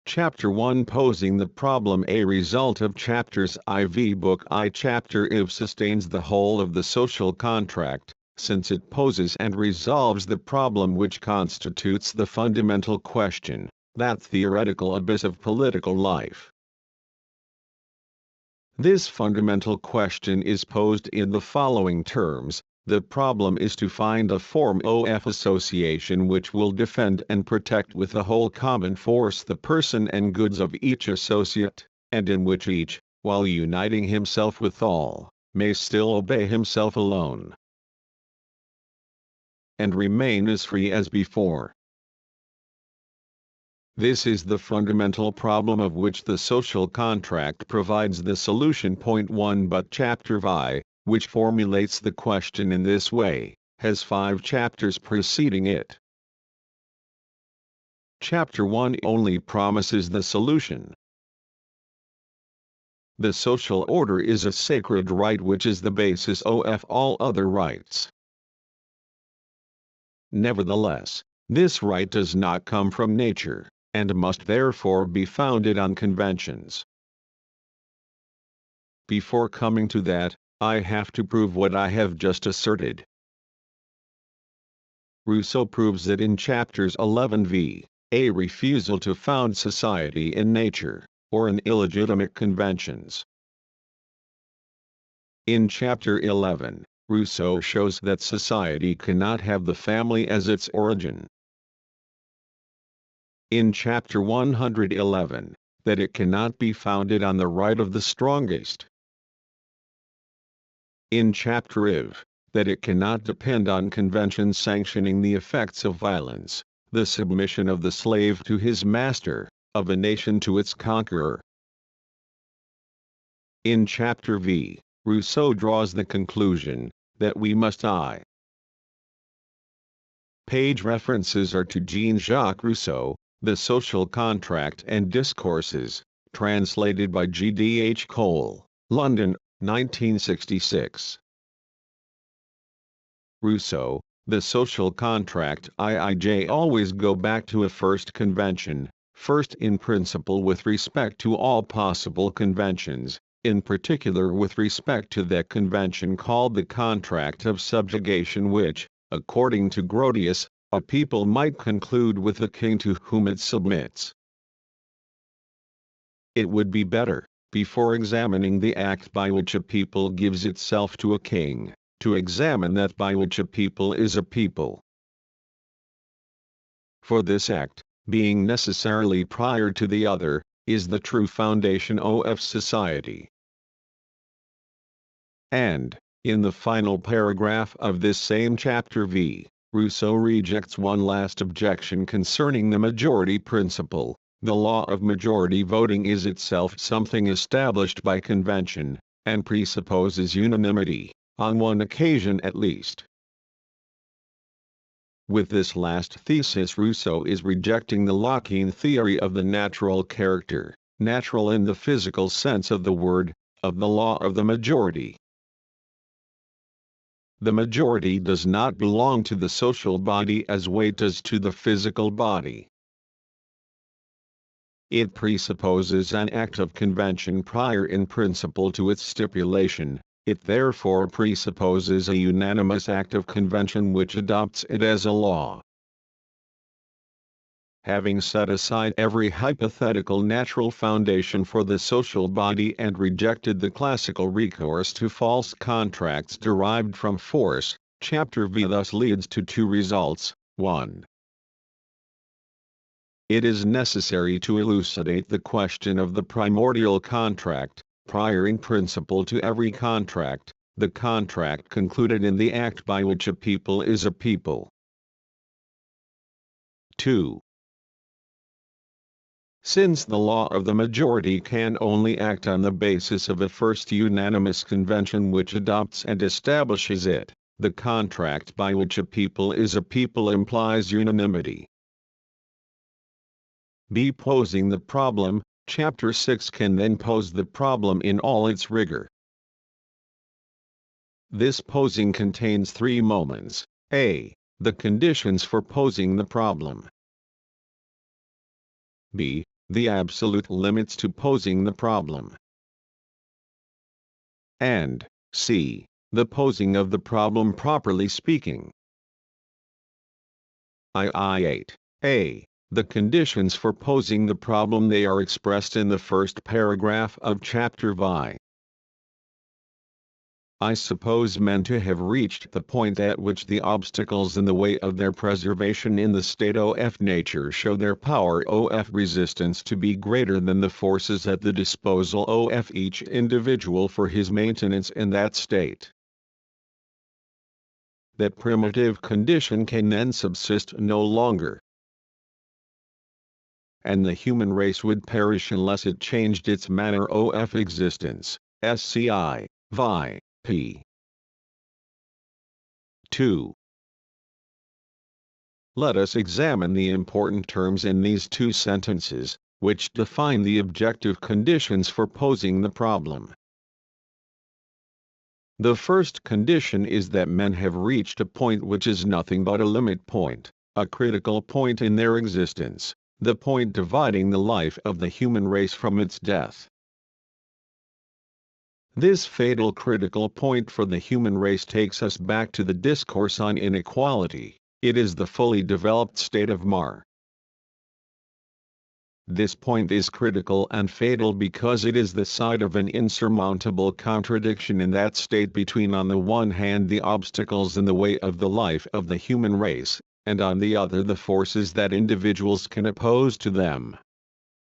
Chapter 1 Posing the Problem. A result of Chapters IV Book I. Chapter IV sustains the whole of the social contract, since it poses and resolves the problem which constitutes the fundamental question, that theoretical abyss of political life. This fundamental question is posed in the following terms. The problem is to find a form of association which will defend and protect with the whole common force the person and goods of each associate, and in which each, while uniting himself with all, may still obey himself alone, and remain as free as before. This is the fundamental problem of which the social contract provides the solution. Point 1 But Chapter V, which formulates the question in this way, has 5 chapters preceding it. Chapter 1 only promises the solution. The social order is a sacred right which is the basis of all other rights. Nevertheless, this right does not come from nature, and must therefore be founded on conventions. Before coming to that, I have to prove what I have just asserted. Rousseau proves it in chapters 11v, a refusal to found society in nature, or in illegitimate conventions. In chapter 11, Rousseau shows that society cannot have the family as its origin. In chapter 111, that it cannot be founded on the right of the strongest. In chapter IV, that it cannot depend on conventions sanctioning the effects of violence, the submission of the slave to his master, of a nation to its conqueror. In chapter V, Rousseau draws the conclusion that we must Page references are to Jean-Jacques Rousseau, The Social Contract and Discourses, translated by G. D. H. Cole, London, 1966. Rousseau, The Social Contract. IIJ always go back to a first convention, first in principle with respect to all possible conventions, in particular with respect to that convention called the contract of subjugation which, according to Grotius, a people might conclude with the king to whom it submits. It would be better, before examining the act by which a people gives itself to a king, to examine that by which a people is a people. For this act, being necessarily prior to the other, is the true foundation of society. And, in the final paragraph of this same chapter V, Rousseau rejects one last objection concerning the majority principle. The law of majority voting is itself something established by convention, and presupposes unanimity, on one occasion at least. With this last thesis Rousseau is rejecting the Lockean theory of the natural character, natural in the physical sense of the word, of the law of the majority. The majority does not belong to the social body as weight does to the physical body. It presupposes an act of convention prior in principle to its stipulation. It therefore presupposes a unanimous act of convention which adopts it as a law. Having set aside every hypothetical natural foundation for the social body and rejected the classical recourse to false contracts derived from force, Chapter V thus leads to 2 results. 1. It is necessary to elucidate the question of the primordial contract, prior in principle to every contract, the contract concluded in the act by which a people is a people. 2. Since the law of the majority can only act on the basis of a first unanimous convention which adopts and establishes it, the contract by which a people is a people implies unanimity. B. Posing the problem. Chapter 6 can then pose the problem in all its rigor. This posing contains 3 moments. A. The conditions for posing the problem. B. the absolute limits to posing the problem, and c. the posing of the problem properly speaking. II-8. A. The conditions for posing the problem. They are expressed in the first paragraph of Chapter Vi. I suppose men to have reached the point at which the obstacles in the way of their preservation in the state of nature show their power of resistance to be greater than the forces at the disposal of each individual for his maintenance in that state. That primitive condition can then subsist no longer, and the human race would perish unless it changed its manner of existence. SCI, Vi, p. 2. Let us examine the important terms in these two sentences, which define the objective conditions for posing the problem. The first condition is that men have reached a point which is nothing but a limit point, a critical point in their existence, the point dividing the life of the human race from its death. This fatal critical point for the human race takes us back to the discourse on inequality. It is the fully developed state of Mar. This point is critical and fatal because it is the side of an insurmountable contradiction in that state between on the one hand the obstacles in the way of the life of the human race, and on the other the forces that individuals can oppose to them.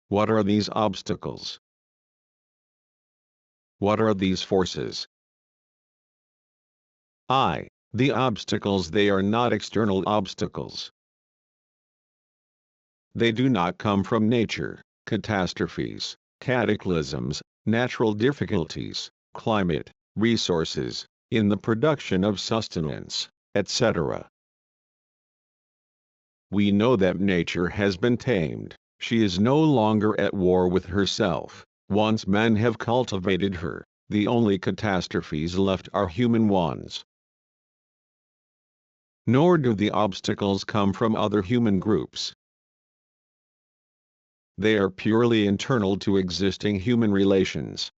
What are these obstacles? What are these forces? The obstacles. They are not external obstacles. They do not come from nature, catastrophes, cataclysms, natural difficulties, climate, resources, in the production of sustenance, etc. We know that nature has been tamed. She is no longer at war with herself. Once men have cultivated her, the only catastrophes left are human ones. Nor do the obstacles come from other human groups. They are purely internal to existing human relations.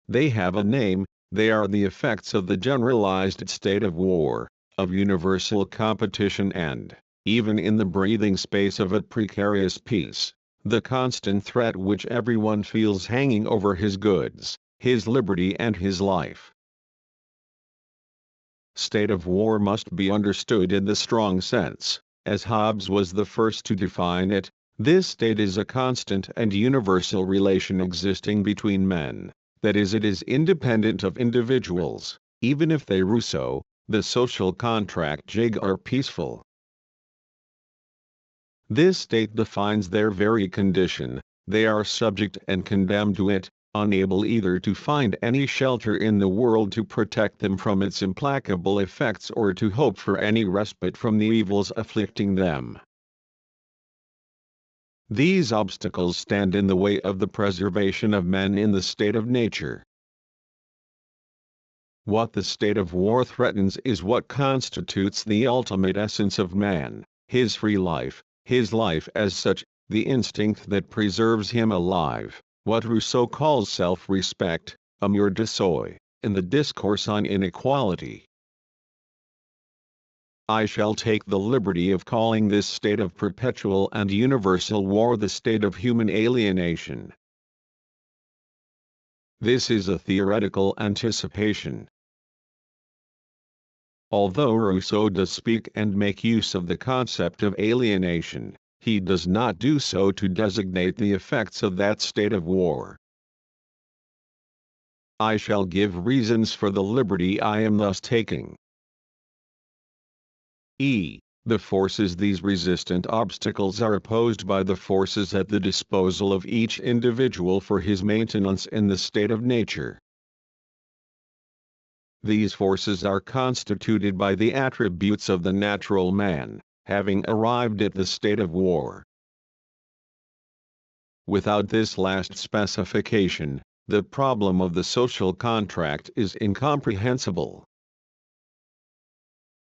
They have a name. They are the effects of the generalized state of war, of universal competition and, even in the breathing space of a precarious peace, the constant threat which everyone feels hanging over his goods, his liberty and his life. State of war must be understood in the strong sense, as Hobbes was the first to define it. This state is a constant and universal relation existing between men, that is, it is independent of individuals, even if they Rousseau, the social contract jig are peaceful. This state defines their very condition. They are subject and condemned to it, unable either to find any shelter in the world to protect them from its implacable effects or to hope for any respite from the evils afflicting them. These obstacles stand in the way of the preservation of men in the state of nature. What the state of war threatens is what constitutes the ultimate essence of man, his free life, his life as such, the instinct that preserves him alive, what Rousseau calls self-respect, amour de soi, in the discourse on inequality. I shall take the liberty of calling this state of perpetual and universal war the state of human alienation. This is a theoretical anticipation. Although Rousseau does speak and make use of the concept of alienation, he does not do so to designate the effects of that state of war. I shall give reasons for the liberty I am thus taking. The forces. These resistant obstacles are opposed by the forces at the disposal of each individual for his maintenance in the state of nature. These forces are constituted by the attributes of the natural man, having arrived at the state of war. Without this last specification, the problem of the social contract is incomprehensible.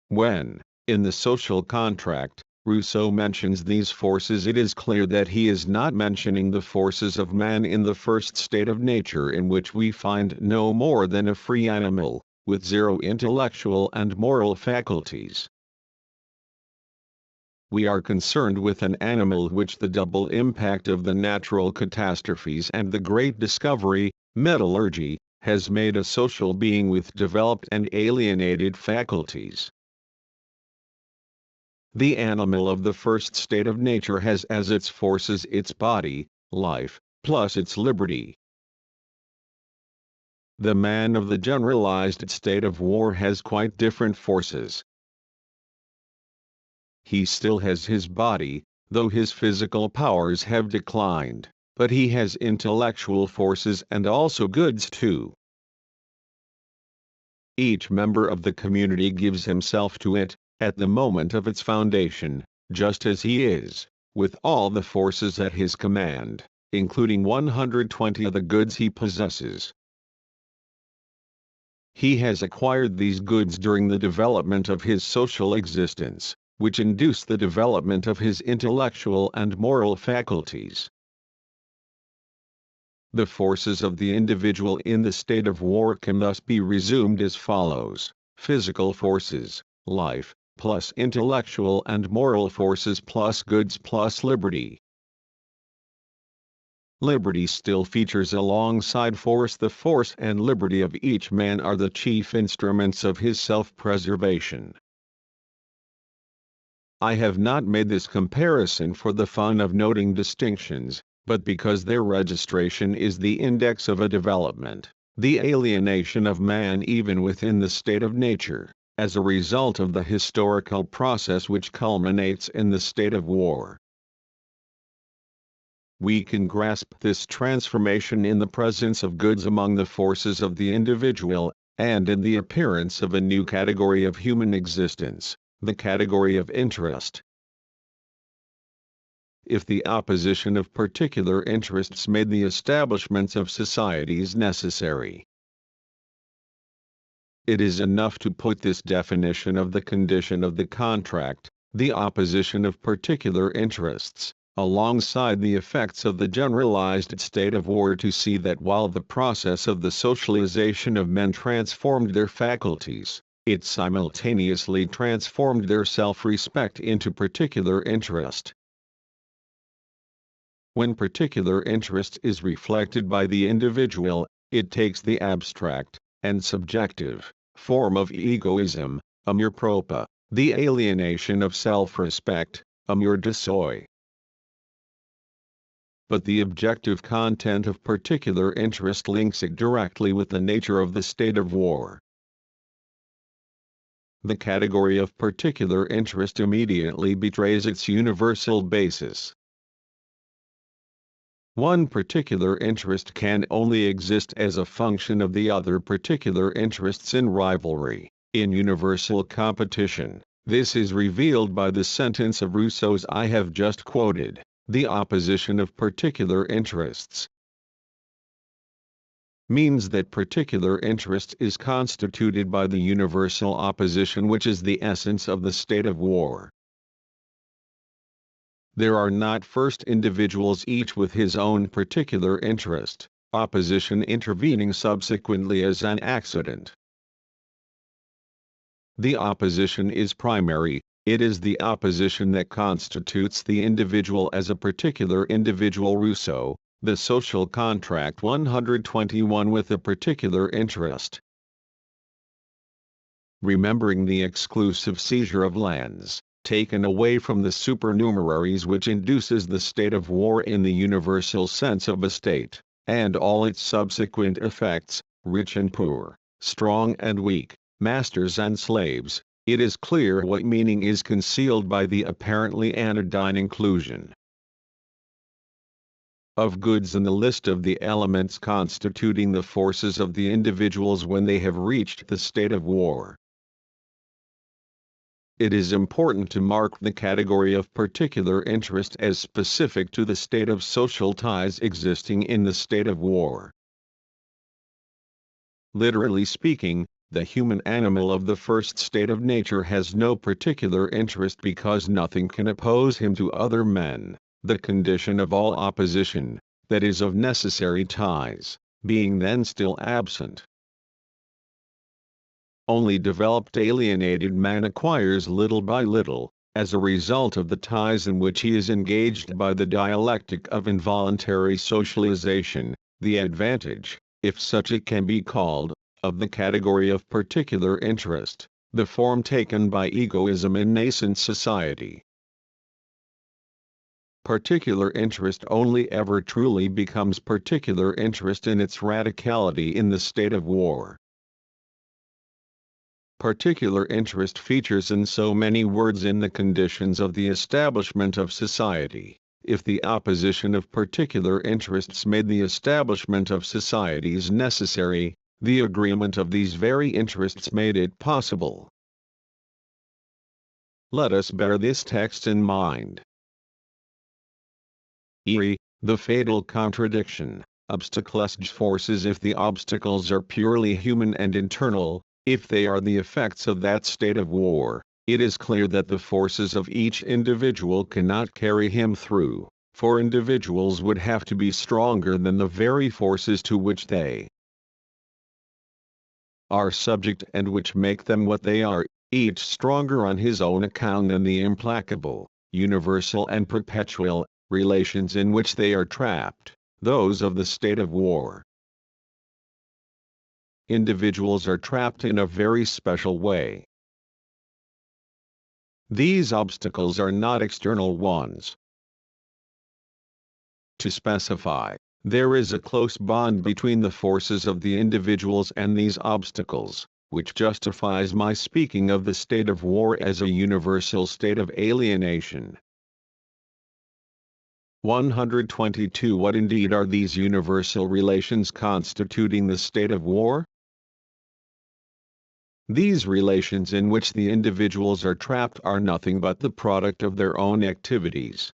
When, in the social contract, Rousseau mentions these forces, it is clear that he is not mentioning the forces of man in the first state of nature, in which we find no more than a free animal, with zero intellectual and moral faculties. We are concerned with an animal which the double impact of the natural catastrophes and the great discovery, metallurgy, has made a social being with developed and alienated faculties. The animal of the first state of nature has as its forces its body, life, plus its liberty. The man of the generalized state of war has quite different forces. He still has his body, though his physical powers have declined, but he has intellectual forces and also goods too. Each member of the community gives himself to it, at the moment of its foundation, just as he is, with all the forces at his command, including 120 of the goods he possesses. He has acquired these goods during the development of his social existence, which induce the development of his intellectual and moral faculties. The forces of the individual in the state of war can thus be resumed as follows: physical forces, life, plus intellectual and moral forces plus goods plus liberty. Liberty still features alongside force. The force and liberty of each man are the chief instruments of his self-preservation. I have not made this comparison for the fun of noting distinctions, but because their registration is the index of a development, the alienation of man even within the state of nature, as a result of the historical process which culminates in the state of war. We can grasp this transformation in the presence of goods among the forces of the individual, and in the appearance of a new category of human existence, the category of interest. If the opposition of particular interests made the establishments of societies necessary, it is enough to put this definition of the condition of the contract, the opposition of particular interests, alongside the effects of the generalized state of war to see that while the process of the socialization of men transformed their faculties, it simultaneously transformed their self-respect into particular interest. When particular interest is reflected by the individual, it takes the abstract and subjective form of egoism, amor propria, the alienation of self-respect, amor de soi. But the objective content of particular interest links it directly with the nature of the state of war. The category of particular interest immediately betrays its universal basis. One particular interest can only exist as a function of the other particular interests in rivalry, in universal competition. This is revealed by the sentence of Rousseau's I have just quoted, the opposition of particular interests means that particular interest is constituted by the universal opposition which is the essence of the state of war. There are not first individuals each with his own particular interest, opposition intervening subsequently as an accident. The opposition is primary, it is the opposition that constitutes the individual as a particular individual. Rousseau, The Social Contract 121 with a particular interest. Remembering the exclusive seizure of lands, taken away from the supernumeraries which induces the state of war in the universal sense of a state, and all its subsequent effects, rich and poor, strong and weak, masters and slaves, it is clear what meaning is concealed by the apparently anodyne inclusion of goods in the list of the elements constituting the forces of the individuals when they have reached the state of war. It is important to mark the category of particular interest as specific to the state of social ties existing in the state of war. Literally speaking, The human animal of the first state of nature has no particular interest because nothing can oppose him to other men, the condition of all opposition, that is of necessary ties, being then still absent. Only developed alienated man acquires little by little, as a result of the ties in which he is engaged by the dialectic of involuntary socialization, the advantage, if such it can be called, of the category of particular interest, the form taken by egoism in nascent society. Particular interest only ever truly becomes particular interest in its radicality in the state of war. Particular interest features in so many words in the conditions of the establishment of society. If the opposition of particular interests made the establishment of societies necessary, the agreement of these very interests made it possible. Let us bear this text in mind. The fatal contradiction, obstacles forces. If the obstacles are purely human and internal, if they are the effects of that state of war, it is clear that the forces of each individual cannot carry him through, for individuals would have to be stronger than the very forces to which they are subject and which make them what they are, each stronger on his own account than the implacable, universal and perpetual, relations in which they are trapped, those of the state of war. Individuals are trapped in a very special way. These obstacles are not external ones. To specify, there is a close bond between the forces of the individuals and these obstacles, which justifies my speaking of the state of war as a universal state of alienation. 122. What indeed are these universal relations constituting the state of war? These relations in which the individuals are trapped are nothing but the product of their own activities.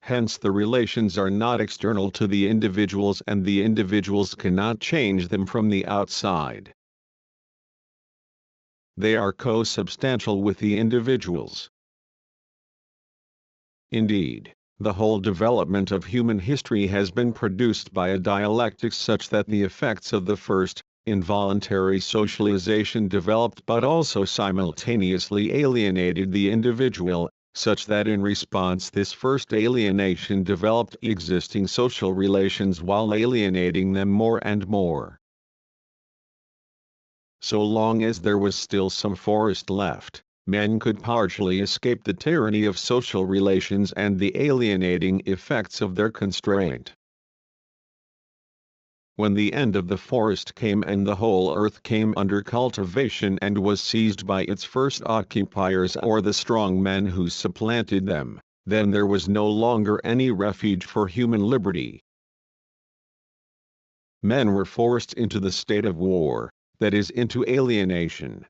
Hence the relations are not external to the individuals and the individuals cannot change them from the outside. They are co-substantial with the individuals. Indeed, the whole development of human history has been produced by a dialectic such that the effects of the first, involuntary socialization developed but also simultaneously alienated the individual, such that in response this first alienation developed existing social relations while alienating them more and more. So long as there was still some forest left, men could partially escape the tyranny of social relations and the alienating effects of their constraint. When the end of the forest came and the whole earth came under cultivation and was seized by its first occupiers or the strong men who supplanted them, then there was no longer any refuge for human liberty. Men were forced into the state of war, that is into alienation.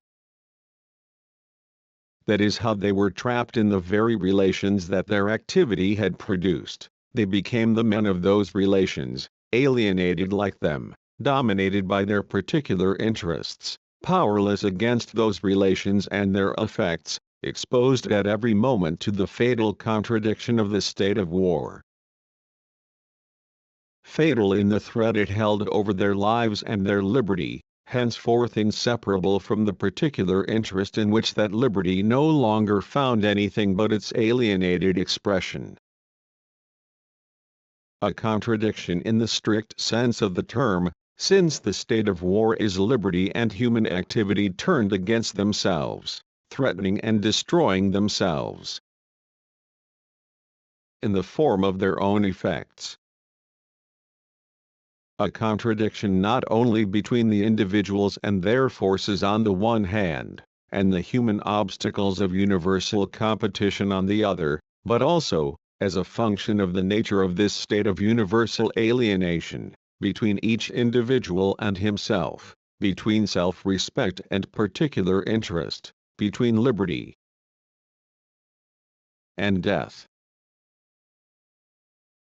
That is how they were trapped in the very relations that their activity had produced. They became the men of those relations, alienated like them, dominated by their particular interests, powerless against those relations and their effects, exposed at every moment to the fatal contradiction of the state of war. Fatal in the threat it held over their lives and their liberty, henceforth inseparable from the particular interest in which that liberty no longer found anything but its alienated expression. A contradiction in the strict sense of the term, since the state of war is liberty and human activity turned against themselves, threatening and destroying themselves in the form of their own effects. A contradiction not only between the individuals and their forces on the one hand, and the human obstacles of universal competition on the other, but also, as a function of the nature of this state of universal alienation, between each individual and himself, between self-respect and particular interest, between liberty and death.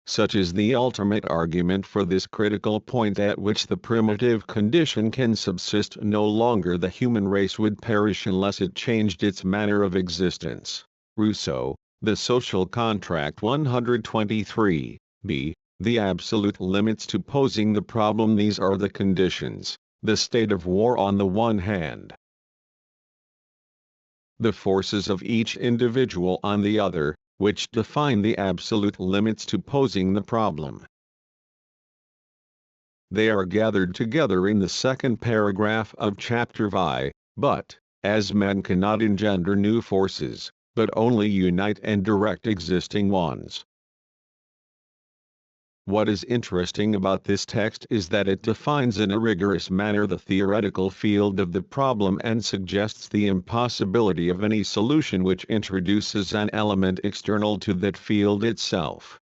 Such is the ultimate argument for this critical point at which the primitive condition can subsist no longer. The human race would perish unless it changed its manner of existence. Rousseau, The Social Contract 123, b. The absolute limits to posing the problem. These are the conditions: the state of war on the one hand, the forces of each individual on the other, which define the absolute limits to posing the problem. They are gathered together in the second paragraph of Chapter V, but, as men cannot engender new forces, but only unite and direct existing ones. What is interesting about this text is that it defines in a rigorous manner the theoretical field of the problem and suggests the impossibility of any solution which introduces an element external to that field itself.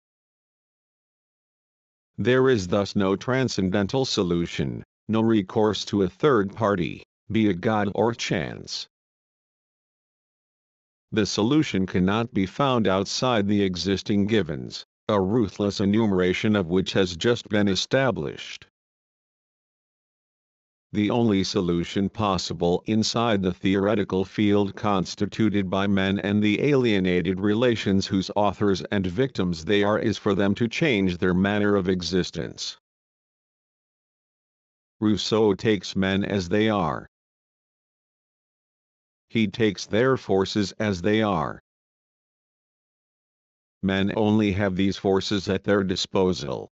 There is thus no transcendental solution, no recourse to a third party, be it God or chance. The solution cannot be found outside the existing givens, a ruthless enumeration of which has just been established. The only solution possible inside the theoretical field constituted by men and the alienated relations whose authors and victims they are is for them to change their manner of existence. Rousseau takes men as they are. He takes their forces as they are. Men only have these forces at their disposal.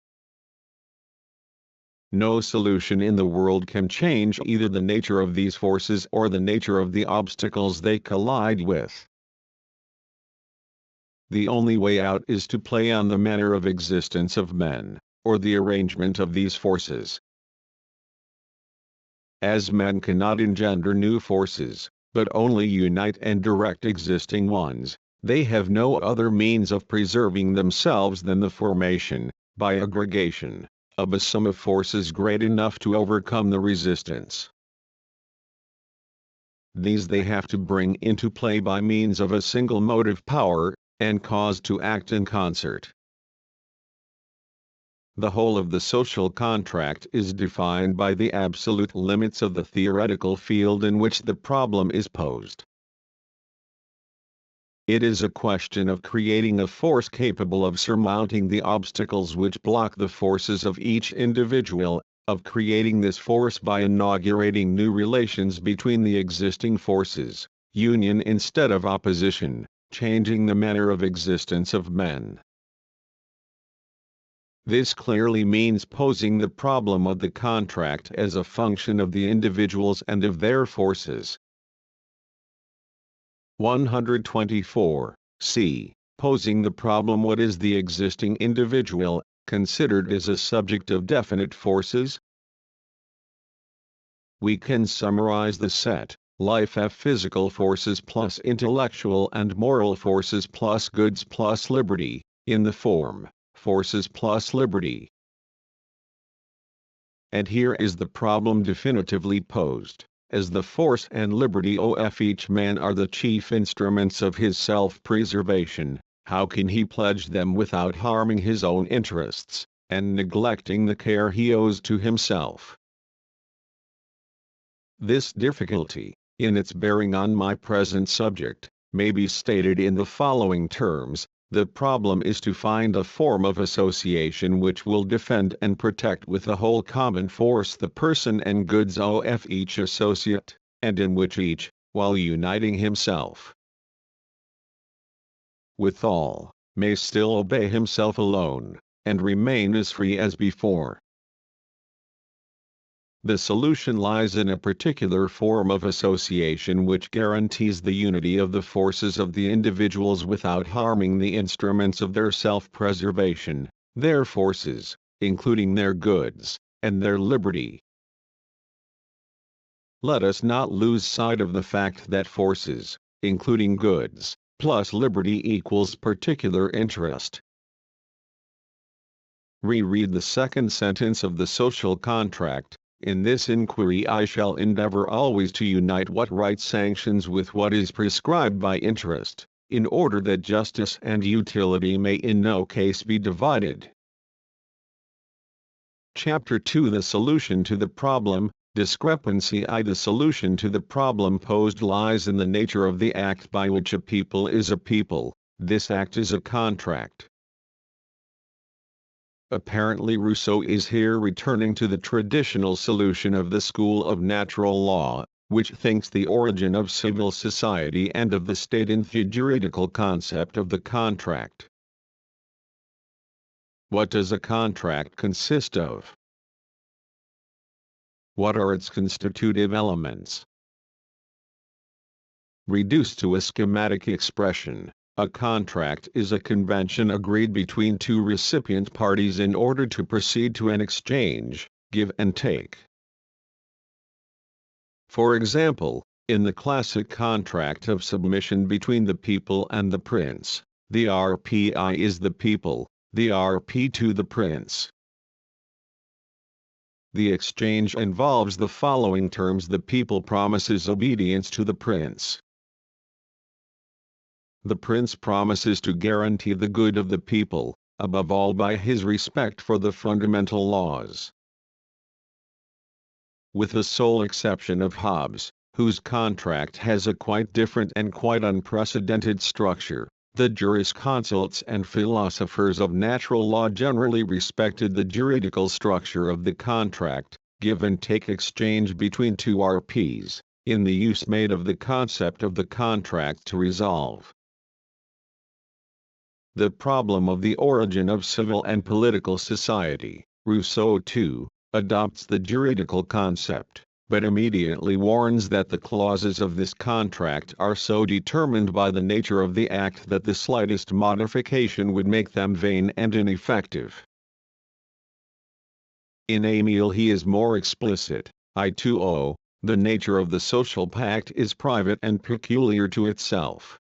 No solution in the world can change either the nature of these forces or the nature of the obstacles they collide with. The only way out is to play on the manner of existence of men, or the arrangement of these forces. As men cannot engender new forces, but only unite and direct existing ones, they have no other means of preserving themselves than the formation, by aggregation, of a sum of forces great enough to overcome the resistance. These they have to bring into play by means of a single motive power, and cause to act in concert. The whole of the social contract is defined by the absolute limits of the theoretical field in which the problem is posed. It is a question of creating a force capable of surmounting the obstacles which block the forces of each individual, of creating this force by inaugurating new relations between the existing forces, union instead of opposition, changing the manner of existence of men. This clearly means posing the problem of the contract as a function of the individuals and of their forces. 124. C. Posing the problem: what is the existing individual, considered as a subject of definite forces? We can summarize the set, life F: physical forces plus intellectual and moral forces plus goods plus liberty, in the form, forces plus liberty. And here is the problem definitively posed. As the force and liberty of each man are the chief instruments of his self-preservation, how can he pledge them without harming his own interests, and neglecting the care he owes to himself? This difficulty, in its bearing on my present subject, may be stated in the following terms: the problem is to find a form of association which will defend and protect with a whole common force the person and goods of each associate, and in which each, while uniting himself with all, may still obey himself alone, and remain as free as before. The solution lies in a particular form of association which guarantees the unity of the forces of the individuals without harming the instruments of their self-preservation, their forces, including their goods, and their liberty. Let us not lose sight of the fact that forces, including goods, plus liberty equals particular interest. Reread the second sentence of the social contract. In this inquiry I shall endeavor always to unite what right sanctions with what is prescribed by interest, in order that justice and utility may in no case be divided, Chapter 2 The solution to the problem, discrepancy I. The solution to the problem posed lies in the nature of the act by which a people is a people. This act is a contract. Apparently Rousseau is here returning to the traditional solution of the school of natural law, which thinks the origin of civil society and of the state in the juridical concept of the contract. What does a contract consist of? What are its constitutive elements? Reduced to a schematic expression, a contract is a convention agreed between two recipient parties in order to proceed to an exchange, give and take. For example, in the classic contract of submission between the people and the prince, the RPI is the people, the RP to the prince. The exchange involves the following terms: the people promises obedience to the prince. The prince promises to guarantee the good of the people, above all by his respect for the fundamental laws. With the sole exception of Hobbes, whose contract has a quite different and quite unprecedented structure, the jurisconsults and philosophers of natural law generally respected the juridical structure of the contract, give and take exchange between two RPs, in the use made of the concept of the contract to resolve the problem of the origin of civil and political society. Rousseau too adopts the juridical concept, but immediately warns that the clauses of this contract are so determined by the nature of the act that the slightest modification would make them vain and ineffective. In Émile he is more explicit. I2O, the nature of the social pact is private and peculiar to itself.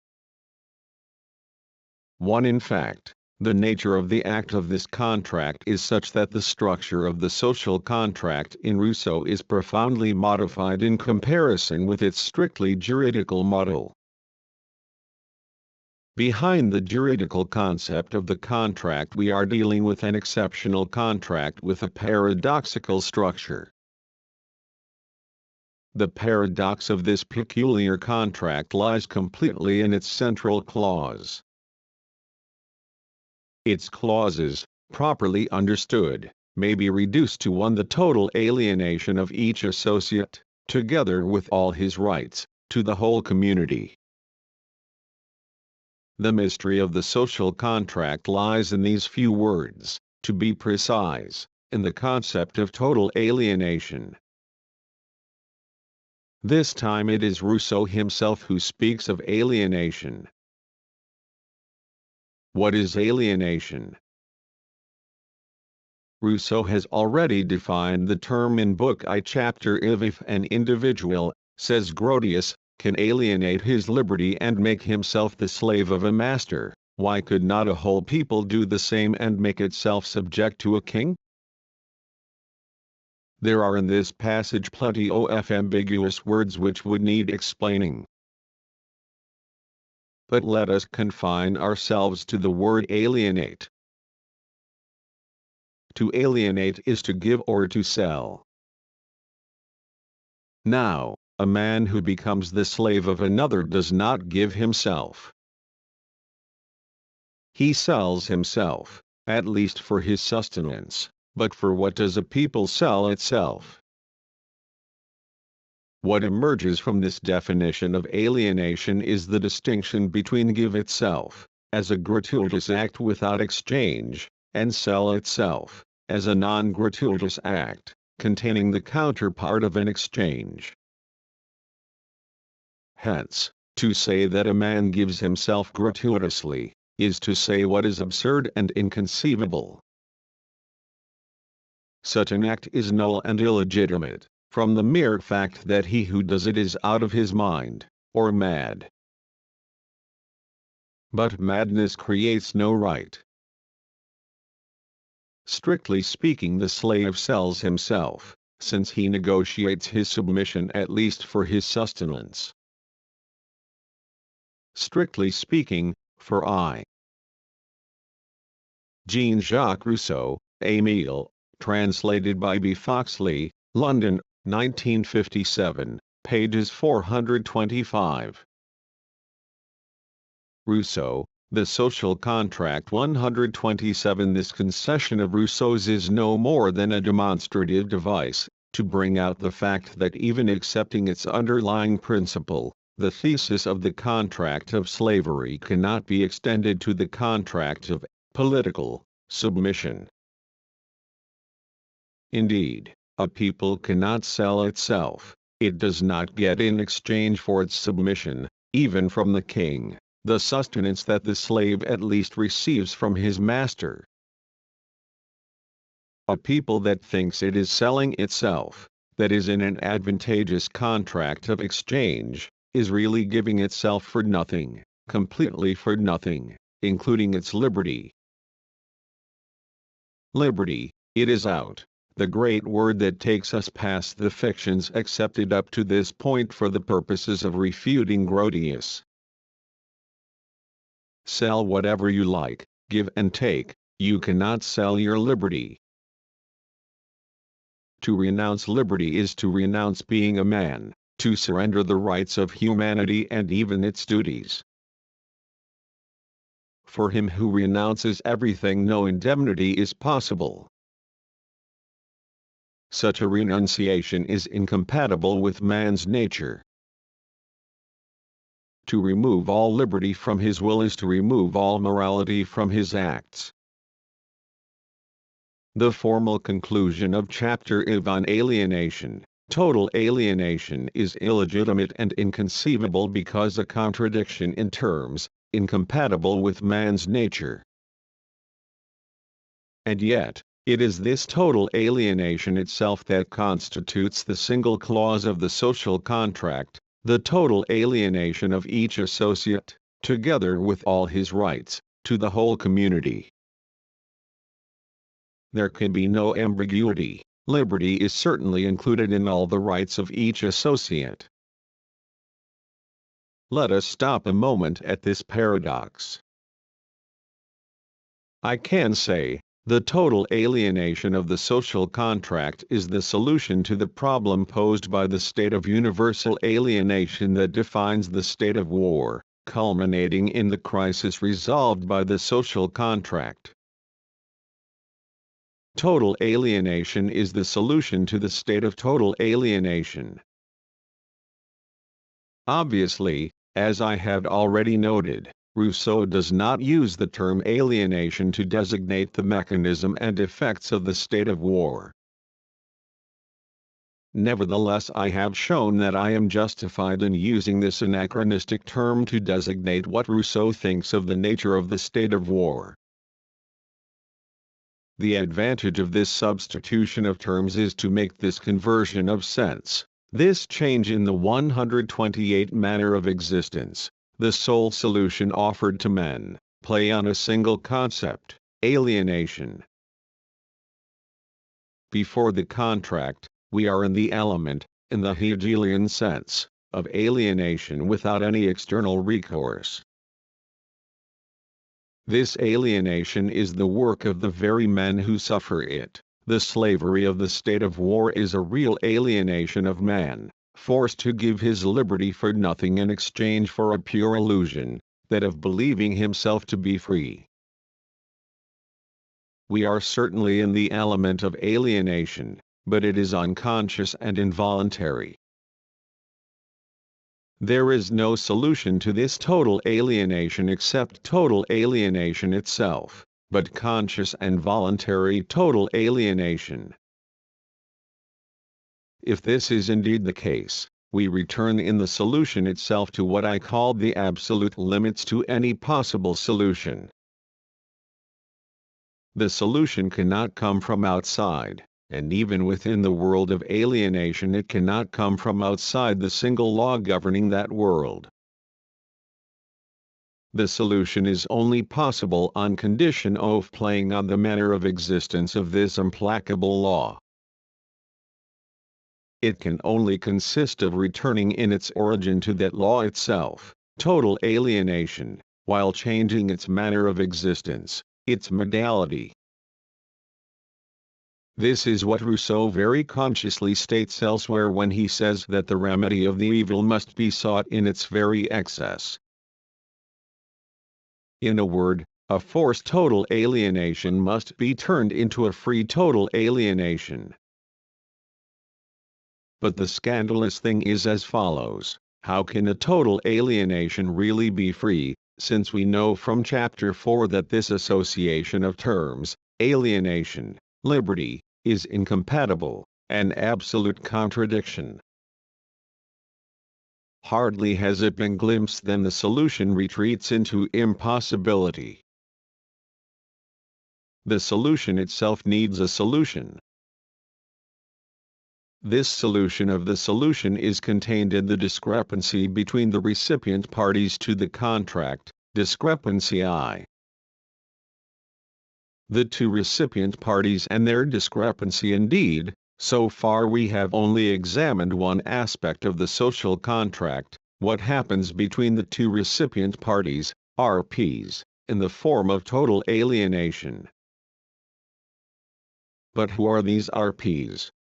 1. In fact, the nature of the act of this contract is such that the structure of the social contract in Rousseau is profoundly modified in comparison with its strictly juridical model. Behind the juridical concept of the contract we are dealing with an exceptional contract with a paradoxical structure. The paradox of this peculiar contract lies completely in its central clause. Its clauses, properly understood, may be reduced to 1. The total alienation of each associate, together with all his rights, to the whole community. The mystery of the social contract lies in these few words, to be precise, in the concept of total alienation. This time it is Rousseau himself who speaks of alienation. What is alienation? Rousseau has already defined the term in Book I chapter If an individual, says Grotius, can alienate his liberty and make himself the slave of a master, why could not a whole people do the same and make itself subject to a king? There are in this passage plenty of ambiguous words which would need explaining. But let us confine ourselves to the word alienate. To alienate is to give or to sell. Now, a man who becomes the slave of another does not give himself. He sells himself, at least for his sustenance, but for what does a people sell itself? What emerges from this definition of alienation is the distinction between give itself, as a gratuitous act without exchange, and sell itself, as a non-gratuitous act, containing the counterpart of an exchange. Hence, to say that a man gives himself gratuitously, is to say what is absurd and inconceivable. Such an act is null and illegitimate, from the mere fact that he who does it is out of his mind, or mad. But madness creates no right. Strictly speaking, the slave sells himself, since he negotiates his submission at least for his sustenance. Strictly speaking, for I. Jean-Jacques Rousseau, Émile, Translated by B. Foxley, London, 1957, pages 425. Rousseau, The Social Contract 127. This concession of Rousseau's is no more than a demonstrative device, to bring out the fact that even accepting its underlying principle, the thesis of the contract of slavery cannot be extended to the contract of political submission. Indeed, a people cannot sell itself. It does not get in exchange for its submission, even from the king, the sustenance that the slave at least receives from his master. A people that thinks it is selling itself, that is in an advantageous contract of exchange, is really giving itself for nothing, completely for nothing, including its liberty. Liberty, it is out, the great word that takes us past the fictions accepted up to this point for the purposes of refuting Grotius. Sell whatever you like, give and take, you cannot sell your liberty. To renounce liberty is to renounce being a man, to surrender the rights of humanity and even its duties. For him who renounces everything, no indemnity is possible. Such a renunciation is incompatible with man's nature. To remove all liberty from his will is to remove all morality from his acts. The formal conclusion of Chapter IV on alienation, total alienation, is illegitimate and inconceivable because a contradiction in terms, incompatible with man's nature. And yet, it is this total alienation itself that constitutes the single clause of the social contract, the total alienation of each associate, together with all his rights, to the whole community. There can be no ambiguity. Liberty is certainly included in all the rights of each associate. Let us stop a moment at this paradox. I can say, the total alienation of the social contract is the solution to the problem posed by the state of universal alienation that defines the state of war, culminating in the crisis resolved by the social contract. Total alienation is the solution to the state of total alienation. Obviously, as I have already noted, Rousseau does not use the term alienation to designate the mechanism and effects of the state of war. Nevertheless, I have shown that I am justified in using this anachronistic term to designate what Rousseau thinks of the nature of the state of war. The advantage of this substitution of terms is to make this conversion of sense, this change in the 128 manner of existence, the sole solution offered to men, play on a single concept, alienation. Before the contract, we are in the element, in the Hegelian sense, of alienation without any external recourse. This alienation is the work of the very men who suffer it. The slavery of the state of war is a real alienation of man, forced to give his liberty for nothing in exchange for a pure illusion, that of believing himself to be free. We are certainly in the element of alienation, but it is unconscious and involuntary. There is no solution to this total alienation except total alienation itself, but conscious and voluntary total alienation. If this is indeed the case, we return in the solution itself to what I called the absolute limits to any possible solution. The solution cannot come from outside, and even within the world of alienation it cannot come from outside the single law governing that world. The solution is only possible on condition of playing on the manner of existence of this implacable law. It can only consist of returning in its origin to that law itself, total alienation, while changing its manner of existence, its modality. This is what Rousseau very consciously states elsewhere when he says that the remedy of the evil must be sought in its very excess. In a word, a forced total alienation must be turned into a free total alienation. But the scandalous thing is as follows: how can a total alienation really be free, since we know from Chapter 4 that this association of terms, alienation, liberty, is incompatible, an absolute contradiction? Hardly has it been glimpsed than the solution retreats into impossibility. The solution itself needs a solution. This solution of the solution is contained in the discrepancy between the recipient parties to the contract, discrepancy I. The two recipient parties and their discrepancy. Indeed, so far we have only examined one aspect of the social contract, what happens between the two recipient parties, RPs, in the form of total alienation. But who are these RPs?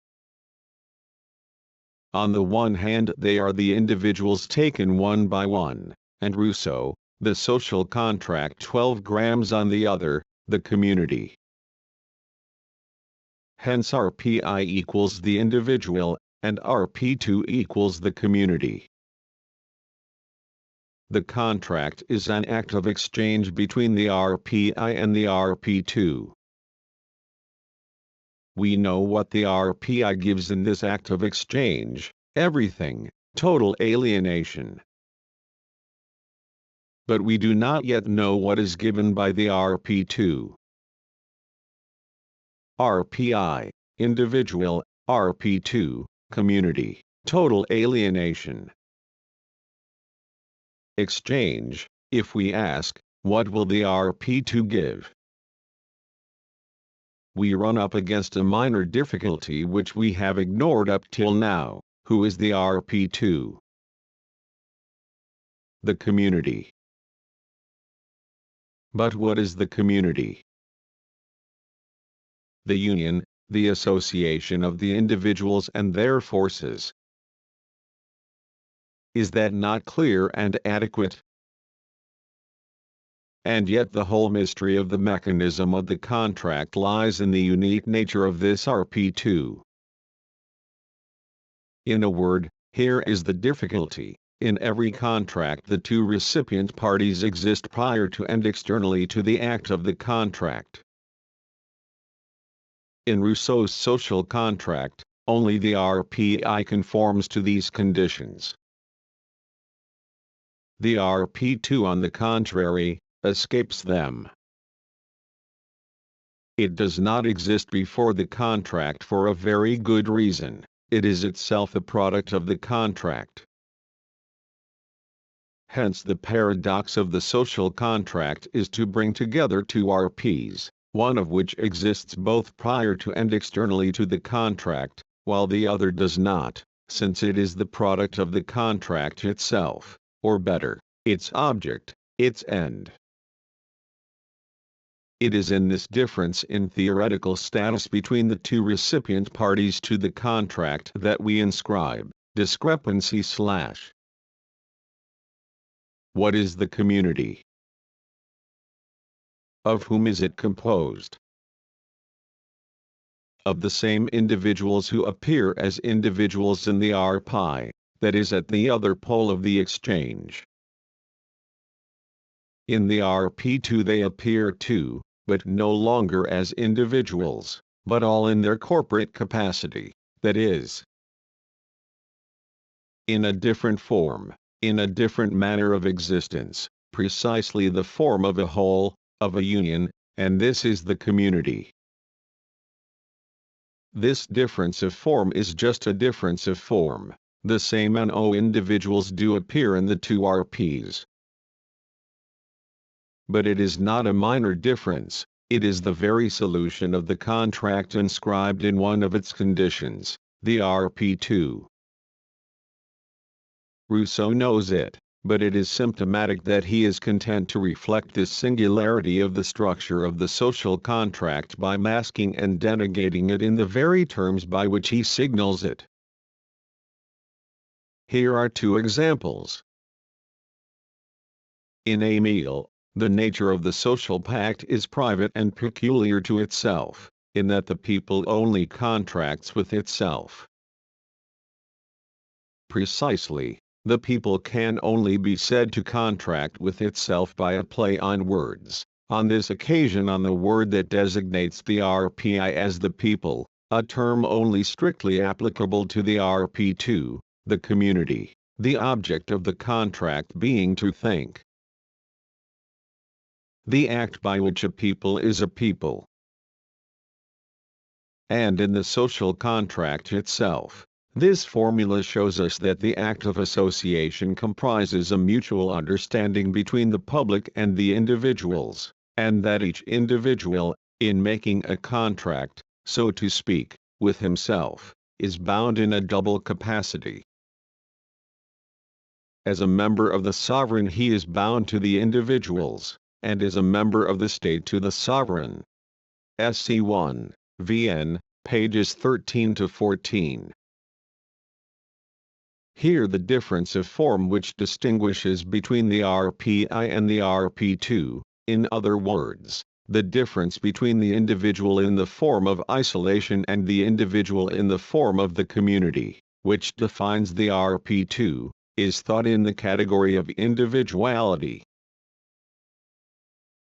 On the one hand they are the individuals taken one by one, and Rousseau, the social contract 12 grams on the other, the community. Hence RPI equals the individual, and RP2 equals the community. The contract is an act of exchange between the RPI and the RP2. We know what the RPI gives in this act of exchange: everything, total alienation. But we do not yet know what is given by the RP2. RPI, individual; RP2, community, total alienation. Exchange: if we ask, what will the RP2 give? We run up against a minor difficulty which we have ignored up till now: who is the RP2? The community. But what is the community? The union, the association of the individuals and their forces. Is that not clear and adequate? And yet the whole mystery of the mechanism of the contract lies in the unique nature of this RP2. In a word, here is the difficulty: in every contract the two recipient parties exist prior to and externally to the act of the contract. In Rousseau's social contract, only the RPI conforms to these conditions. The RP2, on the contrary, escapes them. It does not exist before the contract for a very good reason: it is itself a product of the contract. Hence the paradox of the social contract is to bring together two RPs, one of which exists both prior to and externally to the contract, while the other does not, since it is the product of the contract itself, or better, its object, its end. It is in this difference in theoretical status between the two recipient parties to the contract that we inscribe discrepancy / What is the community? Of whom is it composed? Of the same individuals who appear as individuals in the RPI, that is at the other pole of the exchange. In the RP2 they appear too, but no longer as individuals, but all in their corporate capacity, that is, in a different form, in a different manner of existence, precisely the form of a whole, of a union, and this is the community. This difference of form is just a difference of form: the same no individuals do appear in the two RPs. But it is not a minor difference, it is the very solution of the contract inscribed in one of its conditions, the RP2. Rousseau knows it, but it is symptomatic that he is content to reflect this singularity of the structure of the social contract by masking and denegating it in the very terms by which he signals it. Here are two examples. In a meal, the nature of the social pact is private and peculiar to itself, in that the people only contracts with itself. Precisely, the people can only be said to contract with itself by a play on words, on this occasion on the word that designates the RPI as the people, a term only strictly applicable to the RP2, the community, the object of the contract being to think. The act by which a people is a people. And in the social contract itself, this formula shows us that the act of association comprises a mutual understanding between the public and the individuals, and that each individual, in making a contract, so to speak, with himself, is bound in a double capacity. As a member of the sovereign he is bound to the individuals, and as a member of the state to the sovereign. SC1, VN, pages 13 to 14. Here the difference of form which distinguishes between the RPI and the RP2, in other words, the difference between the individual in the form of isolation and the individual in the form of the community, which defines the RP2, is thought in the category of individuality.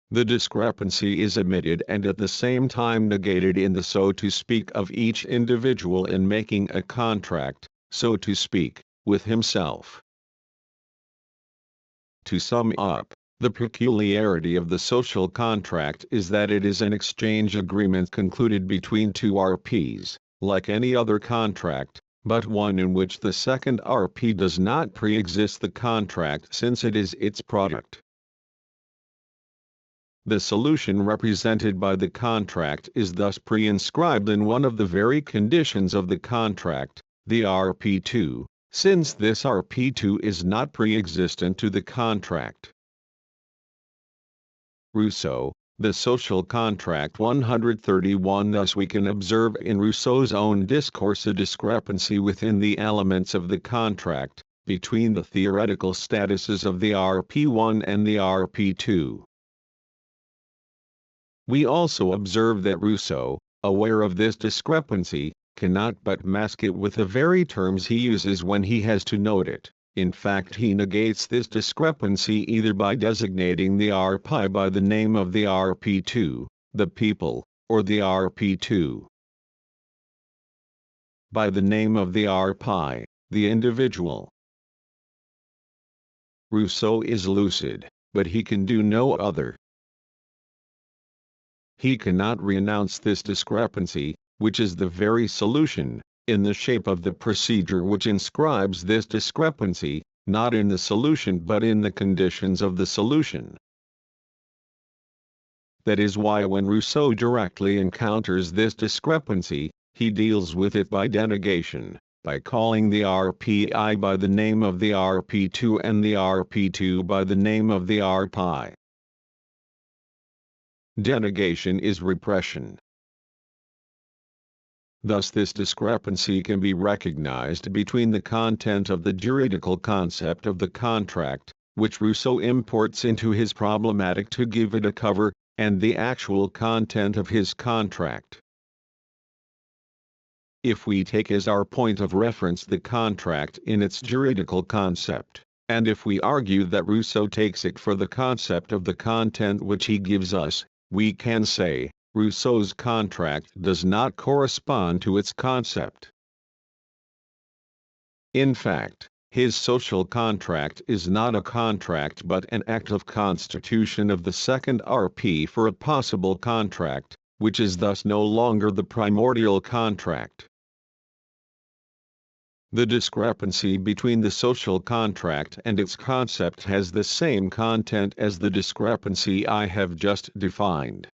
The discrepancy is omitted and at the same time negated in the so to speak of each individual in making a contract, so to speak, with himself. To sum up, the peculiarity of the social contract is that it is an exchange agreement concluded between two RPs, like any other contract, but one in which the second RP does not pre-exist the contract since it is its product. The solution represented by the contract is thus pre-inscribed in one of the very conditions of the contract, the RP2, since this RP2 is not pre-existent to the contract. Rousseau, The Social Contract 131. Thus we can observe in Rousseau's own discourse a discrepancy within the elements of the contract, between the theoretical statuses of the RP1 and the RP2. We also observe that Rousseau, aware of this discrepancy, cannot but mask it with the very terms he uses when he has to note it. In fact, he negates this discrepancy either by designating the RPI by the name of the RP2, the people, or the RP2 by the name of the RPI, the individual. Rousseau is lucid, but he can do no other. He cannot renounce this discrepancy, which is the very solution, in the shape of the procedure which inscribes this discrepancy, not in the solution but in the conditions of the solution. That is why when Rousseau directly encounters this discrepancy, he deals with it by denegation, by calling the RPI by the name of the RP2 and the RP2 by the name of the RPI. Denegation is repression. Thus this discrepancy can be recognized between the content of the juridical concept of the contract, which Rousseau imports into his problematic to give it a cover, and the actual content of his contract. If we take as our point of reference the contract in its juridical concept, and if we argue that Rousseau takes it for the concept of the content which he gives us, we can say, Rousseau's contract does not correspond to its concept. In fact, his social contract is not a contract but an act of constitution of the second RP for a possible contract, which is thus no longer the primordial contract. The discrepancy between the social contract and its concept has the same content as the discrepancy I have just defined.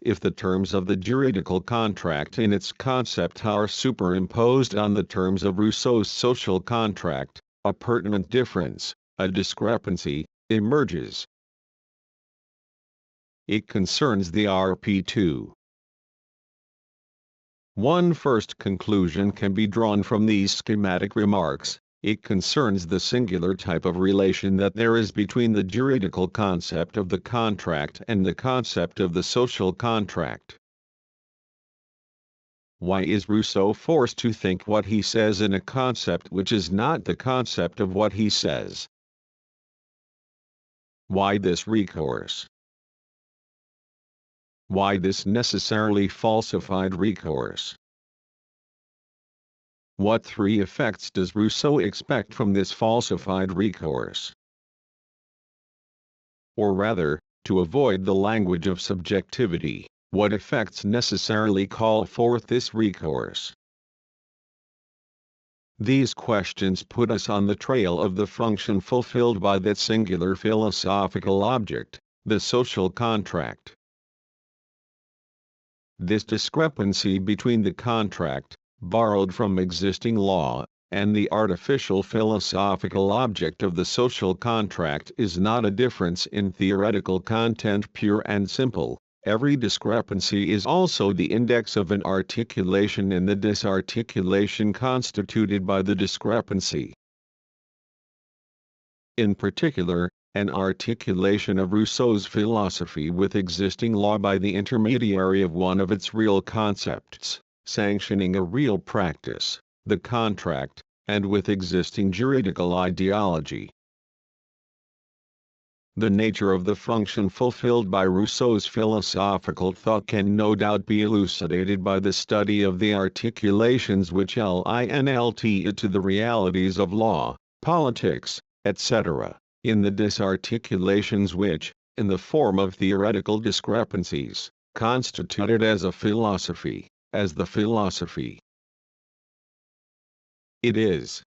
If the terms of the juridical contract in its concept are superimposed on the terms of Rousseau's social contract, a pertinent difference, a discrepancy, emerges. It concerns the RP2. One first conclusion can be drawn from these schematic remarks. It concerns the singular type of relation that there is between the juridical concept of the contract and the concept of the social contract. Why is Rousseau forced to think what he says in a concept which is not the concept of what he says? Why this recourse? Why this necessarily falsified recourse? What three effects does Rousseau expect from this falsified recourse? Or rather, to avoid the language of subjectivity, what effects necessarily call forth this recourse? These questions put us on the trail of the function fulfilled by that singular philosophical object, the social contract. This discrepancy between the contract, borrowed from existing law, and the artificial philosophical object of the social contract is not a difference in theoretical content pure and simple. Every discrepancy is also the index of an articulation in the disarticulation constituted by the discrepancy. In particular, an articulation of Rousseau's philosophy with existing law by the intermediary of one of its real concepts, sanctioning a real practice, the contract, and with existing juridical ideology. The nature of the function fulfilled by Rousseau's philosophical thought can no doubt be elucidated by the study of the articulations which linked to the realities of law, politics, etc., in the disarticulations which, in the form of theoretical discrepancies, constituted as a philosophy, as the philosophy. It is.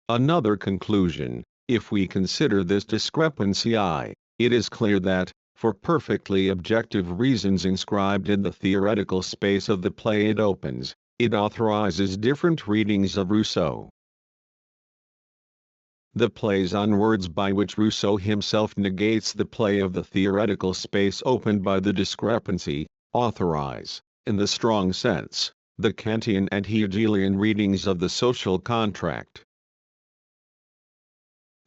Another conclusion, if we consider this discrepancy it is clear that, for perfectly objective reasons inscribed in the theoretical space of the play it opens, it authorizes different readings of Rousseau. The plays on words by which Rousseau himself negates the play of the theoretical space opened by the discrepancy, authorize, in the strong sense, the Kantian and Hegelian readings of the social contract.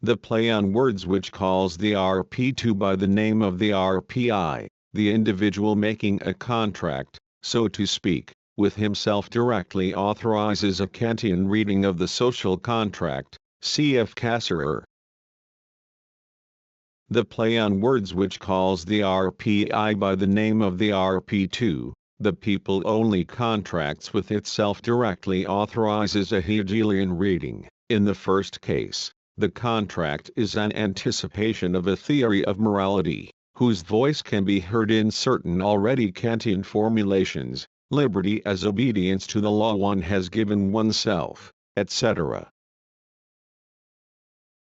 The play on words which calls the RP2 by the name of the RPI, the individual making a contract, so to speak, with himself directly authorizes a Kantian reading of the social contract, cf. Cassirer. The play on words which calls the RPI by the name of the RP2, the people only contracts with itself directly authorizes a Hegelian reading. In the first case, the contract is an anticipation of a theory of morality, whose voice can be heard in certain already Kantian formulations, liberty as obedience to the law one has given oneself, etc.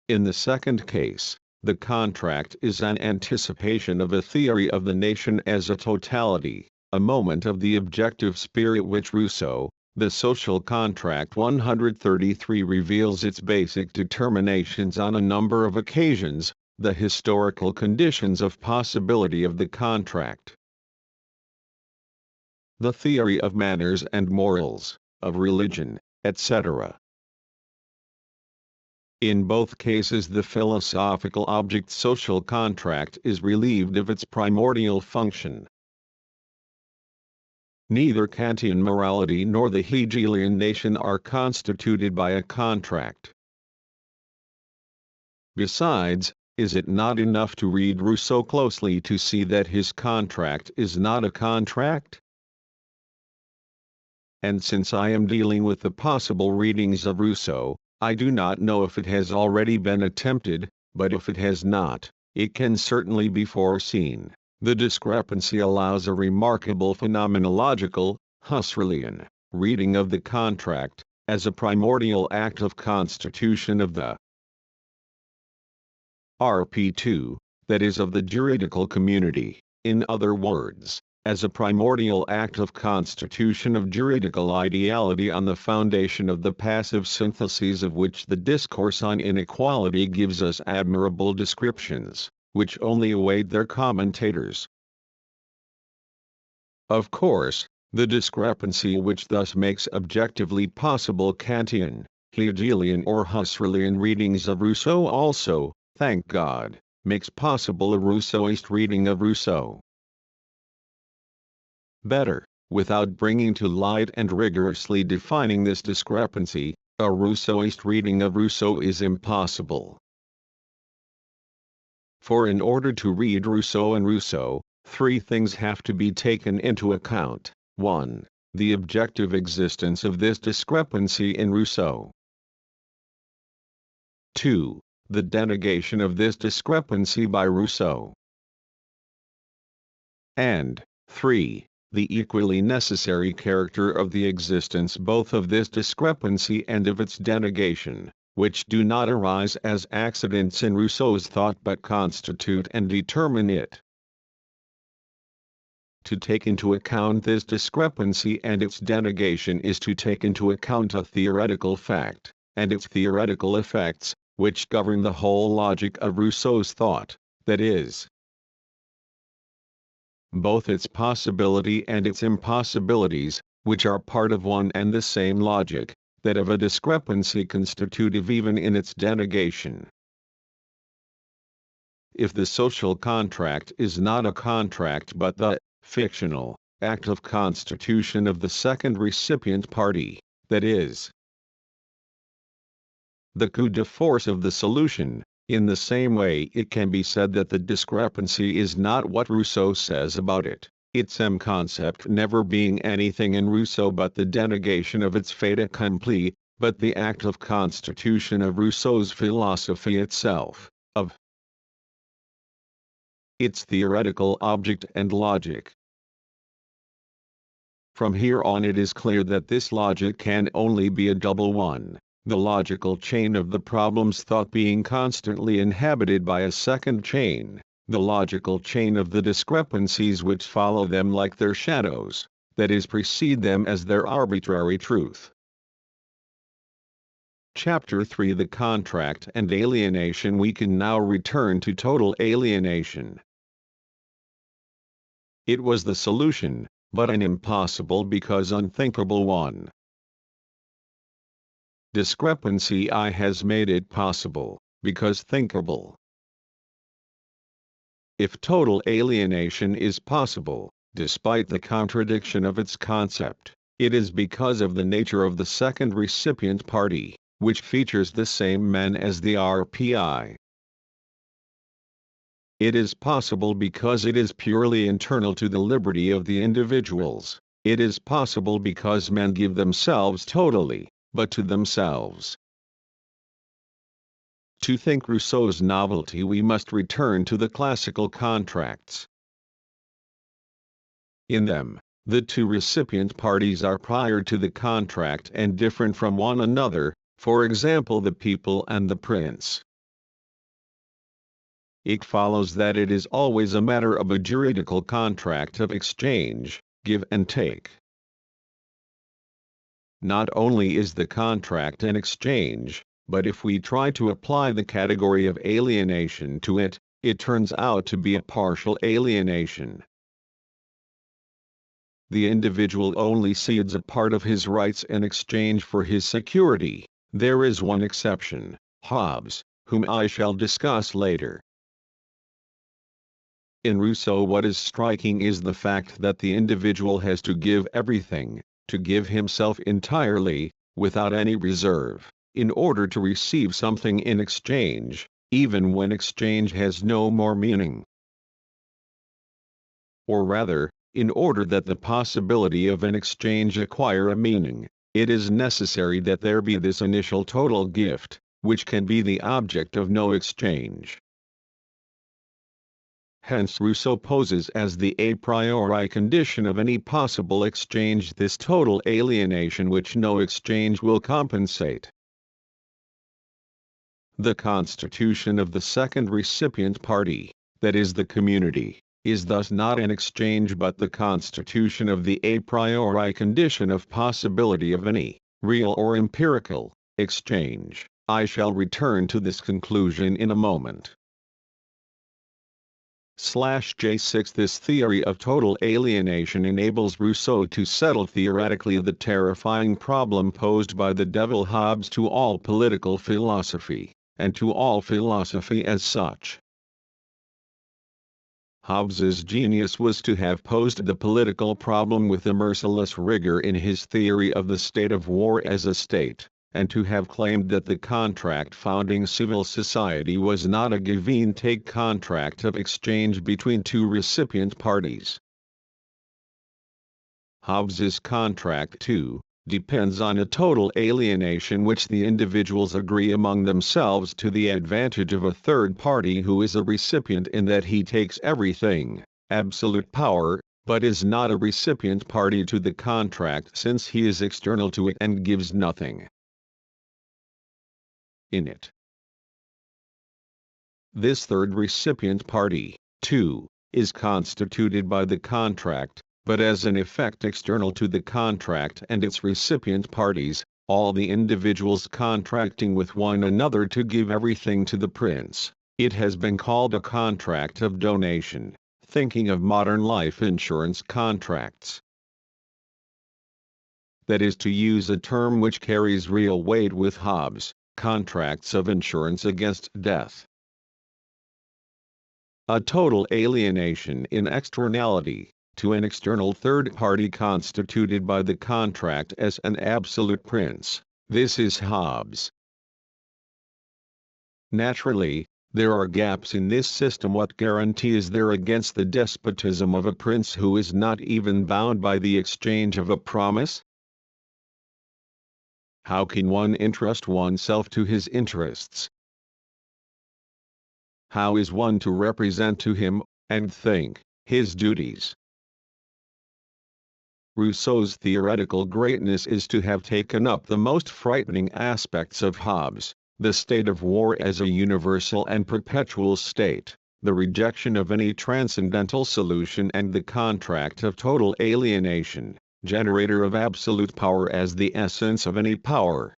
In the second case, the contract is an anticipation of a theory of the nation as a totality, a moment of the objective spirit which Rousseau, the Social Contract 133 reveals its basic determinations on a number of occasions, the historical conditions of possibility of the contract. The theory of manners and morals, of religion, etc. In both cases the philosophical object social contract is relieved of its primordial function. Neither Kantian morality nor the Hegelian nation are constituted by a contract. Besides, is it not enough to read Rousseau closely to see that his contract is not a contract? And since I am dealing with the possible readings of Rousseau, I do not know if it has already been attempted, but if it has not, it can certainly be foreseen. The discrepancy allows a remarkable phenomenological, Husserlian, reading of the contract, as a primordial act of constitution of the RP2, that is of the juridical community, in other words, as a primordial act of constitution of juridical ideality on the foundation of the passive syntheses of which the discourse on inequality gives us admirable descriptions, which only await their commentators. Of course, the discrepancy which thus makes objectively possible Kantian, Hegelian or Husserlian readings of Rousseau also, thank God, makes possible a Rousseauist reading of Rousseau. Better, without bringing to light and rigorously defining this discrepancy, a Rousseauist reading of Rousseau is impossible. For in order to read Rousseau and Rousseau, three things have to be taken into account. 1. The objective existence of this discrepancy in Rousseau. 2. The denegation of this discrepancy by Rousseau. And 3. The equally necessary character of the existence both of this discrepancy and of its denegation, which do not arise as accidents in Rousseau's thought but constitute and determine it. To take into account this discrepancy and its denegation is to take into account a theoretical fact, and its theoretical effects, which govern the whole logic of Rousseau's thought, that is, both its possibility and its impossibilities, which are part of one and the same logic, that of a discrepancy constitutive even in its denegation. If the social contract is not a contract but the fictional act of constitution of the second recipient party, that is, the coup de force of the solution, in the same way it can be said that the discrepancy is not what Rousseau says about it, its concept never being anything in Rousseau but the denegation of its fait accompli, but the act of constitution of Rousseau's philosophy itself, of its theoretical object and logic. From here on it is clear that this logic can only be a double one, the logical chain of the problems thought being constantly inhabited by a second chain, the logical chain of the discrepancies which follow them like their shadows, that is precede them as their arbitrary truth. Chapter 3 The Contract and Alienation. We can now return to total alienation. It was the solution, but an impossible because unthinkable one. Discrepancy I has made it possible, because thinkable. If total alienation is possible, despite the contradiction of its concept, it is because of the nature of the second recipient party, which features the same men as the RPI. It is possible because it is purely internal to the liberty of the individuals. It is possible because men give themselves totally, but to themselves. To think Rousseau's novelty we must return to the classical contracts. In them, the two recipient parties are prior to the contract and different from one another, for example the people and the prince. It follows that it is always a matter of a juridical contract of exchange, give and take. Not only is the contract an exchange, but if we try to apply the category of alienation to it, it turns out to be a partial alienation. The individual only cedes a part of his rights in exchange for his security. There is one exception, Hobbes, whom I shall discuss later. In Rousseau what is striking is the fact that the individual has to give everything, to give himself entirely, without any reserve, in order to receive something in exchange, even when exchange has no more meaning. Or rather, in order that the possibility of an exchange acquire a meaning, it is necessary that there be this initial total gift, which can be the object of no exchange. Hence Rousseau poses as the a priori condition of any possible exchange this total alienation which no exchange will compensate. The constitution of the second recipient party, that is the community, is thus not an exchange but the constitution of the a priori condition of possibility of any, real or empirical, exchange. I shall return to this conclusion in a moment. J6 This theory of total alienation enables Rousseau to settle theoretically the terrifying problem posed by the devil Hobbes to all political philosophy, and to all philosophy as such. Hobbes's genius was to have posed the political problem with a merciless rigor in his theory of the state of war as a state, and to have claimed that the contract founding civil society was not a give-and-take contract of exchange between two recipient parties. Hobbes's contract, too, depends on a total alienation which the individuals agree among themselves to the advantage of a third party who is a recipient in that he takes everything, absolute power, but is not a recipient party to the contract since he is external to it and gives nothing in it. This third recipient party, too, is constituted by the contract, but as an effect external to the contract and its recipient parties, all the individuals contracting with one another to give everything to the prince. It has been called a contract of donation, thinking of modern life insurance contracts. That is to use a term which carries real weight with Hobbes, contracts of insurance against death. A total alienation in externality, to an external third party constituted by the contract as an absolute prince, this is Hobbes. Naturally, there are gaps in this system. What guarantee is there against the despotism of a prince who is not even bound by the exchange of a promise? How can one entrust oneself to his interests? How is one to represent to him, and think, his duties? Rousseau's theoretical greatness is to have taken up the most frightening aspects of Hobbes, the state of war as a universal and perpetual state, the rejection of any transcendental solution and the contract of total alienation, generator of absolute power as the essence of any power.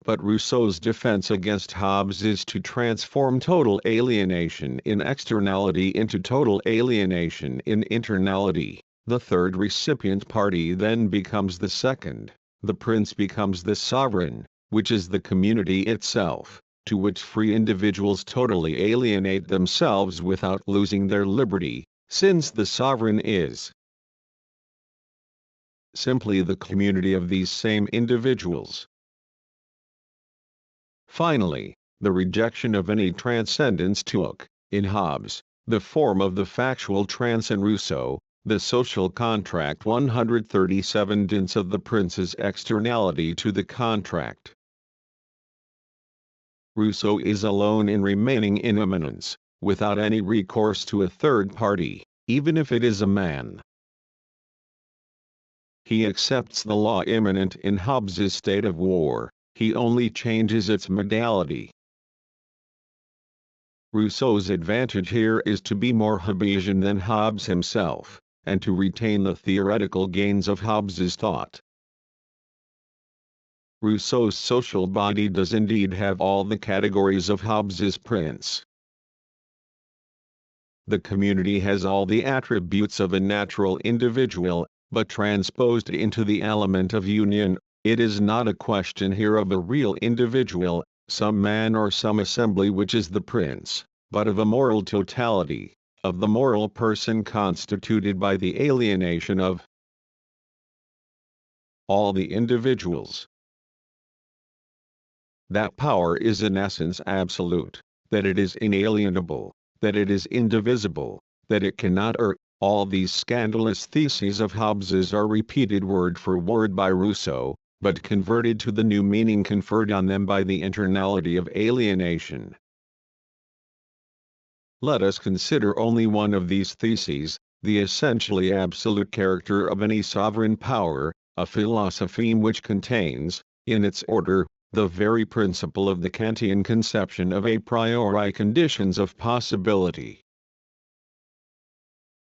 But Rousseau's defense against Hobbes is to transform total alienation in externality into total alienation in internality. The third recipient party then becomes the second, the prince becomes the sovereign, which is the community itself, to which free individuals totally alienate themselves without losing their liberty, since the sovereign is simply the community of these same individuals. Finally, the rejection of any transcendence took, in Hobbes, the form of the factual trance. In Rousseau, the social contract 137 dints of the prince's externality to the contract. Rousseau is alone in remaining in immanence, without any recourse to a third party, even if it is a man. He accepts the law immanent in Hobbes's state of war, he only changes its modality. Rousseau's advantage here is to be more Hobbesian than Hobbes himself, and to retain the theoretical gains of Hobbes's thought. Rousseau's social body does indeed have all the categories of Hobbes's prince. The community has all the attributes of a natural individual, but transposed into the element of union. It is not a question here of a real individual, some man or some assembly which is the prince, but of a moral totality, of the moral person constituted by the alienation of all the individuals. That power is in essence absolute, that it is inalienable, that it is indivisible, that it cannot err. All these scandalous theses of Hobbes's are repeated word for word by Rousseau, but converted to the new meaning conferred on them by the internality of alienation. Let us consider only one of these theses, the essentially absolute character of any sovereign power, a philosophy which contains, in its order, the very principle of the Kantian conception of a priori conditions of possibility.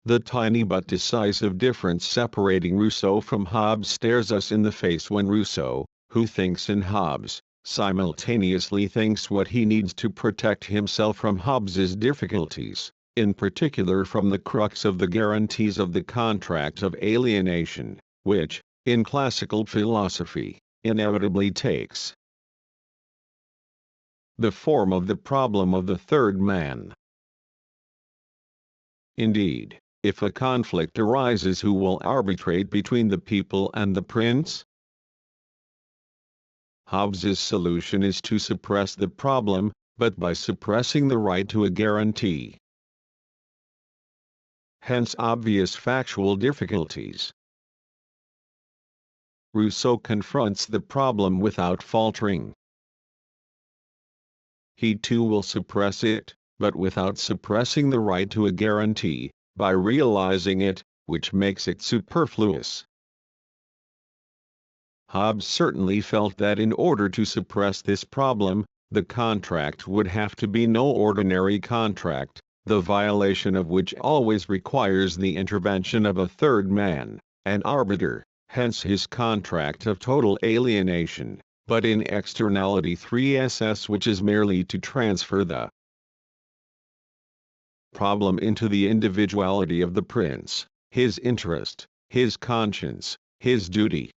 The tiny but decisive difference separating Rousseau from Hobbes stares us in the face when Rousseau, who thinks in Hobbes, simultaneously thinks what he needs to protect himself from Hobbes's difficulties, in particular from the crux of the guarantees of the contract of alienation, which, in classical philosophy, inevitably takes the form of the problem of the third man. Indeed, if a conflict arises, who will arbitrate between the people and the prince? Hobbes's solution is to suppress the problem, but by suppressing the right to a guarantee. Hence obvious factual difficulties. Rousseau confronts the problem without faltering. He too will suppress it, but without suppressing the right to a guarantee, by realizing it, which makes it superfluous. Hobbes certainly felt that in order to suppress this problem, the contract would have to be no ordinary contract, the violation of which always requires the intervention of a third man, an arbiter, hence his contract of total alienation, but in externality 3ss, which is merely to transfer the problem into the individuality of the prince, his interest, his conscience, his duty.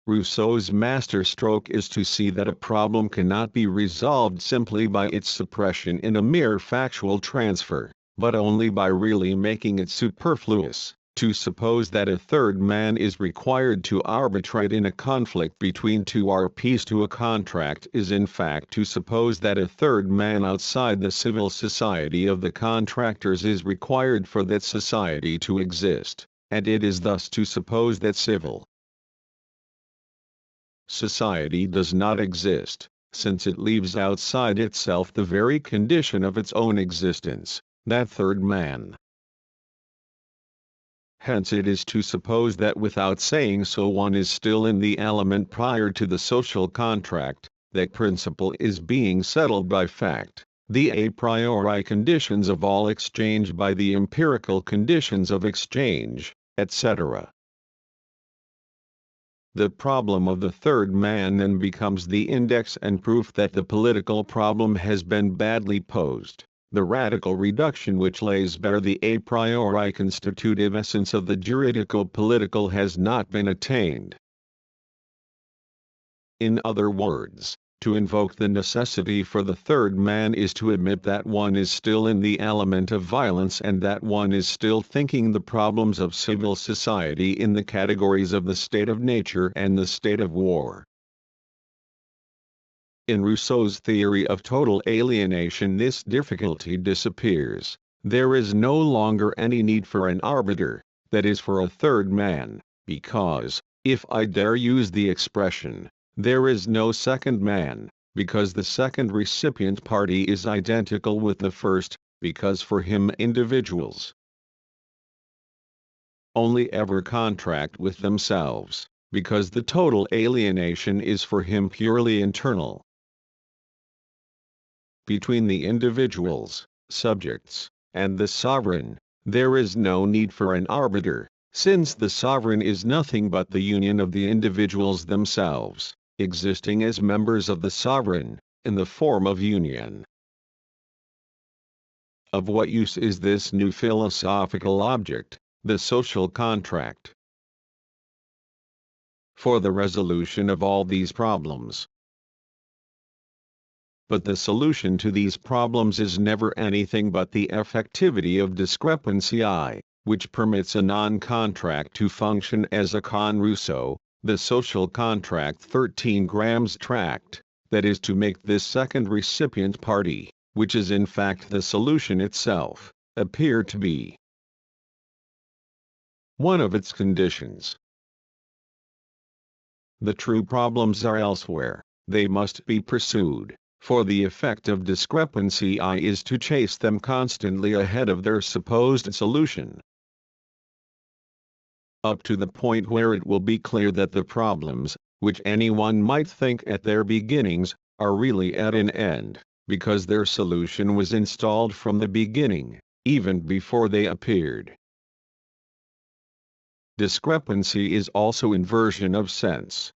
Rousseau's masterstroke is to see that a problem cannot be resolved simply by its suppression in a mere factual transfer, but only by really making it superfluous. To suppose that a third man is required to arbitrate in a conflict between two RPs to a contract is in fact to suppose that a third man outside the civil society of the contractors is required for that society to exist, and it is thus to suppose that civil society does not exist, since it leaves outside itself the very condition of its own existence, that third man. Hence it is to suppose that without saying so one is still in the element prior to the social contract, that principle is being settled by fact, the a priori conditions of all exchange by the empirical conditions of exchange, etc. The problem of the third man then becomes the index and proof that the political problem has been badly posed. The radical reduction which lays bare the a priori constitutive essence of the juridico-political has not been attained. In other words, to invoke the necessity for the third man is to admit that one is still in the element of violence and that one is still thinking the problems of civil society in the categories of the state of nature and the state of war. In Rousseau's theory of total alienation this difficulty disappears. There is no longer any need for an arbiter, that is for a third man, because, if I dare use the expression, there is no second man, because the second recipient party is identical with the first, because for him individuals only ever contract with themselves, because the total alienation is for him purely internal. Between the individuals, subjects, and the sovereign, there is no need for an arbiter, since the sovereign is nothing but the union of the individuals themselves, existing as members of the sovereign, in the form of union. Of what use is this new philosophical object, the social contract? For the resolution of all these problems. But the solution to these problems is never anything but the effectivity of discrepancy I, which permits a non-contract to function as a con Rousseau, the social contract 13 grams tract, that is to make this second recipient party, which is in fact the solution itself, appear to be one of its conditions. The true problems are elsewhere, they must be pursued. For the effect of discrepancy I is to chase them constantly ahead of their supposed solution, up to the point where it will be clear that the problems, which anyone might think at their beginnings, are really at an end, because their solution was installed from the beginning, even before they appeared. Discrepancy is also inversion of sense.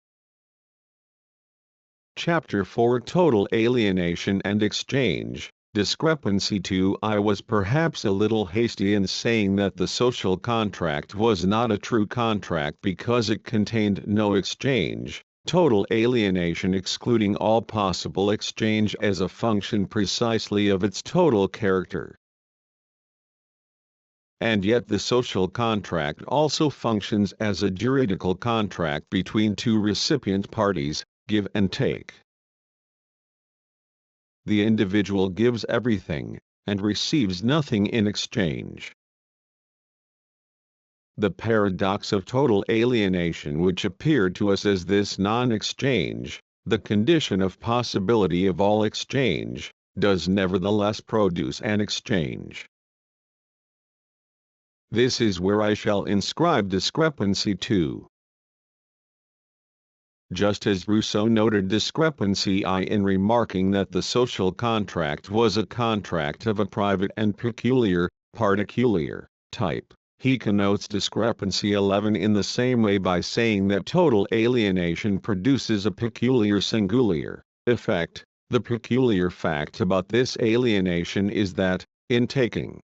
Chapter 4 Total Alienation and Exchange. Discrepancy 2 I was perhaps a little hasty in saying that the social contract was not a true contract because it contained no exchange, total alienation excluding all possible exchange as a function precisely of its total character. And yet the social contract also functions as a juridical contract between two recipient parties, give and take. The individual gives everything, and receives nothing in exchange. The paradox of total alienation which appeared to us as this non-exchange, the condition of possibility of all exchange, does nevertheless produce an exchange. This is where I shall inscribe discrepancy 2. Just as Rousseau noted discrepancy I in remarking that the social contract was a contract of a private and peculiar, particular, type, he connotes discrepancy 11 in the same way by saying that total alienation produces a peculiar singular effect. The peculiar fact about this alienation is that, in taking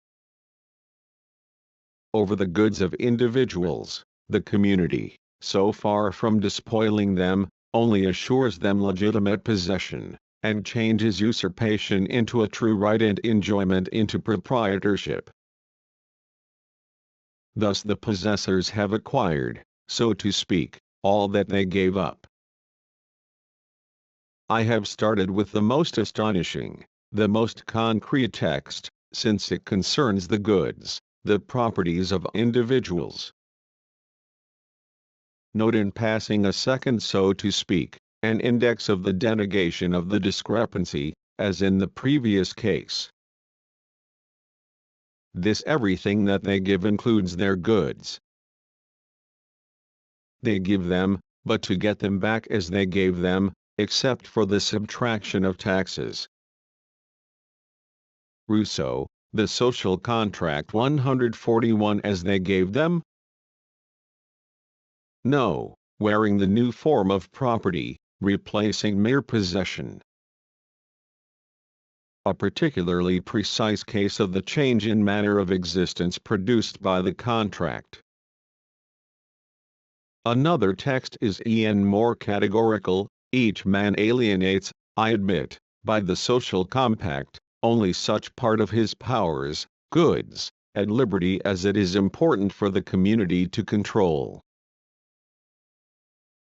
over the goods of individuals, the community, so far from despoiling them, only assures them legitimate possession, and changes usurpation into a true right and enjoyment into proprietorship. Thus the possessors have acquired, so to speak, all that they gave up. I have started with the most astonishing, the most concrete text, since it concerns the goods, the properties of individuals. Note in passing a second, so to speak, an index of the denegation of the discrepancy, as in the previous case. This everything that they give includes their goods. They give them, but to get them back as they gave them, except for the subtraction of taxes. Rousseau, The Social Contract 141 as they gave them? No, wearing the new form of property, replacing mere possession. A particularly precise case of the change in manner of existence produced by the contract. Another text is more categorical: each man alienates, I admit, by the social compact, only such part of his powers, goods, and liberty as it is important for the community to control.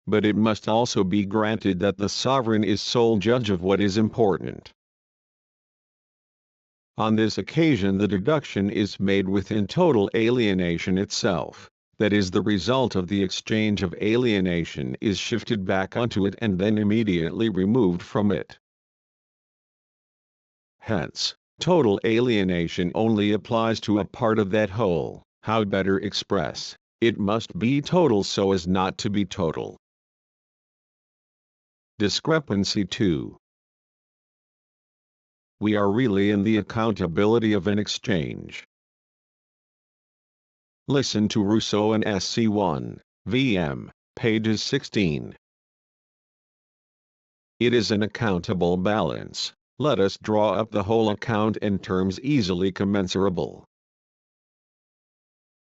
But it must also be granted that the sovereign is sole judge of what is important. On this occasion the deduction is made within total alienation itself, that is the result of the exchange of alienation is shifted back onto it and then immediately removed from it. Hence, total alienation only applies to a part of that whole. How better express, it must be total so as not to be total. Discrepancy 2. We are really in the accountability of an exchange. Listen to Rousseau and SC1, VM, pages 16. It is an accountable balance. Let us draw up the whole account in terms easily commensurable.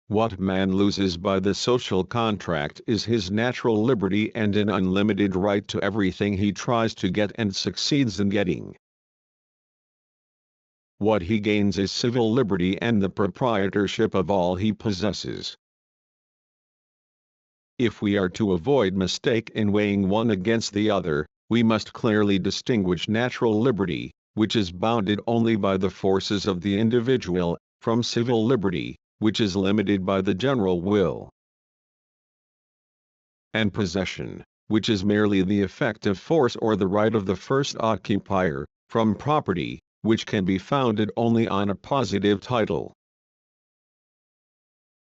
What man loses by the social contract is his natural liberty and an unlimited right to everything he tries to get and succeeds in getting. What he gains is civil liberty and the proprietorship of all he possesses. If we are to avoid mistake in weighing one against the other, we must clearly distinguish natural liberty, which is bounded only by the forces of the individual, from civil liberty, which is limited by the general will, and possession, which is merely the effect of force or the right of the first occupier, from property, which can be founded only on a positive title.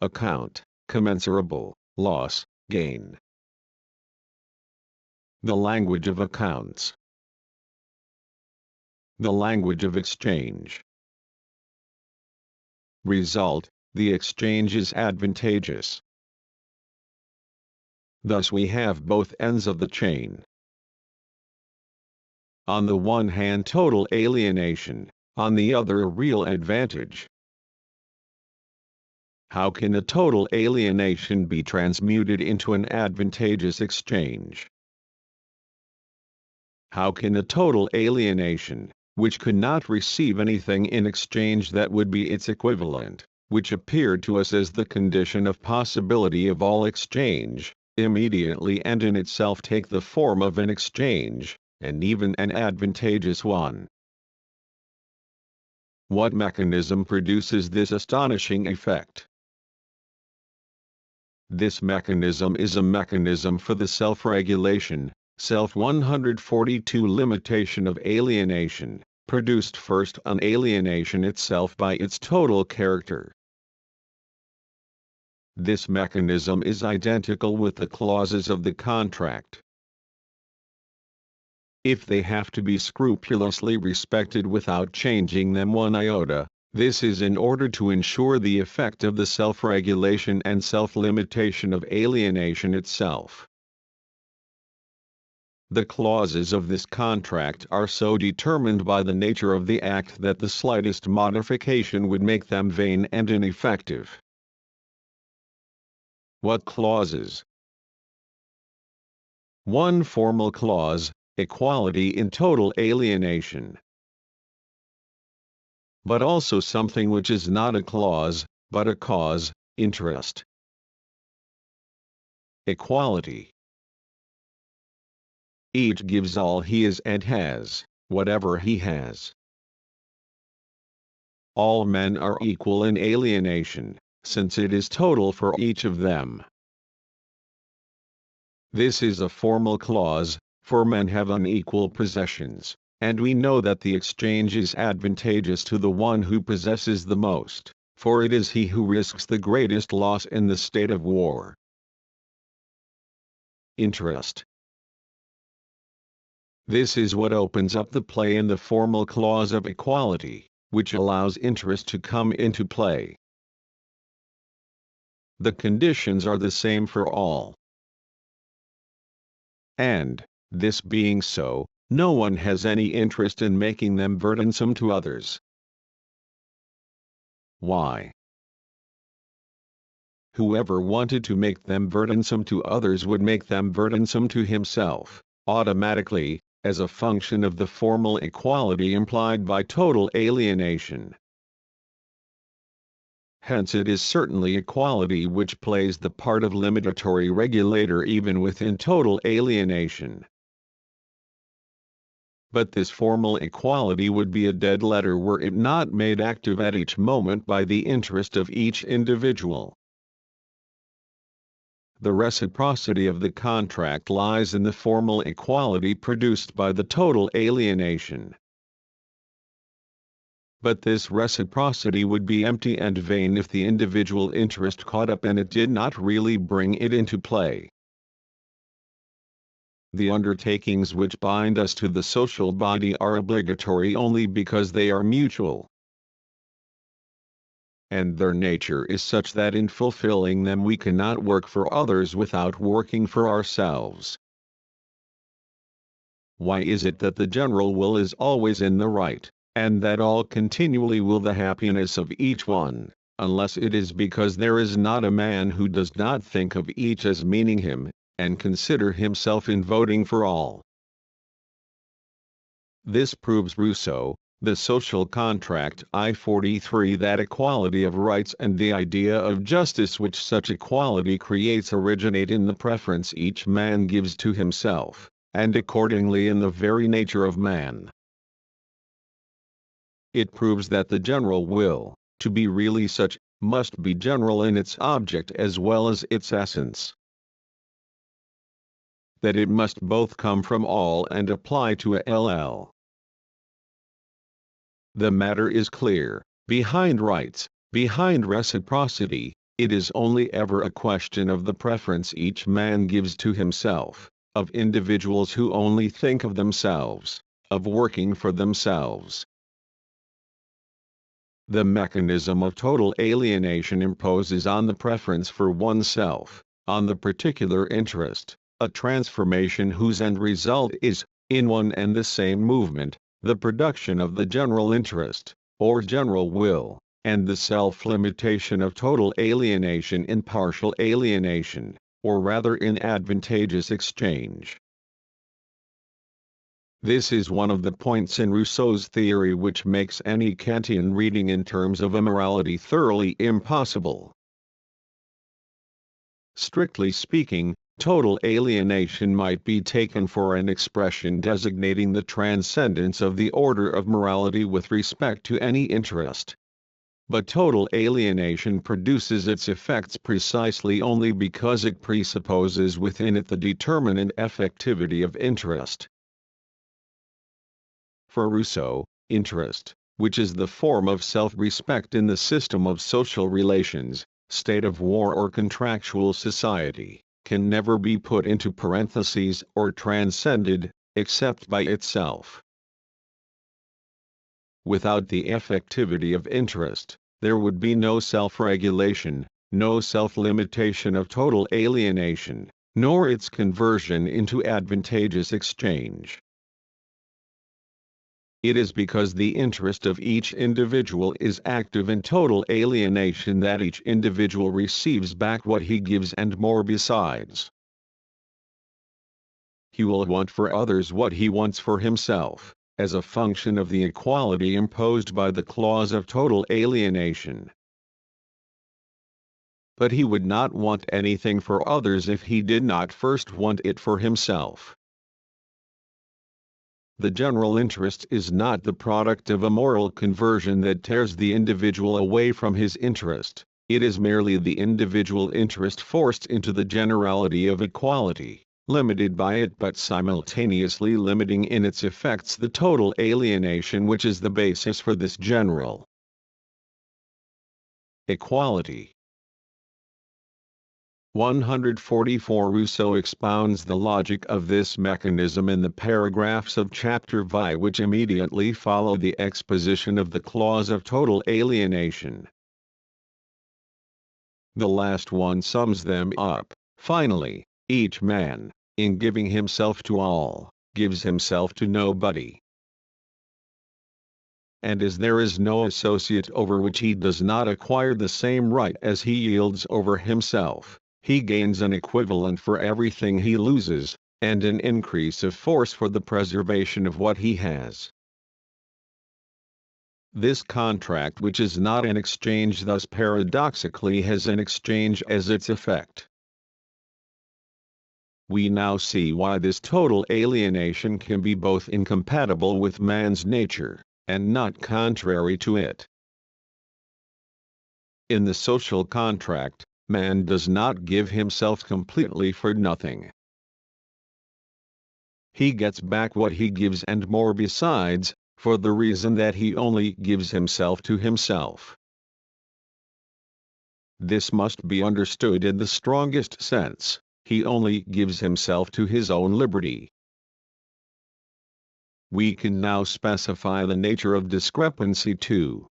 Account, commensurable, loss, gain. The language of accounts. The language of exchange. Result: the exchange is advantageous. Thus we have both ends of the chain. On the one hand total alienation, on the other a real advantage. How can a total alienation be transmuted into an advantageous exchange? How can a total alienation, which could not receive anything in exchange that would be its equivalent, which appeared to us as the condition of possibility of all exchange, immediately and in itself take the form of an exchange, and even an advantageous one? What mechanism produces this astonishing effect? This mechanism is a mechanism for the self-regulation, self-142 limitation of alienation, produced first on alienation itself by its total character. This mechanism is identical with the clauses of the contract. If they have to be scrupulously respected without changing them one iota, this is in order to ensure the effect of the self-regulation and self-limitation of alienation itself. The clauses of this contract are so determined by the nature of the act that the slightest modification would make them vain and ineffective. What clauses? One formal clause, equality in total alienation. But also something which is not a clause, but a cause, interest. Equality. Each gives all he is and has, whatever he has. All men are equal in alienation, since it is total for each of them. This is a formal clause, for men have unequal possessions, and we know that the exchange is advantageous to the one who possesses the most, for it is he who risks the greatest loss in the state of war. Interest. This is what opens up the play in the formal clause of equality, which allows interest to come into play. The conditions are the same for all. And, this being so, no one has any interest in making them burdensome to others. Why? Whoever wanted to make them burdensome to others would make them burdensome to himself, automatically, as a function of the formal equality implied by total alienation. Hence it is certainly equality which plays the part of limitatory regulator even within total alienation. But this formal equality would be a dead letter were it not made active at each moment by the interest of each individual. The reciprocity of the contract lies in the formal equality produced by the total alienation. But this reciprocity would be empty and vain if the individual interest caught up in it did not really bring it into play. The undertakings which bind us to the social body are obligatory only because they are mutual. And their nature is such that in fulfilling them we cannot work for others without working for ourselves. Why is it that the general will is always in the right, and that all continually will the happiness of each one, unless it is because there is not a man who does not think of each as meaning him, and consider himself in voting for all? This proves Rousseau, The Social Contract I-43, that equality of rights and the idea of justice which such equality creates originate in the preference each man gives to himself, and accordingly in the very nature of man. It proves that the general will, to be really such, must be general in its object as well as its essence. That it must both come from all and apply to all. The matter is clear. Behind rights, behind reciprocity, it is only ever a question of the preference each man gives to himself, of individuals who only think of themselves, of working for themselves. The mechanism of total alienation imposes on the preference for oneself, on the particular interest, a transformation whose end result is, in one and the same movement, the production of the general interest, or general will, and the self-limitation of total alienation in partial alienation, or rather in advantageous exchange. This is one of the points in Rousseau's theory which makes any Kantian reading in terms of immorality thoroughly impossible. Strictly speaking, total alienation might be taken for an expression designating the transcendence of the order of morality with respect to any interest. But total alienation produces its effects precisely only because it presupposes within it the determinate effectivity of interest. For Rousseau, interest, which is the form of self-respect in the system of social relations, state of war or contractual society, can never be put into parentheses or transcended, except by itself. Without the effectivity of interest, there would be no self-regulation, no self-limitation of total alienation, nor its conversion into advantageous exchange. It is because the interest of each individual is active in total alienation that each individual receives back what he gives and more besides. He will want for others what he wants for himself, as a function of the equality imposed by the clause of total alienation. But he would not want anything for others if he did not first want it for himself. The general interest is not the product of a moral conversion that tears the individual away from his interest, it is merely the individual interest forced into the generality of equality, limited by it but simultaneously limiting in its effects the total alienation which is the basis for this general equality. 144 Rousseau expounds the logic of this mechanism in the paragraphs of chapter VI which immediately follow the exposition of the clause of total alienation. The last one sums them up. Finally, each man, in giving himself to all, gives himself to nobody. And as there is no associate over which he does not acquire the same right as he yields over himself, he gains an equivalent for everything he loses, and an increase of force for the preservation of what he has. This contract which is not an exchange thus paradoxically has an exchange as its effect. We now see why this total alienation can be both incompatible with man's nature, and not contrary to it. In the social contract, man does not give himself completely for nothing. He gets back what he gives and more besides, for the reason that he only gives himself to himself. This must be understood in the strongest sense, he only gives himself to his own liberty. We can now specify the nature of discrepancy too.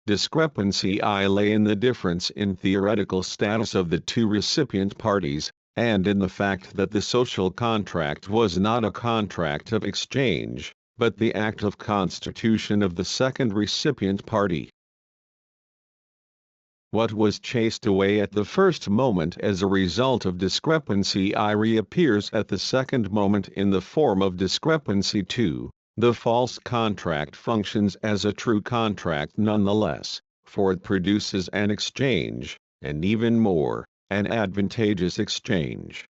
Discrepancy I lay in the difference in theoretical status of the two recipient parties, and in the fact that the social contract was not a contract of exchange, but the act of constitution of the second recipient party. What was chased away at the first moment as a result of discrepancy I reappears at the second moment in the form of discrepancy II. The false contract functions as a true contract nonetheless, for it produces an exchange, and even more, an advantageous exchange.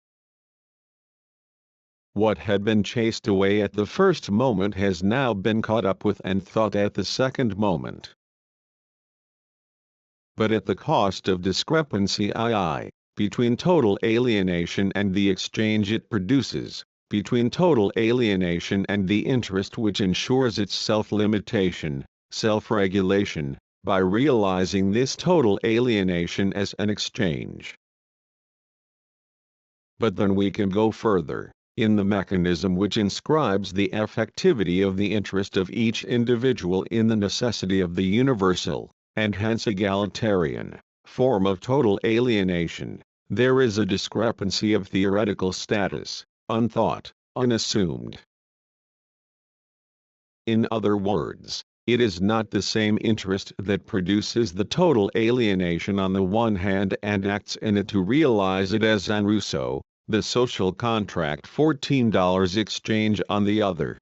What had been chased away at the first moment has now been caught up with and thought at the second moment. But at the cost of discrepancy II, between total alienation and the exchange it produces, between total alienation and the interest which ensures its self-limitation, self-regulation, by realizing this total alienation as an exchange. But then we can go further, in the mechanism which inscribes the effectivity of the interest of each individual in the necessity of the universal, and hence egalitarian, form of total alienation, there is a discrepancy of theoretical status, unthought, unassumed. In other words, it is not the same interest that produces the total alienation on the one hand and acts in it to realize it as an Rousseau, the social contract $14 exchange on the other.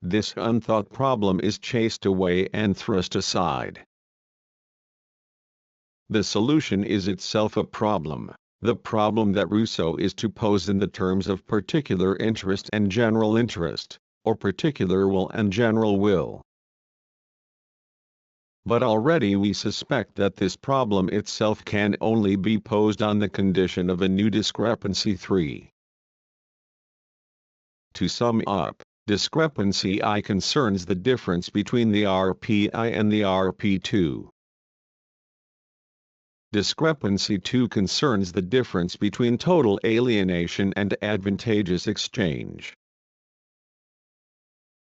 This unthought problem is chased away and thrust aside. The solution is itself a problem, the problem that Rousseau is to pose in the terms of particular interest and general interest, or particular will and general will. But already we suspect that this problem itself can only be posed on the condition of a new discrepancy 3. To sum up, discrepancy I concerns the difference between the RPI and the RP2. Discrepancy 2 concerns the difference between total alienation and advantageous exchange.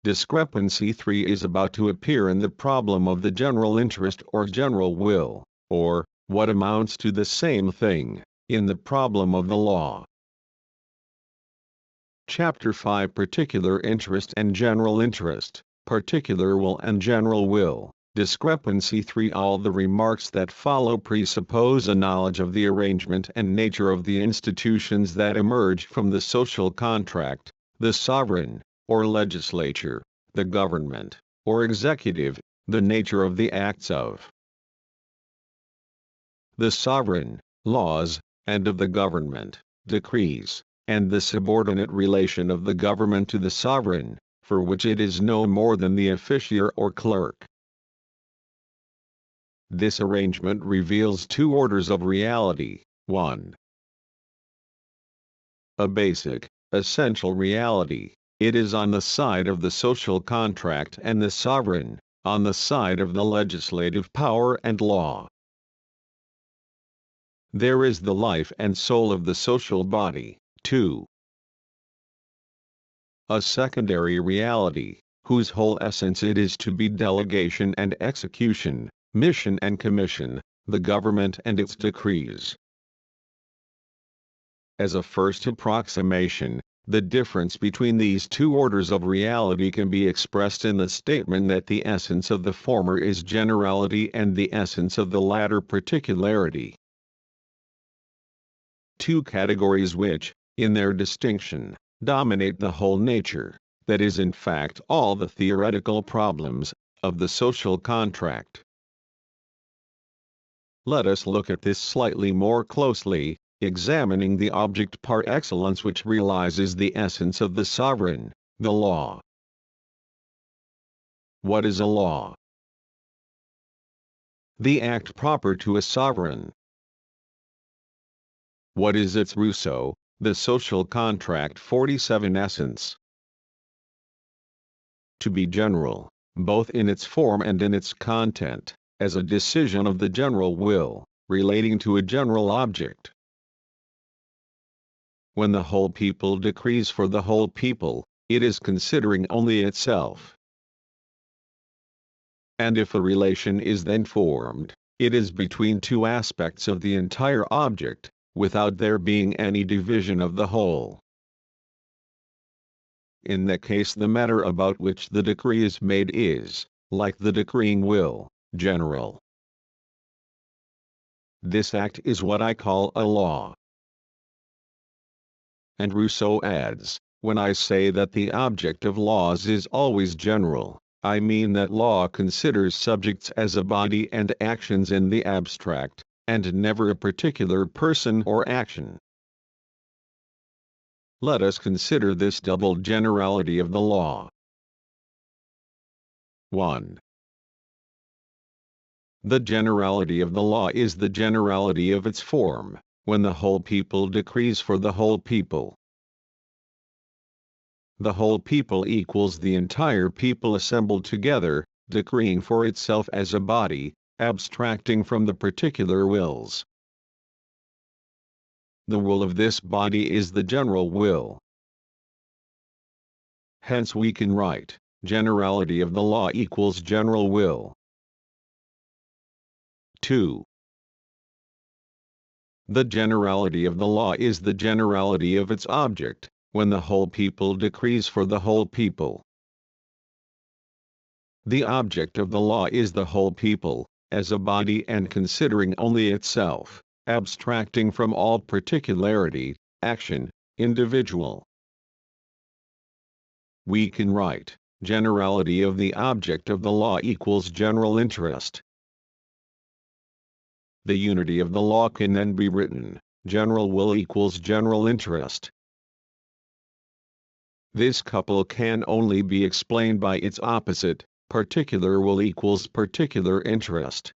Discrepancy 3 is about to appear in the problem of the general interest or general will, or, what amounts to the same thing, in the problem of the law. Chapter 5 Particular Interest and General Interest, Particular Will and General Will. Discrepancy 3 All the remarks that follow presuppose a knowledge of the arrangement and nature of the institutions that emerge from the social contract, the sovereign, or legislature, the government, or executive, the nature of the acts of the sovereign, laws, and of the government, decrees, and the subordinate relation of the government to the sovereign, for which it is no more than the officier or clerk. This arrangement reveals two orders of reality. 1. A basic, essential reality. It is on the side of the social contract and the sovereign, on the side of the legislative power and law. There is the life and soul of the social body. 2. A secondary reality, whose whole essence it is to be delegation and execution, mission and commission, the government and its decrees. As a first approximation, the difference between these two orders of reality can be expressed in the statement that the essence of the former is generality and the essence of the latter particularity. Two categories which, in their distinction, dominate the whole nature, that is in fact all the theoretical problems, of the social contract. Let us look at this slightly more closely, examining the object par excellence which realizes the essence of the sovereign, the law. What is a law? The act proper to a sovereign. What is its Rousseau, the social contract 47 essence? To be general, both in its form and in its content, as a decision of the general will, relating to a general object. When the whole people decrees for the whole people, it is considering only itself. And if a relation is then formed, it is between two aspects of the entire object, without there being any division of the whole. In that case the matter about which the decree is made is, like the decreeing will, general. This act is what I call a law. And Rousseau adds, when I say that the object of laws is always general, I mean that law considers subjects as a body and actions in the abstract, and never a particular person or action. Let us consider this double generality of the law. 1. The generality of the law is the generality of its form, when the whole people decrees for the whole people. The whole people equals the entire people assembled together, decreeing for itself as a body, abstracting from the particular wills. The will of this body is the general will. Hence we can write, generality of the law equals general will. 2. The generality of the law is the generality of its object, when the whole people decrees for the whole people. The object of the law is the whole people, as a body and considering only itself, abstracting from all particularity, action, individual. We can write, generality of the object of the law equals general interest. The unity of the law can then be written, general will equals general interest. This couple can only be explained by its opposite, particular will equals particular interest.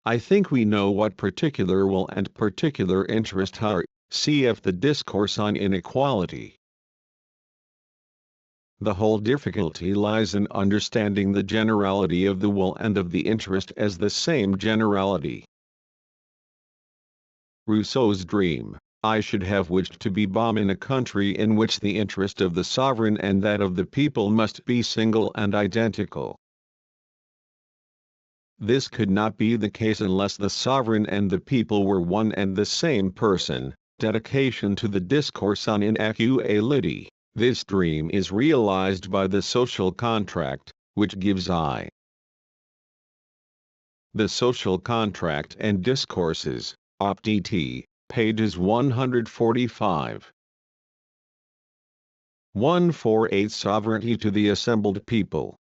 I think we know what particular will and particular interest are, cf. the discourse on inequality. The whole difficulty lies in understanding the generality of the will and of the interest as the same generality. Rousseau's dream, I should have wished to be bomb in a country in which the interest of the sovereign and that of the people must be single and identical. This could not be the case unless the sovereign and the people were one and the same person. Dedication to the Discourse on Inequality. This dream is realized by the social contract, which gives I. The Social Contract and Discourses, Op. dt., pages 145. 148 Sovereignty to the assembled people.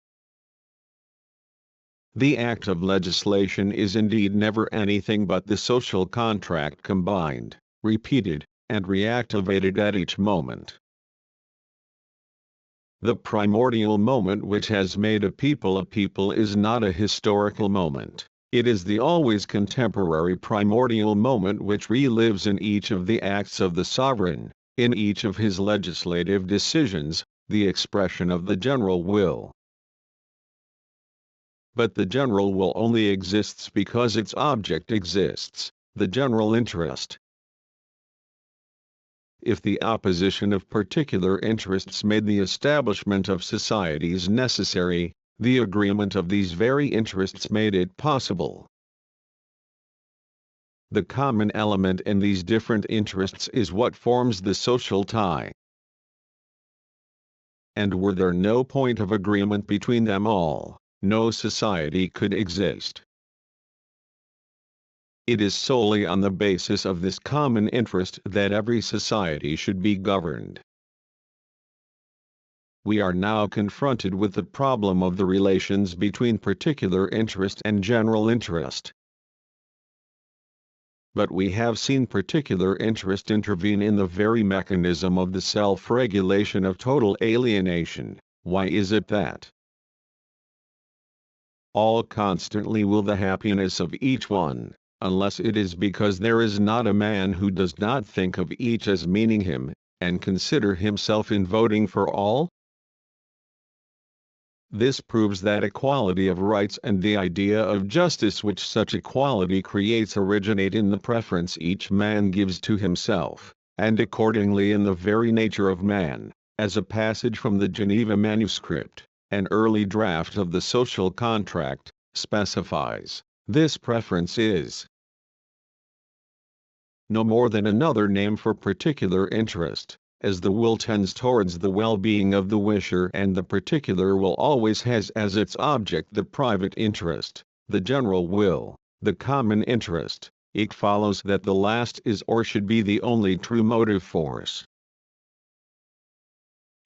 The act of legislation is indeed never anything but the social contract combined, repeated, and reactivated at each moment. The primordial moment which has made a people is not a historical moment, it is the always contemporary primordial moment which relives in each of the acts of the sovereign, in each of his legislative decisions, the expression of the general will. But the general will only exists because its object exists, the general interest. If the opposition of particular interests made the establishment of societies necessary, the agreement of these very interests made it possible. The common element in these different interests is what forms the social tie. And were there no point of agreement between them all, no society could exist. It is solely on the basis of this common interest that every society should be governed. We are now confronted with the problem of the relations between particular interest and general interest. But we have seen particular interest intervene in the very mechanism of the self-regulation of total alienation. Why is it that all constantly will the happiness of each one, unless it is because there is not a man who does not think of each as meaning him, and consider himself in voting for all? This proves that equality of rights and the idea of justice which such equality creates originate in the preference each man gives to himself, and accordingly in the very nature of man, as a passage from the Geneva manuscript, an early draft of the social contract, specifies. This preference is no more than another name for particular interest, as the will tends towards the well-being of the wisher and the particular will always has as its object the private interest, the general will, the common interest. It follows that the last is or should be the only true motive force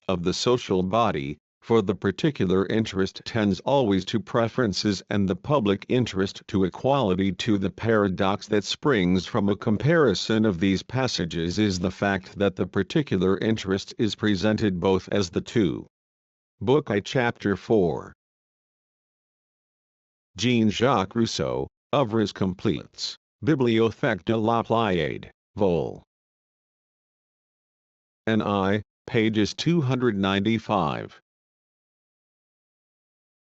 of the social body, for the particular interest tends always to preferences and the public interest to equality. To the paradox that springs from a comparison of these passages is the fact that the particular interest is presented both as the two. Book I Chapter 4. Jean-Jacques Rousseau, Œuvres complètes, Bibliothèque de la Pléiade, Vol. N.I., pages 295.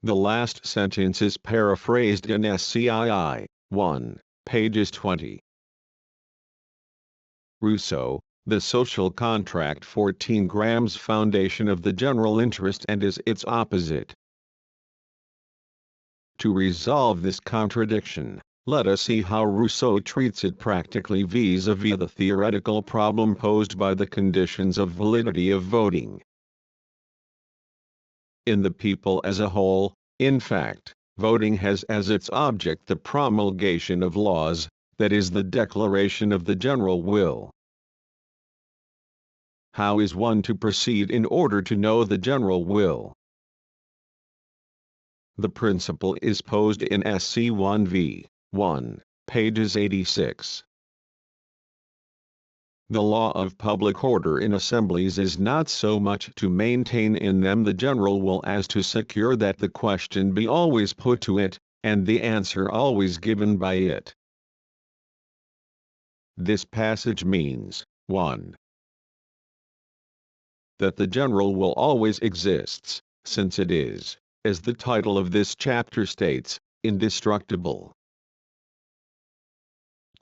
The last sentence is paraphrased in SCII, 1, pages 20. Rousseau, The Social Contract 14 grams foundation of the general interest and is its opposite. To resolve this contradiction, let us see how Rousseau treats it practically vis-à-vis the theoretical problem posed by the conditions of validity of voting. In the people as a whole, in fact, voting has as its object the promulgation of laws, that is the declaration of the general will. How is one to proceed in order to know the general will? The principle is posed in SC 1v. 1, pages 86. The law of public order in assemblies is not so much to maintain in them the general will as to secure that the question be always put to it, and the answer always given by it. This passage means, 1. That the general will always exists, since it is, as the title of this chapter states, indestructible.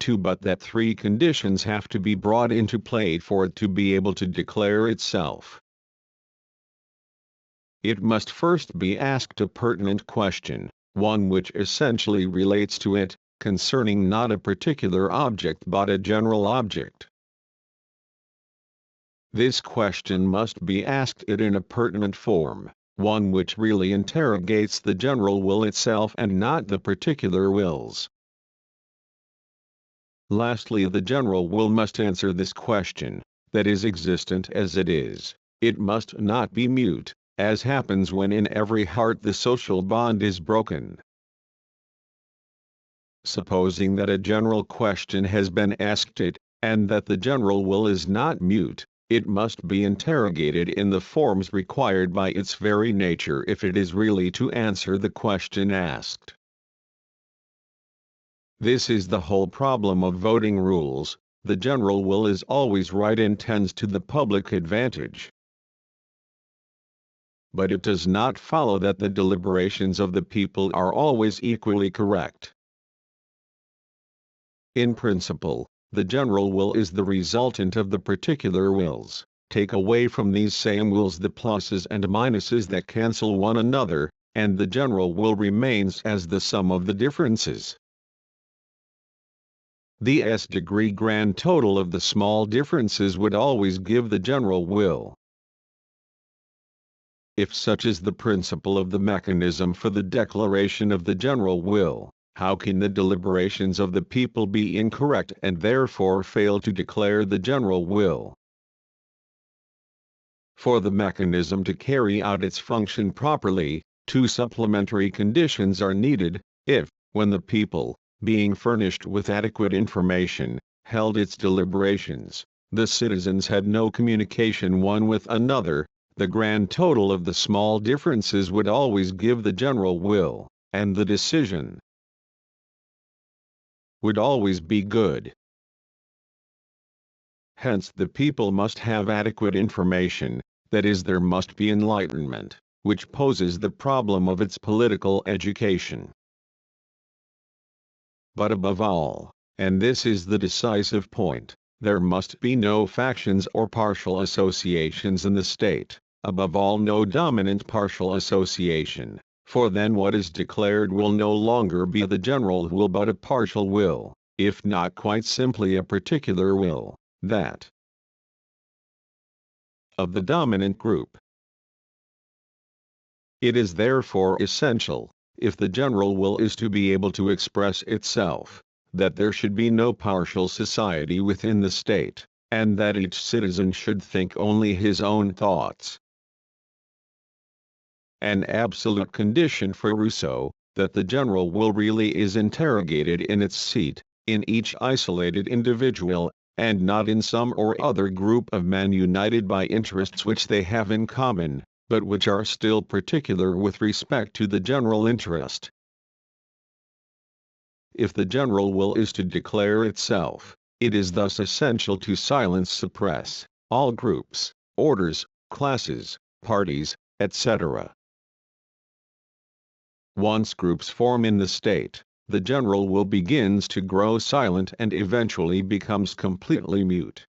2. But that three conditions have to be brought into play for it to be able to declare itself. It must first be asked a pertinent question, one which essentially relates to it, concerning not a particular object but a general object. This question must be asked it in a pertinent form, one which really interrogates the general will itself and not the particular wills. Lastly, the general will must answer this question, that is existent as it is, it must not be mute, as happens when in every heart the social bond is broken. Supposing that a general question has been asked it, and that the general will is not mute, it must be interrogated in the forms required by its very nature if it is really to answer the question asked. This is the whole problem of voting rules. The general will is always right and tends to the public advantage. But it does not follow that the deliberations of the people are always equally correct. In principle, the general will is the resultant of the particular wills. Take away from these same wills the pluses and minuses that cancel one another, and the general will remains as the sum of the differences. The s-degree grand total of the small differences would always give the general will. If such is the principle of the mechanism for the declaration of the general will, how can the deliberations of the people be incorrect and therefore fail to declare the general will? For the mechanism to carry out its function properly, two supplementary conditions are needed. If, when the people, being furnished with adequate information, held its deliberations, the citizens had no communication one with another, the grand total of the small differences would always give the general will, and the decision would always be good. Hence the people must have adequate information, that is there must be enlightenment, which poses the problem of its political education. But above all, and this is the decisive point, there must be no factions or partial associations in the state, above all no dominant partial association, for then what is declared will no longer be the general will but a partial will, if not quite simply a particular will, that of the dominant group. It is therefore essential, if the general will is to be able to express itself, that there should be no partial society within the state, and that each citizen should think only his own thoughts. An absolute condition for Rousseau, that the general will really is interrogated in its seat, in each isolated individual, and not in some or other group of men united by interests which they have in common, but which are still particular with respect to the general interest. If the general will is to declare itself, it is thus essential to suppress all groups, orders, classes, parties, etc. Once groups form in the state, the general will begins to grow silent and eventually becomes completely mute.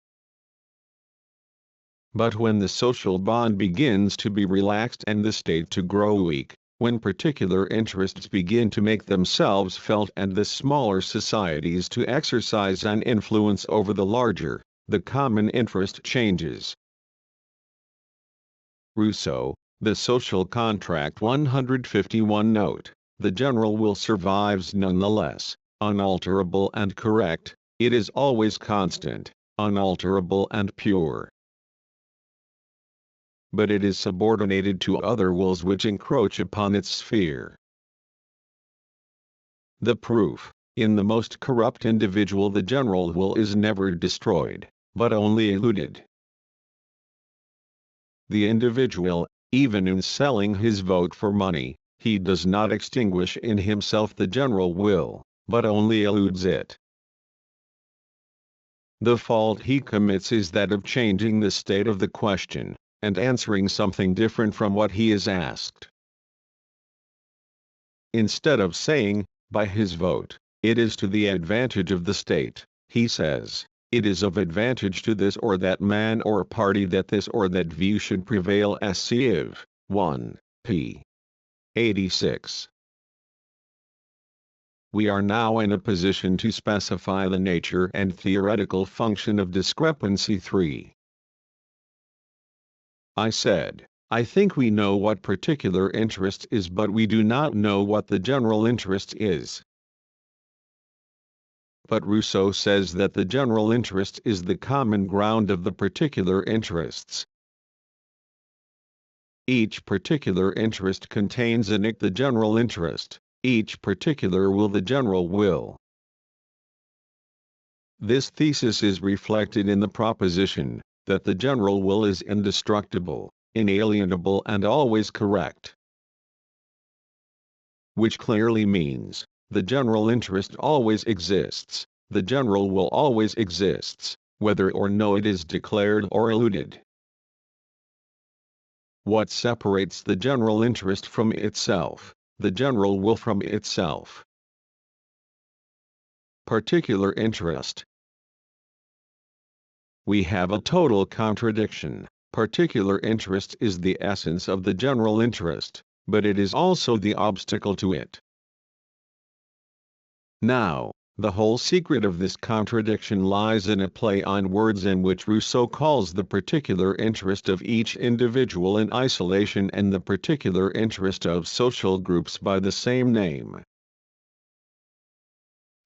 But when the social bond begins to be relaxed and the state to grow weak, when particular interests begin to make themselves felt and the smaller societies to exercise an influence over the larger, the common interest changes. Rousseau, The Social Contract 151 Note, the general will survives nonetheless, unalterable and correct, it is always constant, unalterable and pure. But it is subordinated to other wills which encroach upon its sphere. The proof: in the most corrupt individual the general will is never destroyed, but only eluded. The individual, even in selling his vote for money, he does not extinguish in himself the general will, but only eludes it. The fault he commits is that of changing the state of the question, and answering something different from what he is asked. Instead of saying, by his vote, it is to the advantage of the state, he says, it is of advantage to this or that man or party that this or that view should prevail. Cf. 1 p. 86. We are now in a position to specify the nature and theoretical function of discrepancy 3. I said, I think we know what particular interest is, but we do not know what the general interest is. But Rousseau says that the general interest is the common ground of the particular interests. Each particular interest contains in it the general interest, each particular will the general will. This thesis is reflected in the proposition that the general will is indestructible, inalienable and always correct. Which clearly means, the general interest always exists, the general will always exists, whether or no it is declared or eluded. What separates the general interest from itself, the general will from itself? Particular interest. We have a total contradiction. Particular interest is the essence of the general interest, but it is also the obstacle to it. Now, the whole secret of this contradiction lies in a play on words in which Rousseau calls the particular interest of each individual in isolation and the particular interest of social groups by the same name.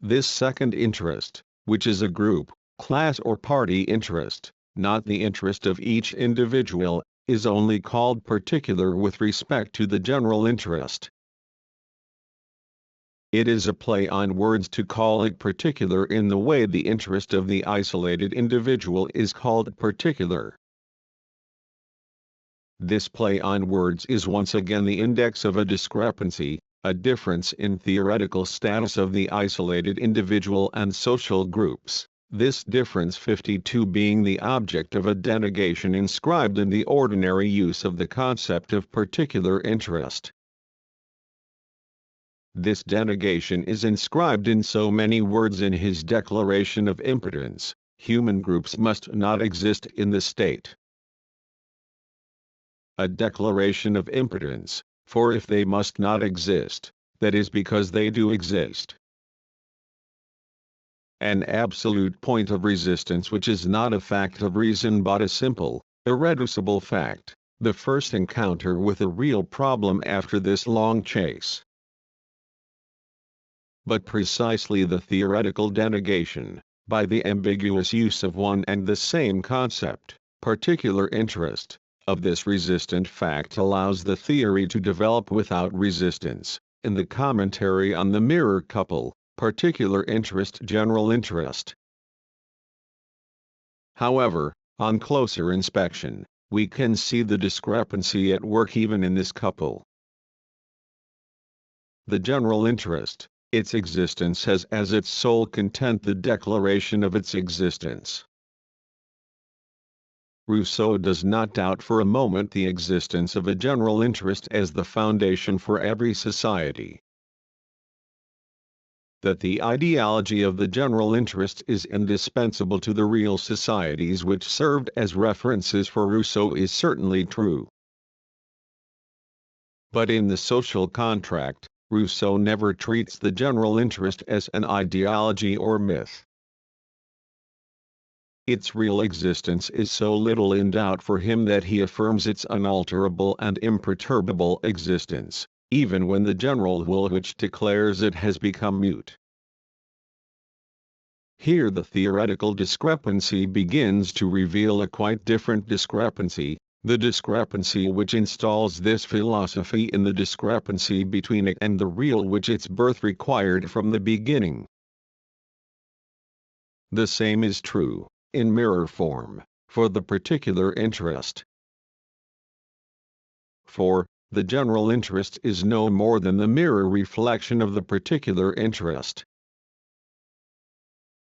This second interest, which is a group, class or party interest, not the interest of each individual, is only called particular with respect to the general interest. It is a play on words to call it particular in the way the interest of the isolated individual is called particular. This play on words is once again the index of a discrepancy, a difference in theoretical status of the isolated individual and social groups, this difference 52 being the object of a denegation inscribed in the ordinary use of the concept of particular interest. This denegation is inscribed in so many words in his declaration of impotence: human groups must not exist in the state. A declaration of impotence, for if they must not exist, that is because they do exist. An absolute point of resistance which is not a fact of reason but a simple, irreducible fact, the first encounter with a real problem after this long chase. But precisely the theoretical denegation, by the ambiguous use of one and the same concept, particular interest, of this resistant fact allows the theory to develop without resistance. In the commentary on the mirror couple, particular interest, general interest. However, on closer inspection, we can see the discrepancy at work even in this couple. The general interest, its existence has as its sole content the declaration of its existence. Rousseau does not doubt for a moment the existence of a general interest as the foundation for every society. That the ideology of the general interest is indispensable to the real societies which served as references for Rousseau is certainly true. But in the social contract, Rousseau never treats the general interest as an ideology or myth. Its real existence is so little in doubt for him that he affirms its unalterable and imperturbable existence, even when the general will which declares it has become mute. Here the theoretical discrepancy begins to reveal a quite different discrepancy, the discrepancy which installs this philosophy in the discrepancy between it and the real which its birth required from the beginning. The same is true, in mirror form, for the particular interest. For, the general interest is no more than the mirror reflection of the particular interest.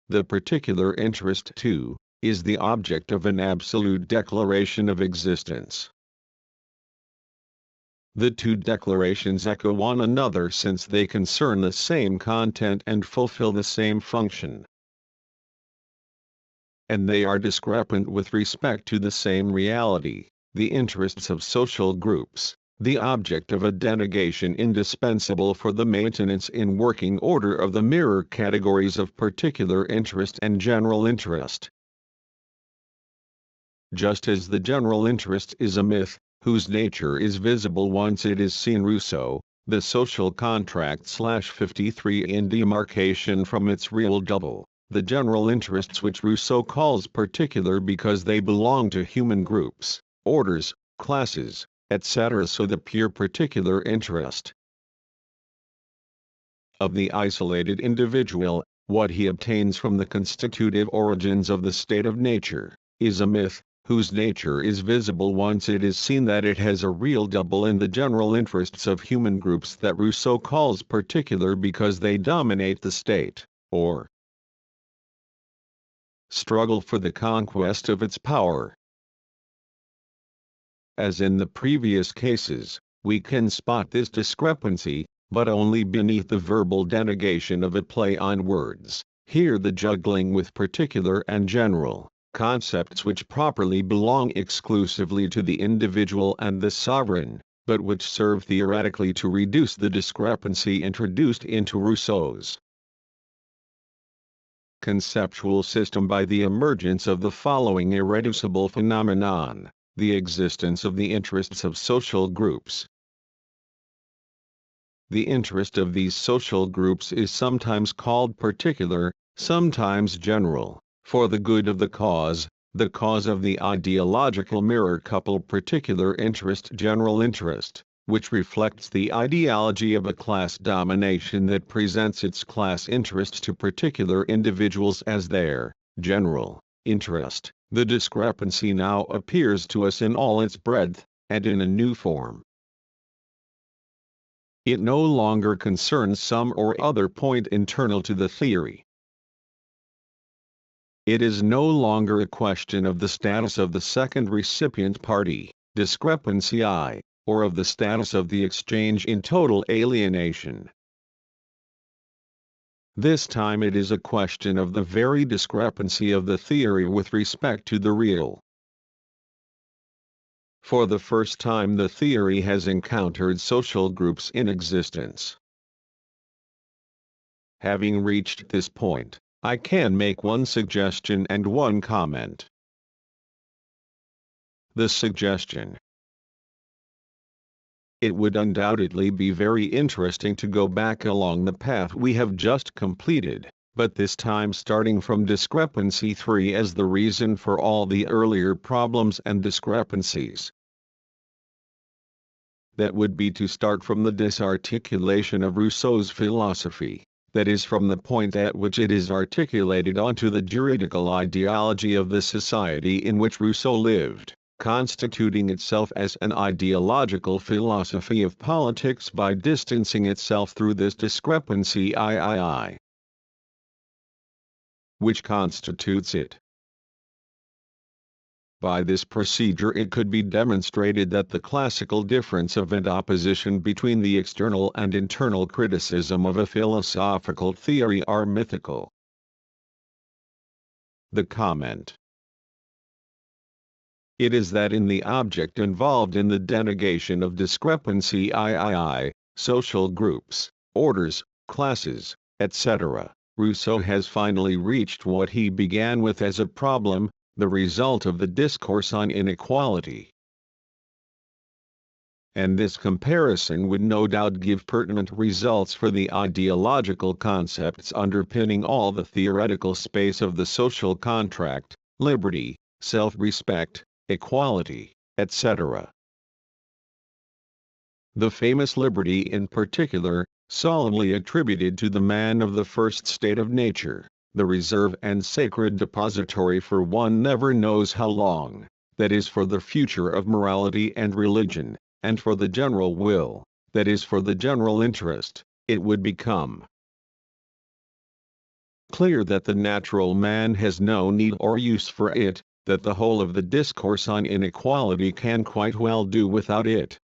The particular interest, too, is the object of an absolute declaration of existence. The two declarations echo one another since they concern the same content and fulfill the same function. And they are discrepant with respect to the same reality, the interests of social groups, the object of a denegation indispensable for the maintenance in working order of the mirror categories of particular interest and general interest. Just as the general interest is a myth, whose nature is visible once it is seen, Rousseau, the social contract /53 in demarcation from its real double, the general interests which Rousseau calls particular because they belong to human groups, orders, classes, etc. So the pure particular interest of the isolated individual, what he obtains from the constitutive origins of the state of nature, is a myth, whose nature is visible once it is seen that it has a real double in the general interests of human groups that Rousseau calls particular because they dominate the state, or struggle for the conquest of its power. As in the previous cases, we can spot this discrepancy, but only beneath the verbal denegation of a play on words, here the juggling with particular and general, concepts which properly belong exclusively to the individual and the sovereign, but which serve theoretically to reduce the discrepancy introduced into Rousseau's conceptual system by the emergence of the following irreducible phenomenon: the existence of the interests of social groups. The interest of these social groups is sometimes called particular, sometimes general, for the good of the cause of the ideological mirror couple particular interest general interest, which reflects the ideology of a class domination that presents its class interests to particular individuals as their general interest. The discrepancy now appears to us in all its breadth, and in a new form. It no longer concerns some or other point internal to the theory. It is no longer a question of the status of the second recipient party, discrepancy I, or of the status of the exchange in total alienation. This time it is a question of the very discrepancy of the theory with respect to the real. For the first time the theory has encountered social groups in existence. Having reached this point, I can make one suggestion and one comment. The suggestion: it would undoubtedly be very interesting to go back along the path we have just completed, but this time starting from discrepancy 3 as the reason for all the earlier problems and discrepancies. That would be to start from the disarticulation of Rousseau's philosophy, that is from the point at which it is articulated onto the juridical ideology of the society in which Rousseau lived, constituting itself as an ideological philosophy of politics by distancing itself through this discrepancy III, which constitutes it. By this procedure it could be demonstrated that the classical difference of and opposition between the external and internal criticism of a philosophical theory are mythical. The comment. It is that in the object involved in the denegation of discrepancy III, social groups, orders, classes, etc., Rousseau has finally reached what he began with as a problem, the result of the discourse on inequality. And this comparison would no doubt give pertinent results for the ideological concepts underpinning all the theoretical space of the social contract, liberty, self-respect, equality, etc. The famous liberty in particular, solemnly attributed to the man of the first state of nature, the reserve and sacred depository for one never knows how long, that is for the future of morality and religion, and for the general will, that is for the general interest, it would become clear that the natural man has no need or use for it, that the whole of the discourse on inequality can quite well do without it.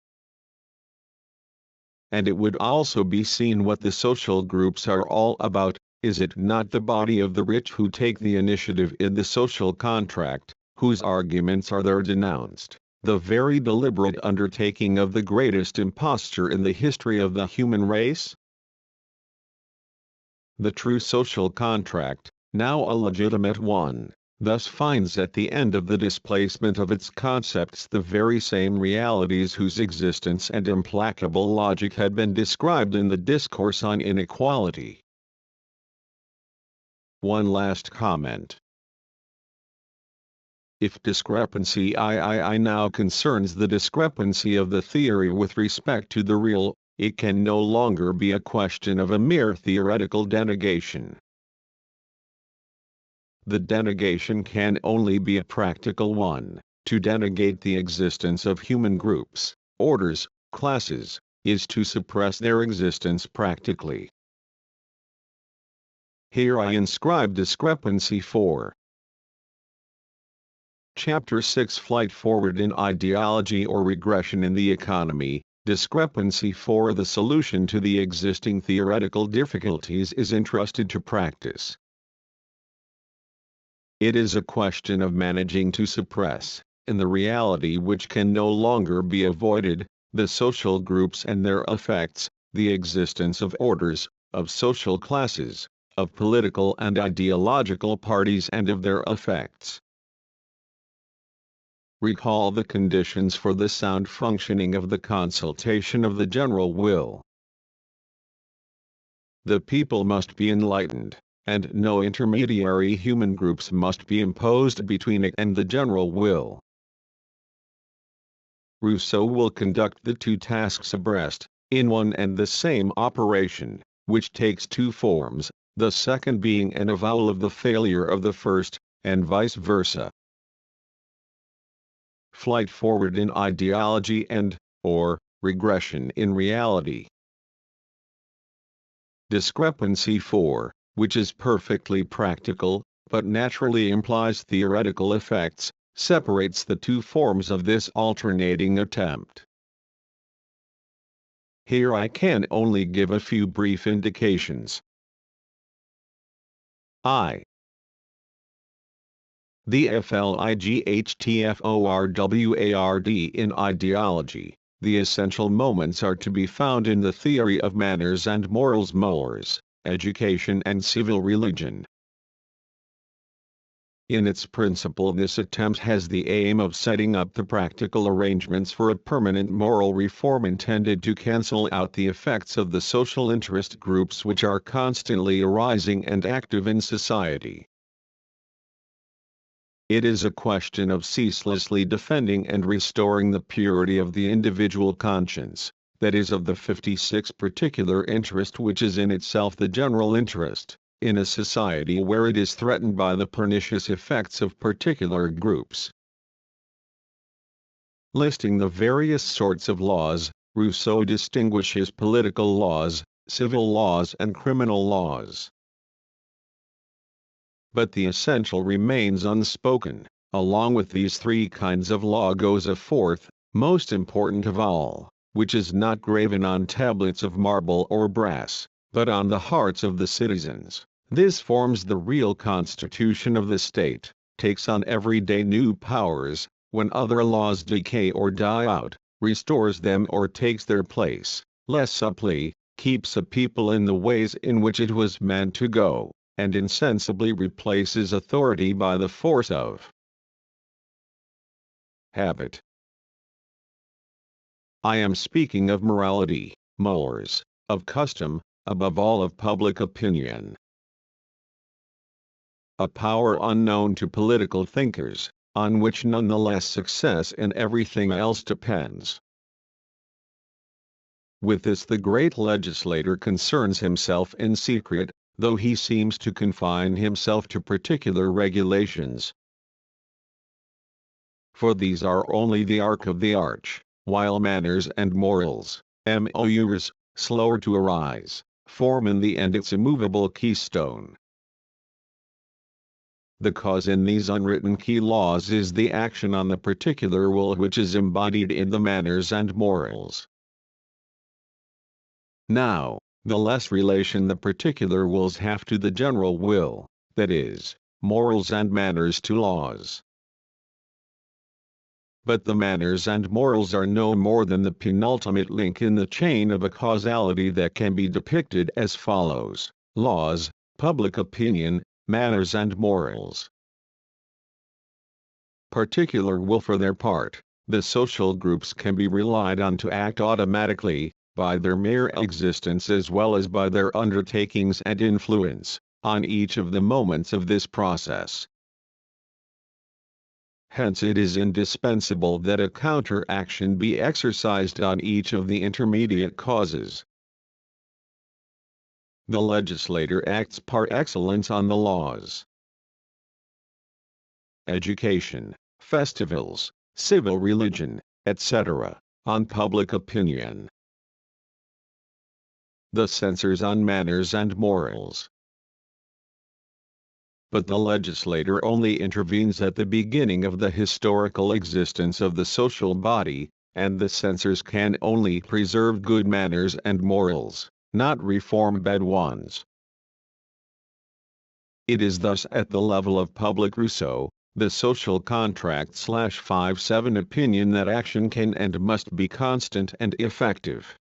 And it would also be seen what the social groups are all about. Is it not the body of the rich who take the initiative in the social contract, whose arguments are there denounced, the very deliberate undertaking of the greatest imposture in the history of the human race? The true social contract, now a legitimate one, thus finds at the end of the displacement of its concepts the very same realities whose existence and implacable logic had been described in the discourse on inequality. One last comment. If discrepancy II now concerns the discrepancy of the theory with respect to the real, it can no longer be a question of a mere theoretical denegation. The denegation can only be a practical one. To denegate the existence of human groups, orders, classes, is to suppress their existence practically. Here I inscribe discrepancy 4. Chapter 6 Flight Forward in Ideology or Regression in the Economy. Discrepancy 4 The solution to the existing theoretical difficulties is entrusted to practice. It is a question of managing to suppress, in the reality which can no longer be avoided, the social groups and their effects, the existence of orders, of social classes, of political and ideological parties and of their effects. Recall the conditions for the sound functioning of the consultation of the general will. The people must be enlightened, and no intermediary human groups must be imposed between it and the general will. Rousseau will conduct the two tasks abreast, in one and the same operation, which takes two forms, the second being an avowal of the failure of the first, and vice versa. Flight forward in ideology and, or, regression in reality. Discrepancy 4, which is perfectly practical, but naturally implies theoretical effects, separates the two forms of this alternating attempt. Here I can only give a few brief indications. I. The FLIGHTFORWARD in ideology, the essential moments are to be found in the theory of manners and morals, mores, education and civil religion. In its principle this attempt has the aim of setting up the practical arrangements for a permanent moral reform intended to cancel out the effects of the social interest groups which are constantly arising and active in society. It is a question of ceaselessly defending and restoring the purity of the individual conscience, that is of the 56 particular interest which is in itself the general interest, in a society where it is threatened by the pernicious effects of particular groups. Listing the various sorts of laws, Rousseau distinguishes political laws, civil laws and criminal laws. But the essential remains unspoken. Along with these three kinds of law goes a fourth, most important of all, which is not graven on tablets of marble or brass, but on the hearts of the citizens. This forms the real constitution of the state, takes on every day new powers, when other laws decay or die out, restores them or takes their place, less subtly, keeps a people in the ways in which it was meant to go, and insensibly replaces authority by the force of habit. I am speaking of morality, mores, of custom, above all of public opinion. A power unknown to political thinkers, on which nonetheless success in everything else depends. With this the great legislator concerns himself in secret, though he seems to confine himself to particular regulations. For these are only the arc of the arch, while manners and morals, mores, slower to arise, form in the end its immovable keystone. The cause in these unwritten key laws is the action on the particular will which is embodied in the manners and morals. Now, the less relation the particular wills have to the general will, that is, morals and manners to laws. But the manners and morals are no more than the penultimate link in the chain of a causality that can be depicted as follows: laws, public opinion, manners and morals. Particular will. For their part, the social groups can be relied on to act automatically, by their mere existence as well as by their undertakings and influence, on each of the moments of this process. Hence it is indispensable that a counter-action be exercised on each of the intermediate causes. The legislator acts par excellence on the laws. Education, festivals, civil religion, etc., on public opinion. The censors on manners and morals. But the legislator only intervenes at the beginning of the historical existence of the social body, and the censors can only preserve good manners and morals, not reform bad ones. It is thus at the level of public Rousseau, the social contract /57 opinion that action can and must be constant and effective.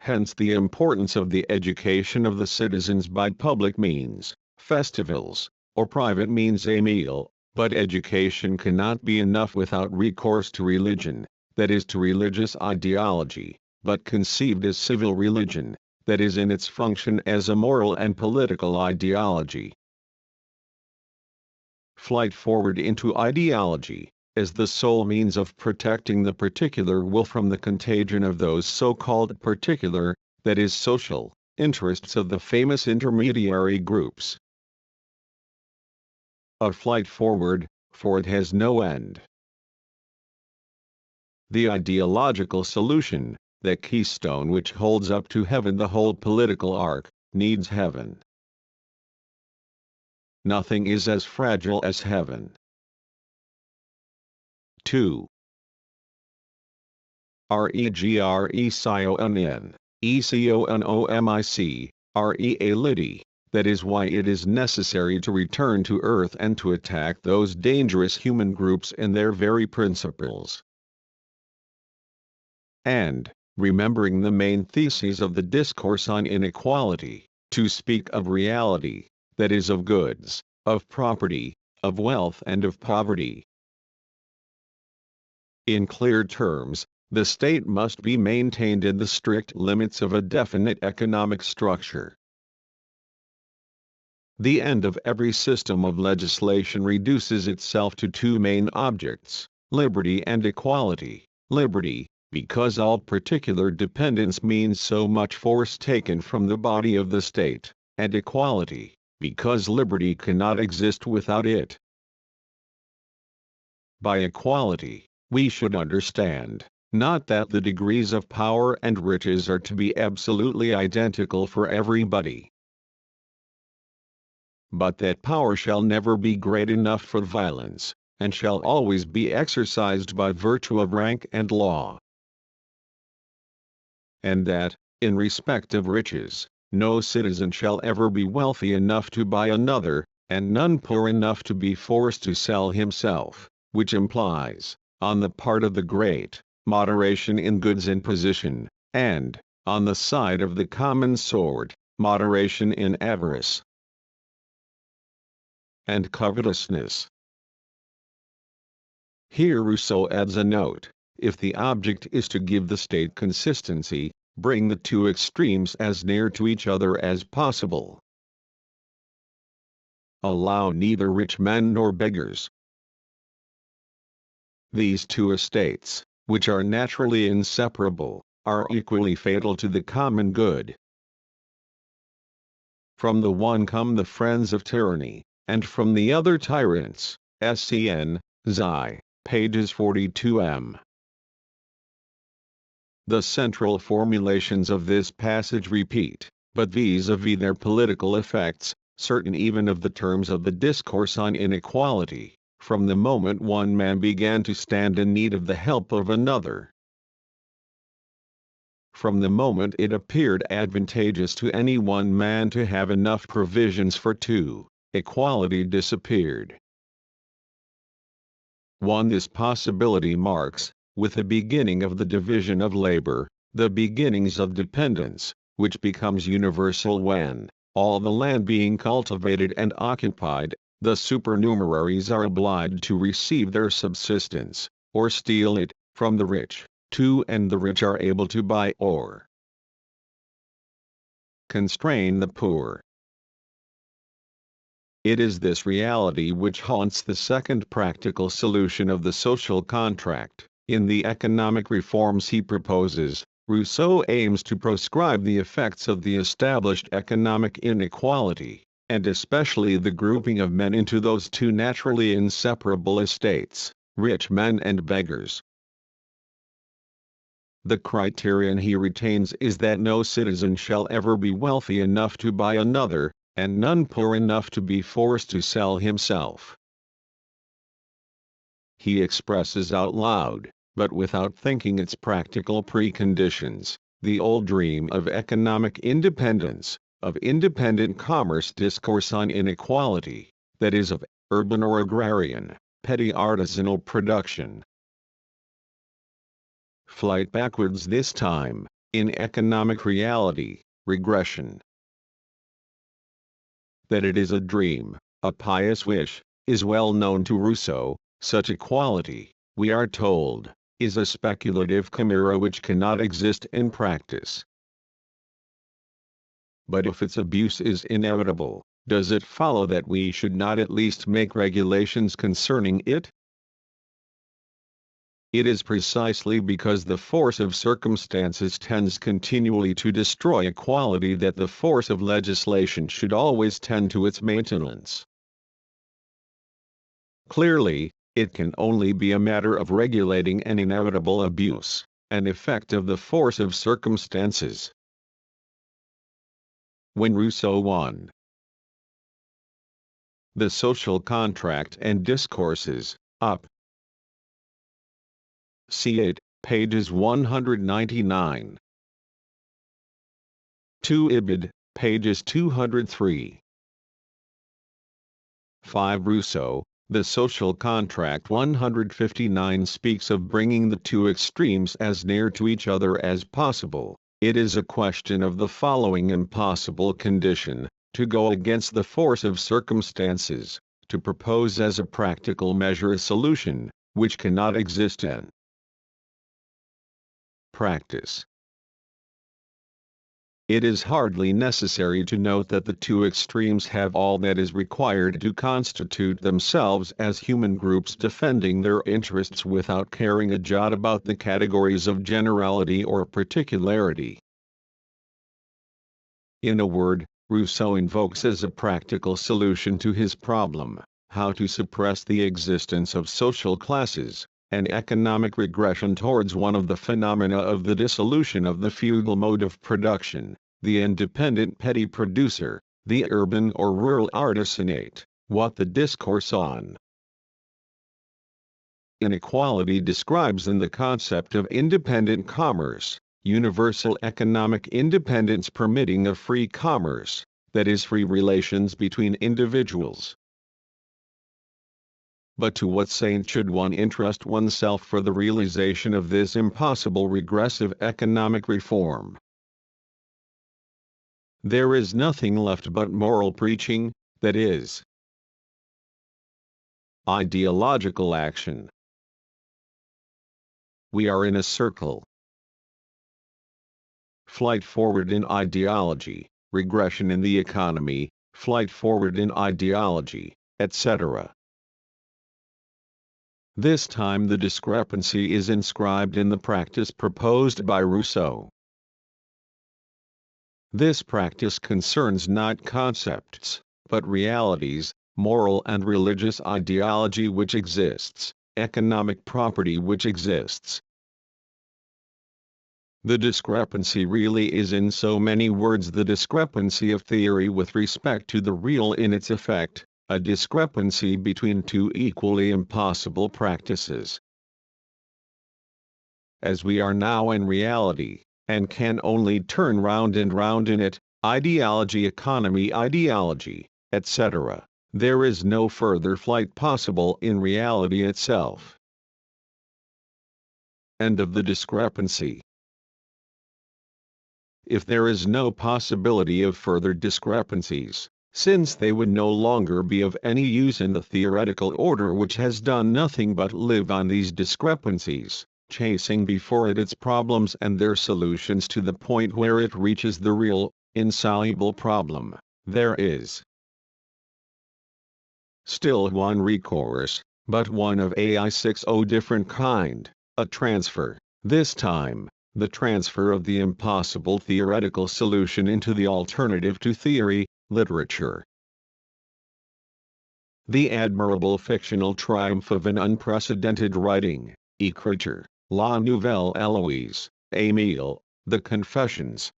Hence the importance of the education of the citizens by public means, festivals, or private means a meal, but education cannot be enough without recourse to religion, that is to religious ideology, but conceived as civil religion, that is in its function as a moral and political ideology. Flight forward into ideology, as the sole means of protecting the particular will from the contagion of those so-called particular, that is social, interests of the famous intermediary groups. A flight forward, for it has no end. The ideological solution, that keystone which holds up to heaven the whole political arc, needs heaven. Nothing is as fragile as heaven. 2. Regrecionin, economic, reality, that is why it is necessary to return to earth and to attack those dangerous human groups in their very principles. And, remembering the main theses of the discourse on inequality, to speak of reality, that is of goods, of property, of wealth and of poverty. In clear terms, the state must be maintained in the strict limits of a definite economic structure. The end of every system of legislation reduces itself to two main objects, liberty and equality. Liberty, because all particular dependence means so much force taken from the body of the state, and equality, because liberty cannot exist without it. By equality, we should understand, not that the degrees of power and riches are to be absolutely identical for everybody, but that power shall never be great enough for violence, and shall always be exercised by virtue of rank and law. And that, in respect of riches, no citizen shall ever be wealthy enough to buy another, and none poor enough to be forced to sell himself, which implies, on the part of the great, moderation in goods and position, and, on the side of the common sword, moderation in avarice and covetousness. Here Rousseau adds a note: if the object is to give the state consistency, bring the two extremes as near to each other as possible. Allow neither rich men nor beggars. These two estates, which are naturally inseparable, are equally fatal to the common good. From the one come the friends of tyranny, and from the other tyrants. SCN, Xi, pages 42m. The central formulations of this passage repeat, but vis-à-vis their political effects, certain even of the terms of the discourse on inequality, from the moment one man began to stand in need of the help of another. From the moment it appeared advantageous to any one man to have enough provisions for two, equality disappeared. 1. This possibility marks, with the beginning of the division of labor, the beginnings of dependence, which becomes universal when, all the land being cultivated and occupied, the supernumeraries are obliged to receive their subsistence, or steal it, from the rich. 2. And the rich are able to buy or constrain the poor. It is this reality which haunts the second practical solution of the social contract. In the economic reforms he proposes, Rousseau aims to proscribe the effects of the established economic inequality, and especially the grouping of men into those two naturally inseparable estates, rich men and beggars. The criterion he retains is that no citizen shall ever be wealthy enough to buy another, and none poor enough to be forced to sell himself. He expresses out loud, but without thinking its practical preconditions, the old dream of economic independence, of independent commerce discourse on inequality, that is of urban or agrarian, petty artisanal production. Flight backwards this time, in economic reality, regression. That it is a dream, a pious wish, is well known to Rousseau. Such equality, we are told, is a speculative chimera which cannot exist in practice. But if its abuse is inevitable, does it follow that we should not at least make regulations concerning it? It is precisely because the force of circumstances tends continually to destroy equality that the force of legislation should always tend to its maintenance. Clearly, it can only be a matter of regulating an inevitable abuse, an effect of the force of circumstances. When Rousseau 1. The Social Contract and Discourses, Up. See it, pages 199. 2. Ibid, pages 203. 5. Rousseau, The Social Contract 159 speaks of bringing the two extremes as near to each other as possible. It is a question of the following impossible condition: to go against the force of circumstances, to propose as a practical measure a solution, which cannot exist in practice. It is hardly necessary to note that the two extremes have all that is required to constitute themselves as human groups defending their interests without caring a jot about the categories of generality or particularity. In a word, Rousseau invokes as a practical solution to his problem, how to suppress the existence of social classes, an economic regression towards one of the phenomena of the dissolution of the feudal mode of production, the independent petty producer, the urban or rural artisanate, what the discourse on inequality describes in the concept of independent commerce, universal economic independence permitting of free commerce, that is free relations between individuals. But to what saint should one entrust oneself for the realization of this impossible regressive economic reform? There is nothing left but moral preaching, that is, ideological action. We are in a circle. Flight forward in ideology, regression in the economy, flight forward in ideology, etc. This time the discrepancy is inscribed in the practice proposed by Rousseau. This practice concerns not concepts, but realities, moral and religious ideology which exists, economic property which exists. The discrepancy really is in so many words the discrepancy of theory with respect to the real in its effect, a discrepancy between two equally impossible practices. As we are now in reality, and can only turn round and round in it, ideology, economy, ideology, etc., there is no further flight possible in reality itself. End of the discrepancy. If there is no possibility of further discrepancies, since they would no longer be of any use in the theoretical order which has done nothing but live on these discrepancies, chasing before it its problems and their solutions to the point where it reaches the real, insoluble problem, there is still one recourse, but one of a different kind, a transfer, this time, the transfer of the impossible theoretical solution into the alternative to theory, literature. The admirable fictional triumph of an unprecedented writing, écriture, La Nouvelle Héloïse, Émile, The Confessions.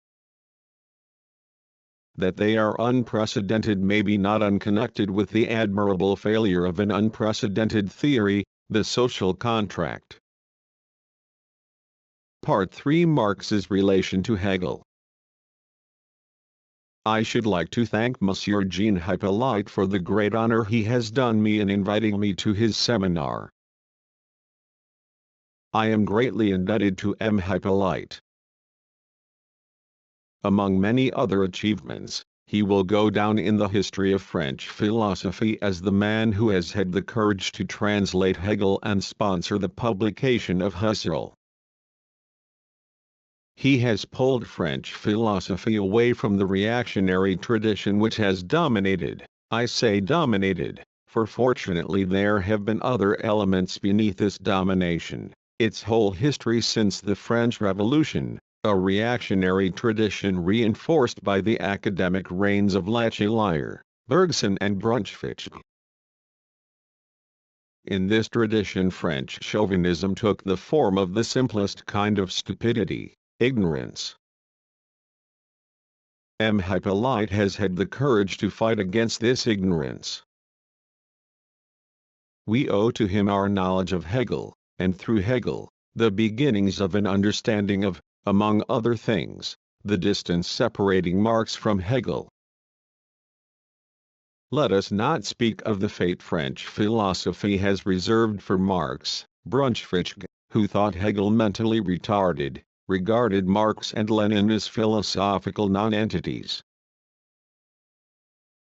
That they are unprecedented may be not unconnected with the admirable failure of an unprecedented theory, the social contract. Part 3 Marx's relation to Hegel. I should like to thank Monsieur Jean Hyppolite for the great honor he has done me in inviting me to his seminar. I am greatly indebted to M. Hyppolite. Among many other achievements, he will go down in the history of French philosophy as the man who has had the courage to translate Hegel and sponsor the publication of Husserl. He has pulled French philosophy away from the reactionary tradition which has dominated, I say dominated, for fortunately there have been other elements beneath this domination, its whole history since the French Revolution, a reactionary tradition reinforced by the academic reigns of Lechallier, Bergson and Brunswick. In this tradition French chauvinism took the form of the simplest kind of stupidity, ignorance. M. Hyppolite has had the courage to fight against this ignorance. We owe to him our knowledge of Hegel, and through Hegel, the beginnings of an understanding of, among other things, the distance separating Marx from Hegel. Let us not speak of the fate French philosophy has reserved for Marx. Brunswick, who thought Hegel mentally retarded, regarded Marx and Lenin as philosophical nonentities.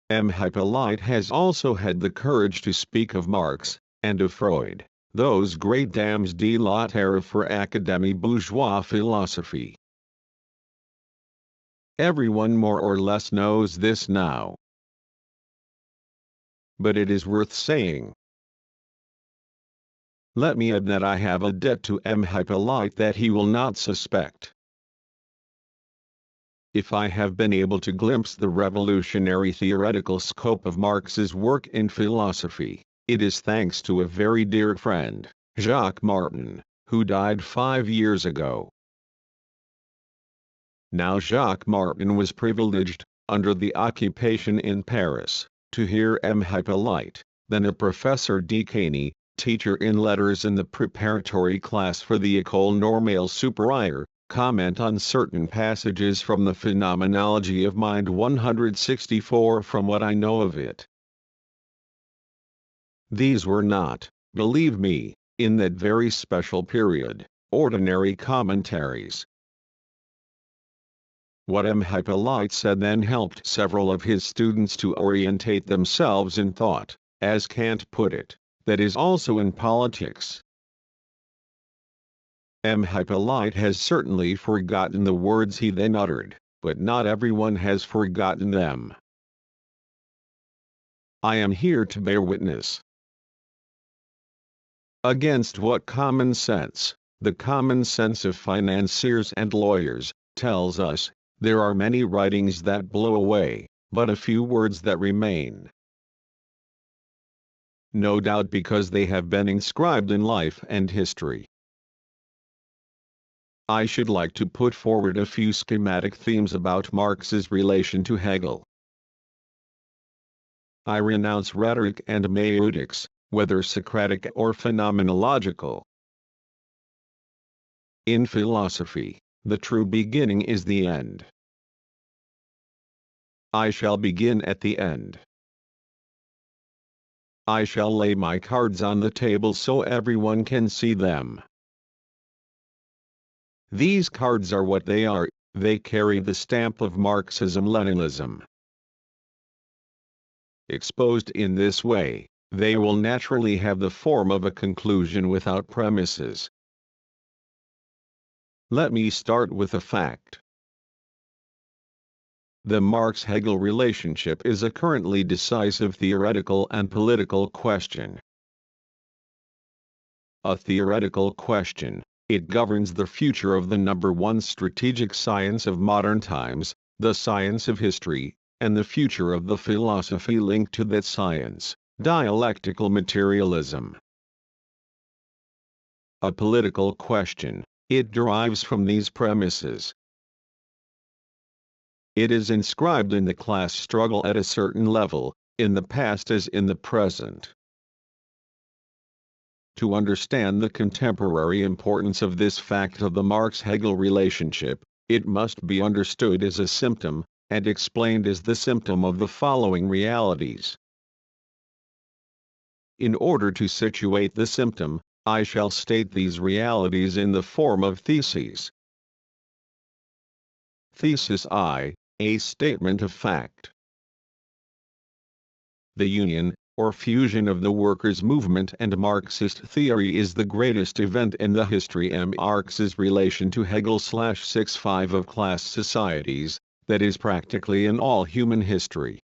M. Hyppolite has also had the courage to speak of Marx, and of Freud, those great dames de la terre for académie bourgeois philosophy. Everyone more or less knows this now. But it is worth saying. Let me add that I have a debt to M. Hyppolite that he will not suspect. If I have been able to glimpse the revolutionary theoretical scope of Marx's work in philosophy, it is thanks to a very dear friend, Jacques Martin, who died 5 years ago. Now Jacques Martin was privileged, under the occupation in Paris, to hear M. Hippolyte, then a professor Decani, teacher in letters in the preparatory class for the École Normale Supérieure, comment on certain passages from the Phenomenology of Mind 164 from what I know of it. These were not, believe me, in that very special period, ordinary commentaries. What M. Hippolyte said then helped several of his students to orientate themselves in thought, as Kant put it, that is also in politics. M. Hippolyte has certainly forgotten the words he then uttered, but not everyone has forgotten them. I am here to bear witness. Against what common sense, the common sense of financiers and lawyers, tells us, there are many writings that blow away, but a few words that remain. No doubt because they have been inscribed in life and history. I should like to put forward a few schematic themes about Marx's relation to Hegel. I renounce rhetoric and maeutics, whether Socratic or phenomenological. In philosophy, the true beginning is the end. I shall begin at the end. I shall lay my cards on the table so everyone can see them. These cards are what they are, they carry the stamp of Marxism-Leninism. Exposed in this way, they will naturally have the form of a conclusion without premises. Let me start with a fact. The Marx-Hegel relationship is a currently decisive theoretical and political question. A theoretical question, it governs the future of the number one strategic science of modern times, the science of history, and the future of the philosophy linked to that science, dialectical materialism. A political question, it derives from these premises. It is inscribed in the class struggle at a certain level, in the past as in the present. To understand the contemporary importance of this fact of the Marx-Hegel relationship, it must be understood as a symptom, and explained as the symptom of the following realities. In order to situate the symptom, I shall state these realities in the form of theses. Thesis I, a statement of fact. The union, or fusion of the workers' movement and Marxist theory is the greatest event in the history of Marx's relation to Hegel/65 of class societies, that is practically in all human history.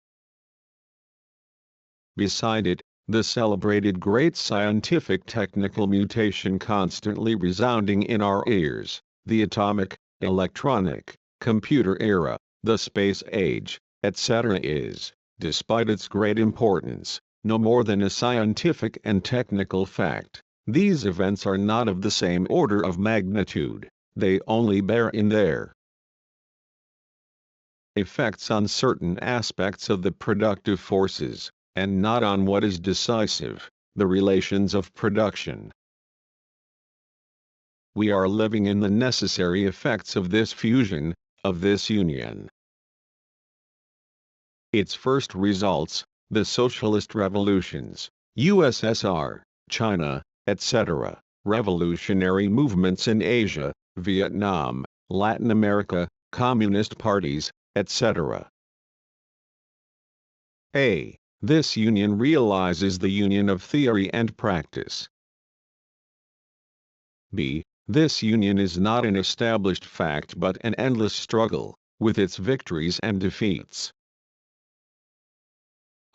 Beside it, the celebrated great scientific technical mutation constantly resounding in our ears, the atomic, electronic, computer era, the space age, etc. is, despite its great importance, no more than a scientific and technical fact. These events are not of the same order of magnitude, they only bear in their effects on certain aspects of the productive forces, and not on what is decisive, the relations of production. We are living in the necessary effects of this fusion, of this union. Its first results, the socialist revolutions, USSR, China, etc., revolutionary movements in Asia, Vietnam, Latin America, communist parties, etc. A. This union realizes the union of theory and practice. B. This union is not an established fact but an endless struggle, with its victories and defeats.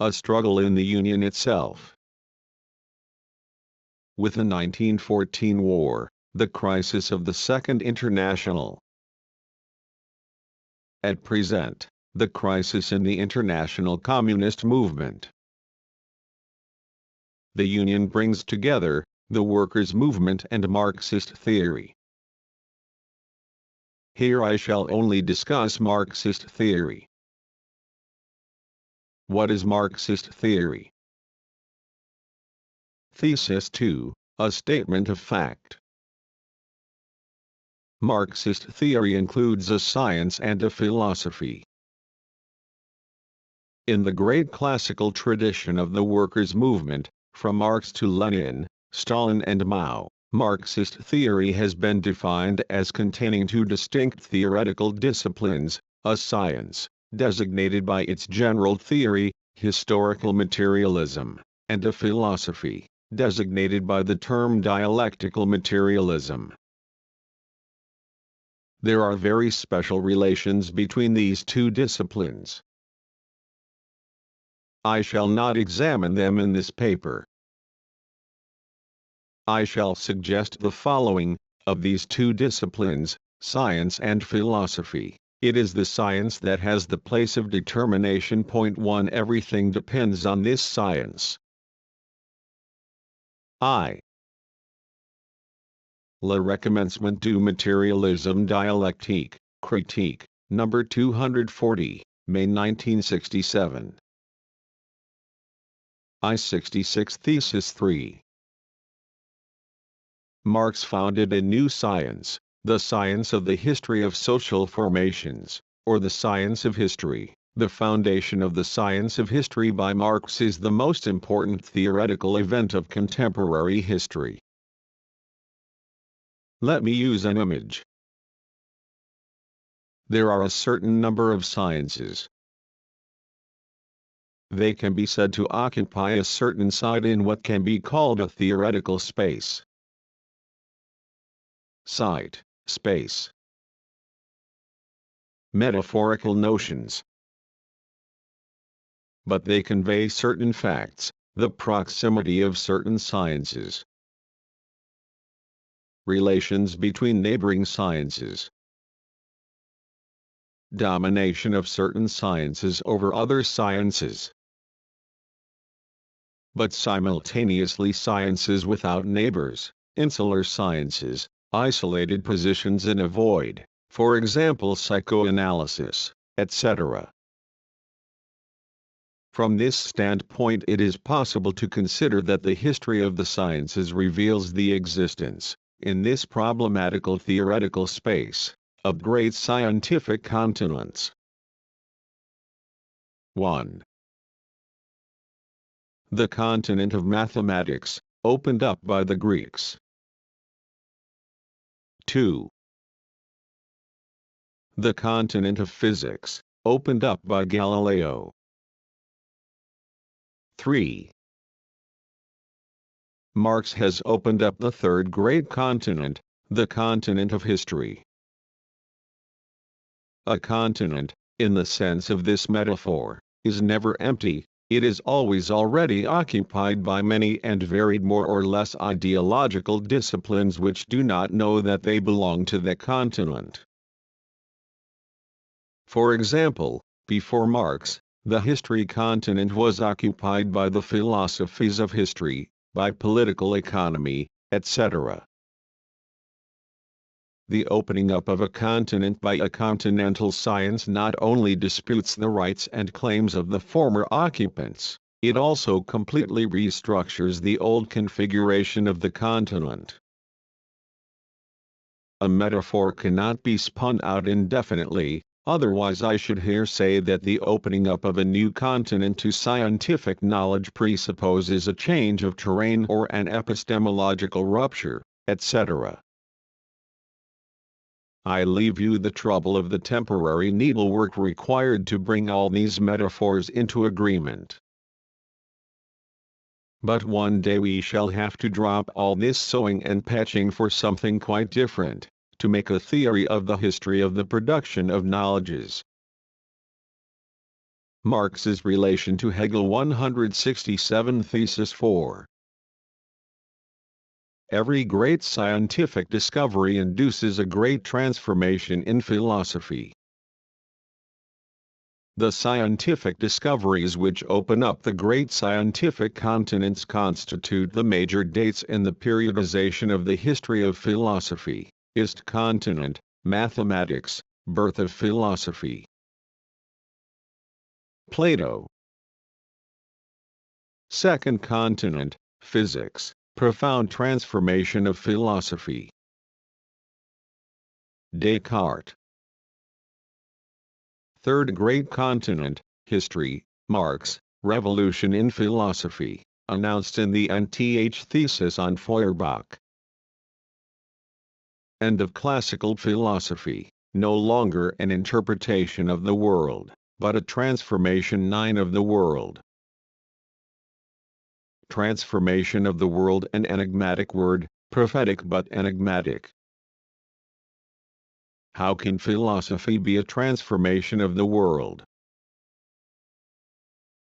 A struggle in the union itself. With the 1914 war, the crisis of the Second International. At present, the crisis in the international communist movement. The union brings together the workers' movement and Marxist theory. Here I shall only discuss Marxist theory. What is Marxist theory? Thesis 2, a statement of fact. Marxist theory includes a science and a philosophy. In the great classical tradition of the workers' movement, from Marx to Lenin, Stalin and Mao, Marxist theory has been defined as containing two distinct theoretical disciplines, a science, designated by its general theory, historical materialism, and a philosophy, designated by the term dialectical materialism. There are very special relations between these two disciplines. I shall not examine them in this paper. I shall suggest the following: of these two disciplines, science and philosophy, it is the science that has the place of determination. Point 1. Everything depends on this science. Le Recommencement du Materialisme Dialectique, Critique, number 240, May 1967. I-66 Thesis 3. Marx founded a new science, the science of the history of social formations, or the science of history. The foundation of the science of history by Marx is the most important theoretical event of contemporary history. Let me use an image. There are a certain number of sciences. They can be said to occupy a certain side in what can be called a theoretical space. Site, space. Metaphorical notions. But they convey certain facts, the proximity of certain sciences. Relations between neighboring sciences. Domination of certain sciences over other sciences. But simultaneously sciences without neighbors, insular sciences, isolated positions in a void, for example psychoanalysis, etc. From this standpoint it is possible to consider that the history of the sciences reveals the existence, in this problematical theoretical space, of great scientific continents. 1. The continent of mathematics, opened up by the Greeks. 2. The continent of physics, opened up by Galileo. 3. Marx has opened up the third great continent, the continent of history. A continent, in the sense of this metaphor, is never empty, it is always already occupied by many and varied more or less ideological disciplines which do not know that they belong to the continent. For example, before Marx, the history continent was occupied by the philosophies of history, by political economy, etc. The opening up of a continent by a continental science not only disputes the rights and claims of the former occupants, it also completely restructures the old configuration of the continent. A metaphor cannot be spun out indefinitely, otherwise I should here say that the opening up of a new continent to scientific knowledge presupposes a change of terrain or an epistemological rupture, etc. I leave you the trouble of the temporary needlework required to bring all these metaphors into agreement. But one day we shall have to drop all this sewing and patching for something quite different, to make a theory of the history of the production of knowledges. Marx's relation to Hegel 167 Thesis 4. Every great scientific discovery induces a great transformation in philosophy. The scientific discoveries which open up the great scientific continents constitute the major dates in the periodization of the history of philosophy. Ist continent, mathematics, birth of philosophy. Plato. Second continent, physics, profound transformation of philosophy. Descartes. Third great continent, history, Marx, revolution in philosophy, announced in the NTH thesis on Feuerbach. End of classical philosophy, no longer an interpretation of the world, but a transformation of the world. Transformation of the world, an enigmatic word, prophetic but enigmatic. How can philosophy be a transformation of the world?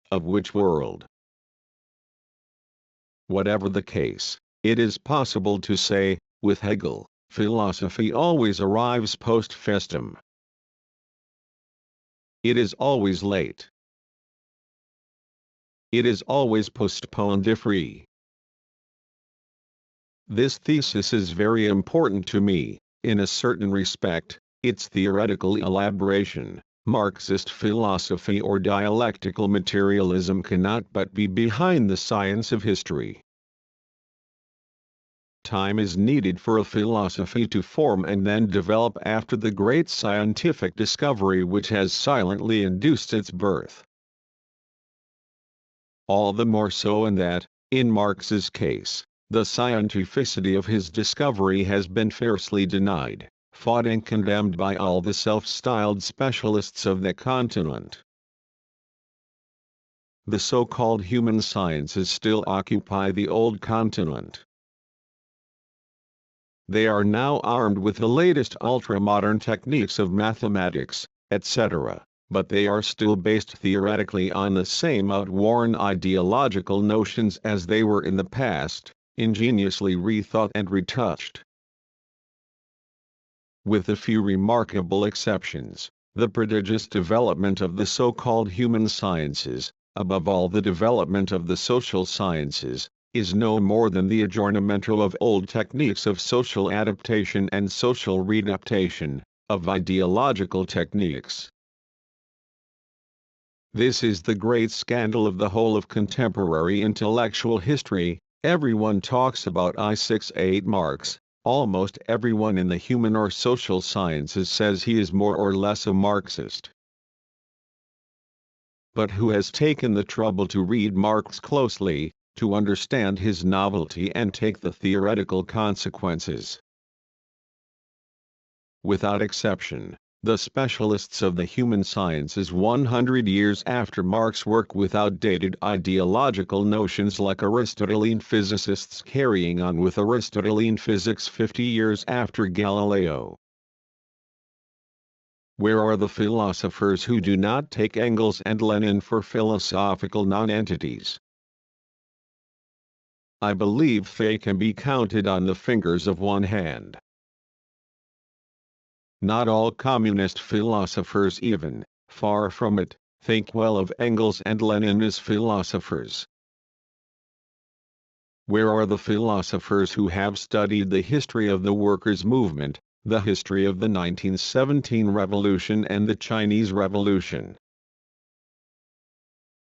Of which world? Whatever the case, it is possible to say, with Hegel, philosophy always arrives post festum. It is always late. It is always postponed-free. This thesis is very important to me, in a certain respect. Its theoretical elaboration, Marxist philosophy or dialectical materialism, cannot but be behind the science of history. Time is needed for a philosophy to form and then develop after the great scientific discovery which has silently induced its birth. All the more so in that, in Marx's case, the scientificity of his discovery has been fiercely denied, fought and condemned by all the self-styled specialists of the continent. The so-called human sciences still occupy the old continent. They are now armed with the latest ultra-modern techniques of mathematics, etc., but they are still based theoretically on the same outworn ideological notions as they were in the past, ingeniously rethought and retouched. With a few remarkable exceptions, the prodigious development of the so-called human sciences, above all the development of the social sciences, is no more than the aggiornamento of old techniques of social adaptation and social readaptation, of ideological techniques. This is the great scandal of the whole of contemporary intellectual history. Everyone talks about I-68 Marx. Almost everyone in the human or social sciences says he is more or less a Marxist. But who has taken the trouble to read Marx closely, to understand his novelty and take the theoretical consequences? Without exception, the specialists of the human sciences 100 years after Marx work with outdated ideological notions like Aristotelian physicists carrying on with Aristotelian physics 50 years after Galileo. Where are the philosophers who do not take Engels and Lenin for philosophical non-entities? I believe they can be counted on the fingers of one hand. Not all communist philosophers even, far from it, think well of Engels and Lenin as philosophers. Where are the philosophers who have studied the history of the workers' movement, the history of the 1917 revolution and the Chinese Revolution?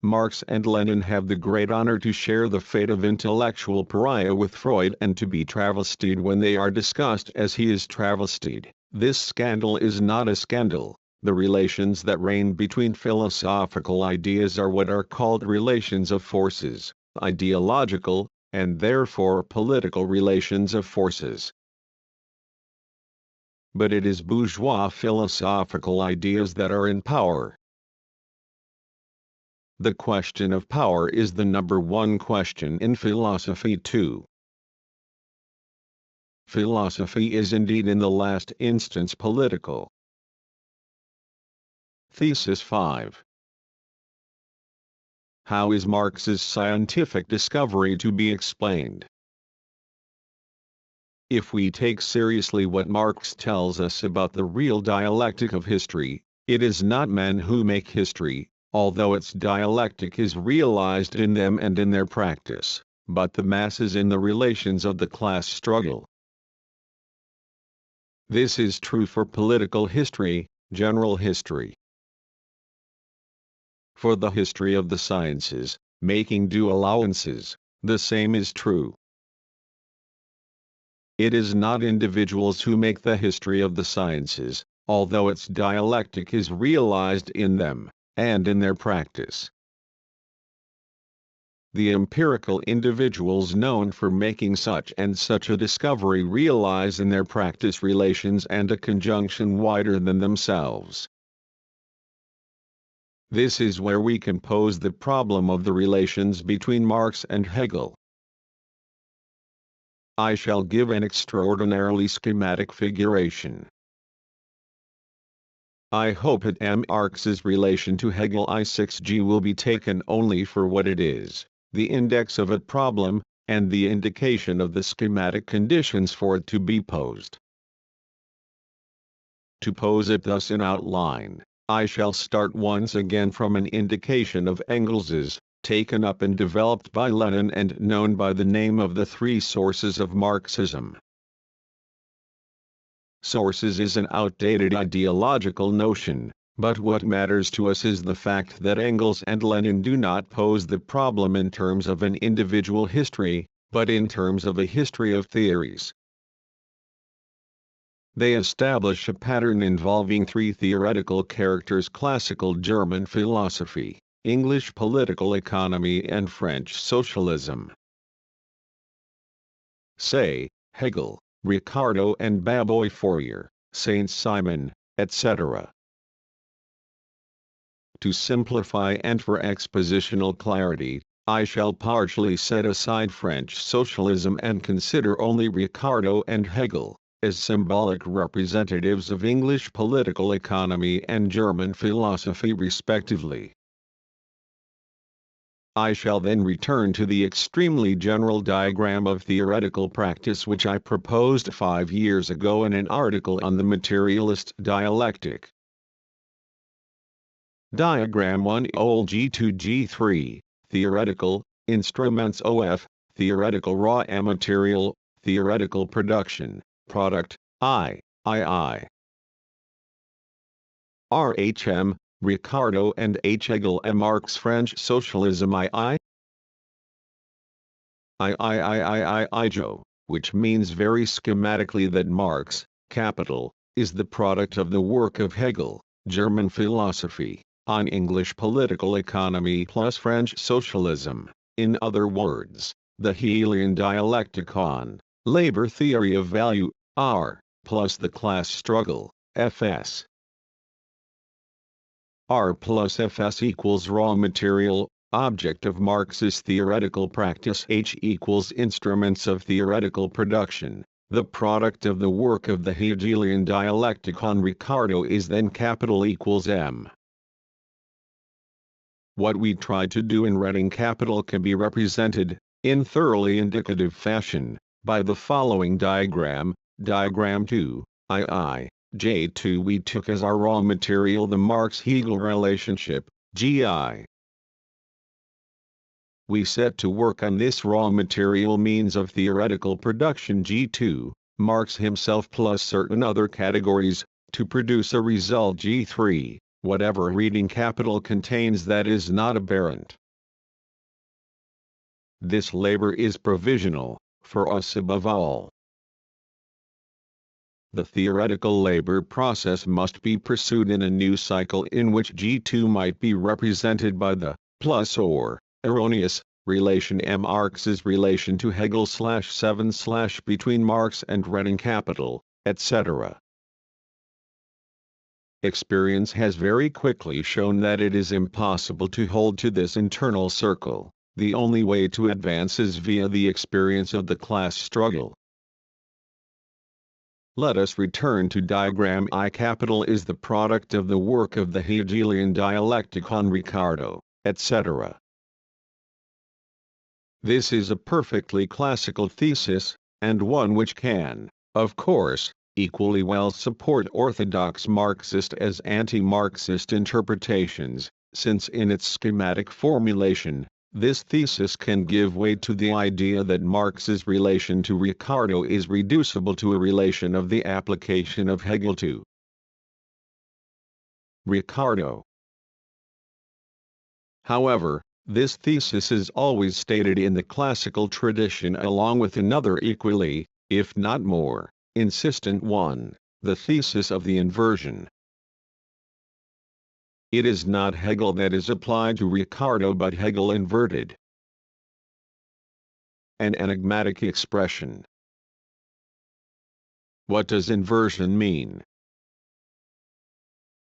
Marx and Lenin have the great honor to share the fate of intellectual pariah with Freud and to be travestied when they are discussed as he is travestied. This scandal is not a scandal. The relations that reign between philosophical ideas are what are called relations of forces, ideological, and therefore political relations of forces. But it is bourgeois philosophical ideas that are in power. The question of power is the number one question in philosophy too. Philosophy is indeed in the last instance political. Thesis 5. How is Marx's scientific discovery to be explained? If we take seriously what Marx tells us about the real dialectic of history, it is not men who make history, although its dialectic is realized in them and in their practice, but the masses in the relations of the class struggle. This is true for political history, general history. For the history of the sciences, making due allowances, the same is true. It is not individuals who make the history of the sciences, although its dialectic is realized in them, and in their practice. The empirical individuals known for making such and such a discovery realize in their practice relations and a conjunction wider than themselves. This is where we can pose the problem of the relations between Marx and Hegel. I shall give an extraordinarily schematic figuration. I hope that Marx's relation to Hegel I6G will be taken only for what it is, the index of a problem, and the indication of the schematic conditions for it to be posed. To pose it thus in outline, I shall start once again from an indication of Engels's, taken up and developed by Lenin and known by the name of the three sources of Marxism. Sources is an outdated ideological notion, but what matters to us is the fact that Engels and Lenin do not pose the problem in terms of an individual history, but in terms of a history of theories. They establish a pattern involving three theoretical characters: classical German philosophy, English political economy and French socialism. Say, Hegel, Ricardo and Baboy Fourier, Saint-Simon, etc. To simplify and for expositional clarity, I shall partially set aside French socialism and consider only Ricardo and Hegel as symbolic representatives of English political economy and German philosophy respectively. I shall then return to the extremely general diagram of theoretical practice which I proposed 5 years ago in an article on the materialist dialectic. Diagram 1: old G2 G3, theoretical, instruments OF, theoretical raw material, theoretical production, product, II. RHM, Ricardo and H. Hegel and Marx French socialism Joe, which means very schematically that Marx, capital, is the product of the work of Hegel, German philosophy, on English political economy plus French socialism, in other words, the Hegelian dialectic on labor theory of value, R, plus the class struggle, Fs. R plus Fs equals raw material, object of Marx's theoretical practice. H equals instruments of theoretical production. The product of the work of the Hegelian dialectic on Ricardo is then capital equals M. What we try to do in writing capital can be represented, in thoroughly indicative fashion, by the following diagram, diagram 2, J2. We took as our raw material the Marx-Hegel relationship, GI. We set to work on this raw material means of theoretical production G2, Marx himself plus certain other categories, to produce a result G3, whatever reading capital contains that is not aberrant. This labor is provisional, for us above all. The theoretical labor process must be pursued in a new cycle in which G2 might be represented by the plus or erroneous relation M. Marx's relation to Hegel /7/ between Marx and reading capital, etc. Experience has very quickly shown that it is impossible to hold to this internal circle. The only way to advance is via the experience of the class struggle. Let us return to diagram I. Capital is the product of the work of the Hegelian dialectic on Ricardo, etc. This is a perfectly classical thesis, and one which can, of course, equally well support orthodox Marxist as anti-Marxist interpretations, since in its schematic formulation, this thesis can give way to the idea that Marx's relation to Ricardo is reducible to a relation of the application of Hegel to Ricardo. However, This thesis is always stated in the classical tradition along with another equally, if not more, insistent one, the thesis of the inversion. It is not Hegel that is applied to Ricardo but Hegel inverted. An enigmatic expression. What does inversion mean?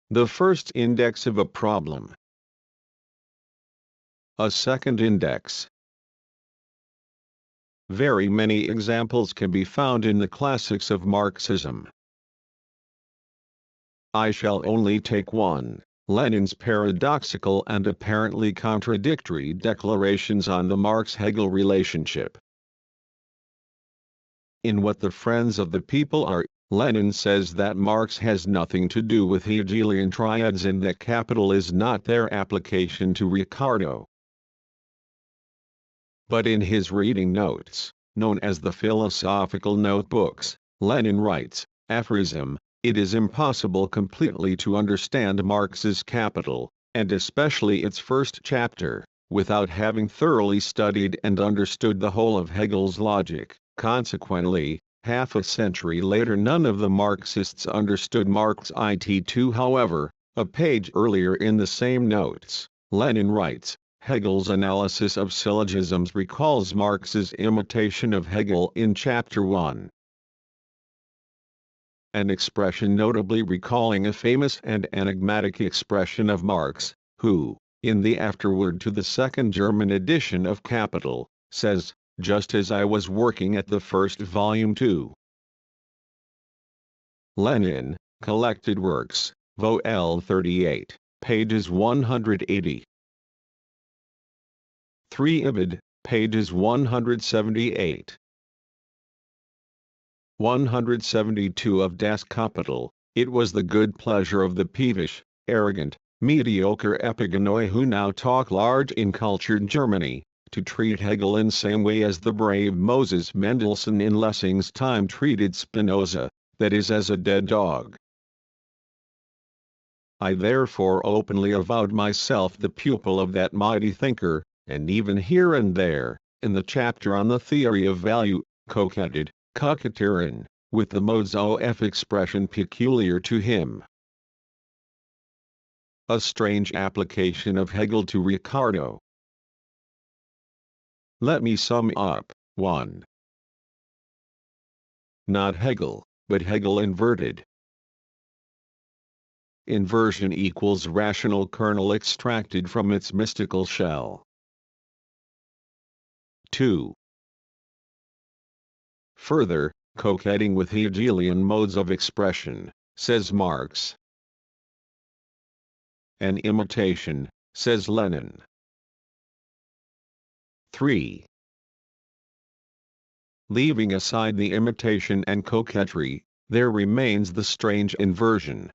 The first index of a problem. A second index. Very many examples can be found in the classics of Marxism. I shall only take one, Lenin's paradoxical and apparently contradictory declarations on the Marx-Hegel relationship. In What the Friends of the People Are, Lenin says that Marx has nothing to do with Hegelian triads and that capital is not their application to Ricardo. But in his reading notes, known as the philosophical notebooks, Lenin writes, aphorism, it is impossible completely to understand Marx's Capital, and especially its first chapter, without having thoroughly studied and understood the whole of Hegel's logic. Consequently, half a century later none of the Marxists understood Marx it too. However, a page earlier in the same notes, Lenin writes, Hegel's analysis of syllogisms recalls Marx's imitation of Hegel in Chapter 1. An expression notably recalling a famous and enigmatic expression of Marx, who, in the afterword to the second German edition of Capital, says, just as I was working at the first volume too. Lenin, Collected Works, Vol. 38, pages 180. 3 Ibid, pages 178. 172 of Das Kapital. It was the good pleasure of the peevish, arrogant, mediocre epigonoi who now talk large in cultured Germany, to treat Hegel in same way as the brave Moses Mendelssohn in Lessing's time treated Spinoza, that is as a dead dog. I therefore openly avowed myself the pupil of that mighty thinker, and even here and there, in the chapter on the theory of value, coquetterin, with the modes of expression peculiar to him. A strange application of Hegel to Ricardo. Let me sum up. 1. Not Hegel, but Hegel inverted. Inversion equals rational kernel extracted from its mystical shell. 2. Further, coquetting with Hegelian modes of expression, says Marx. An imitation, says Lenin. 3. Leaving aside the imitation and coquetry, there remains the strange inversion.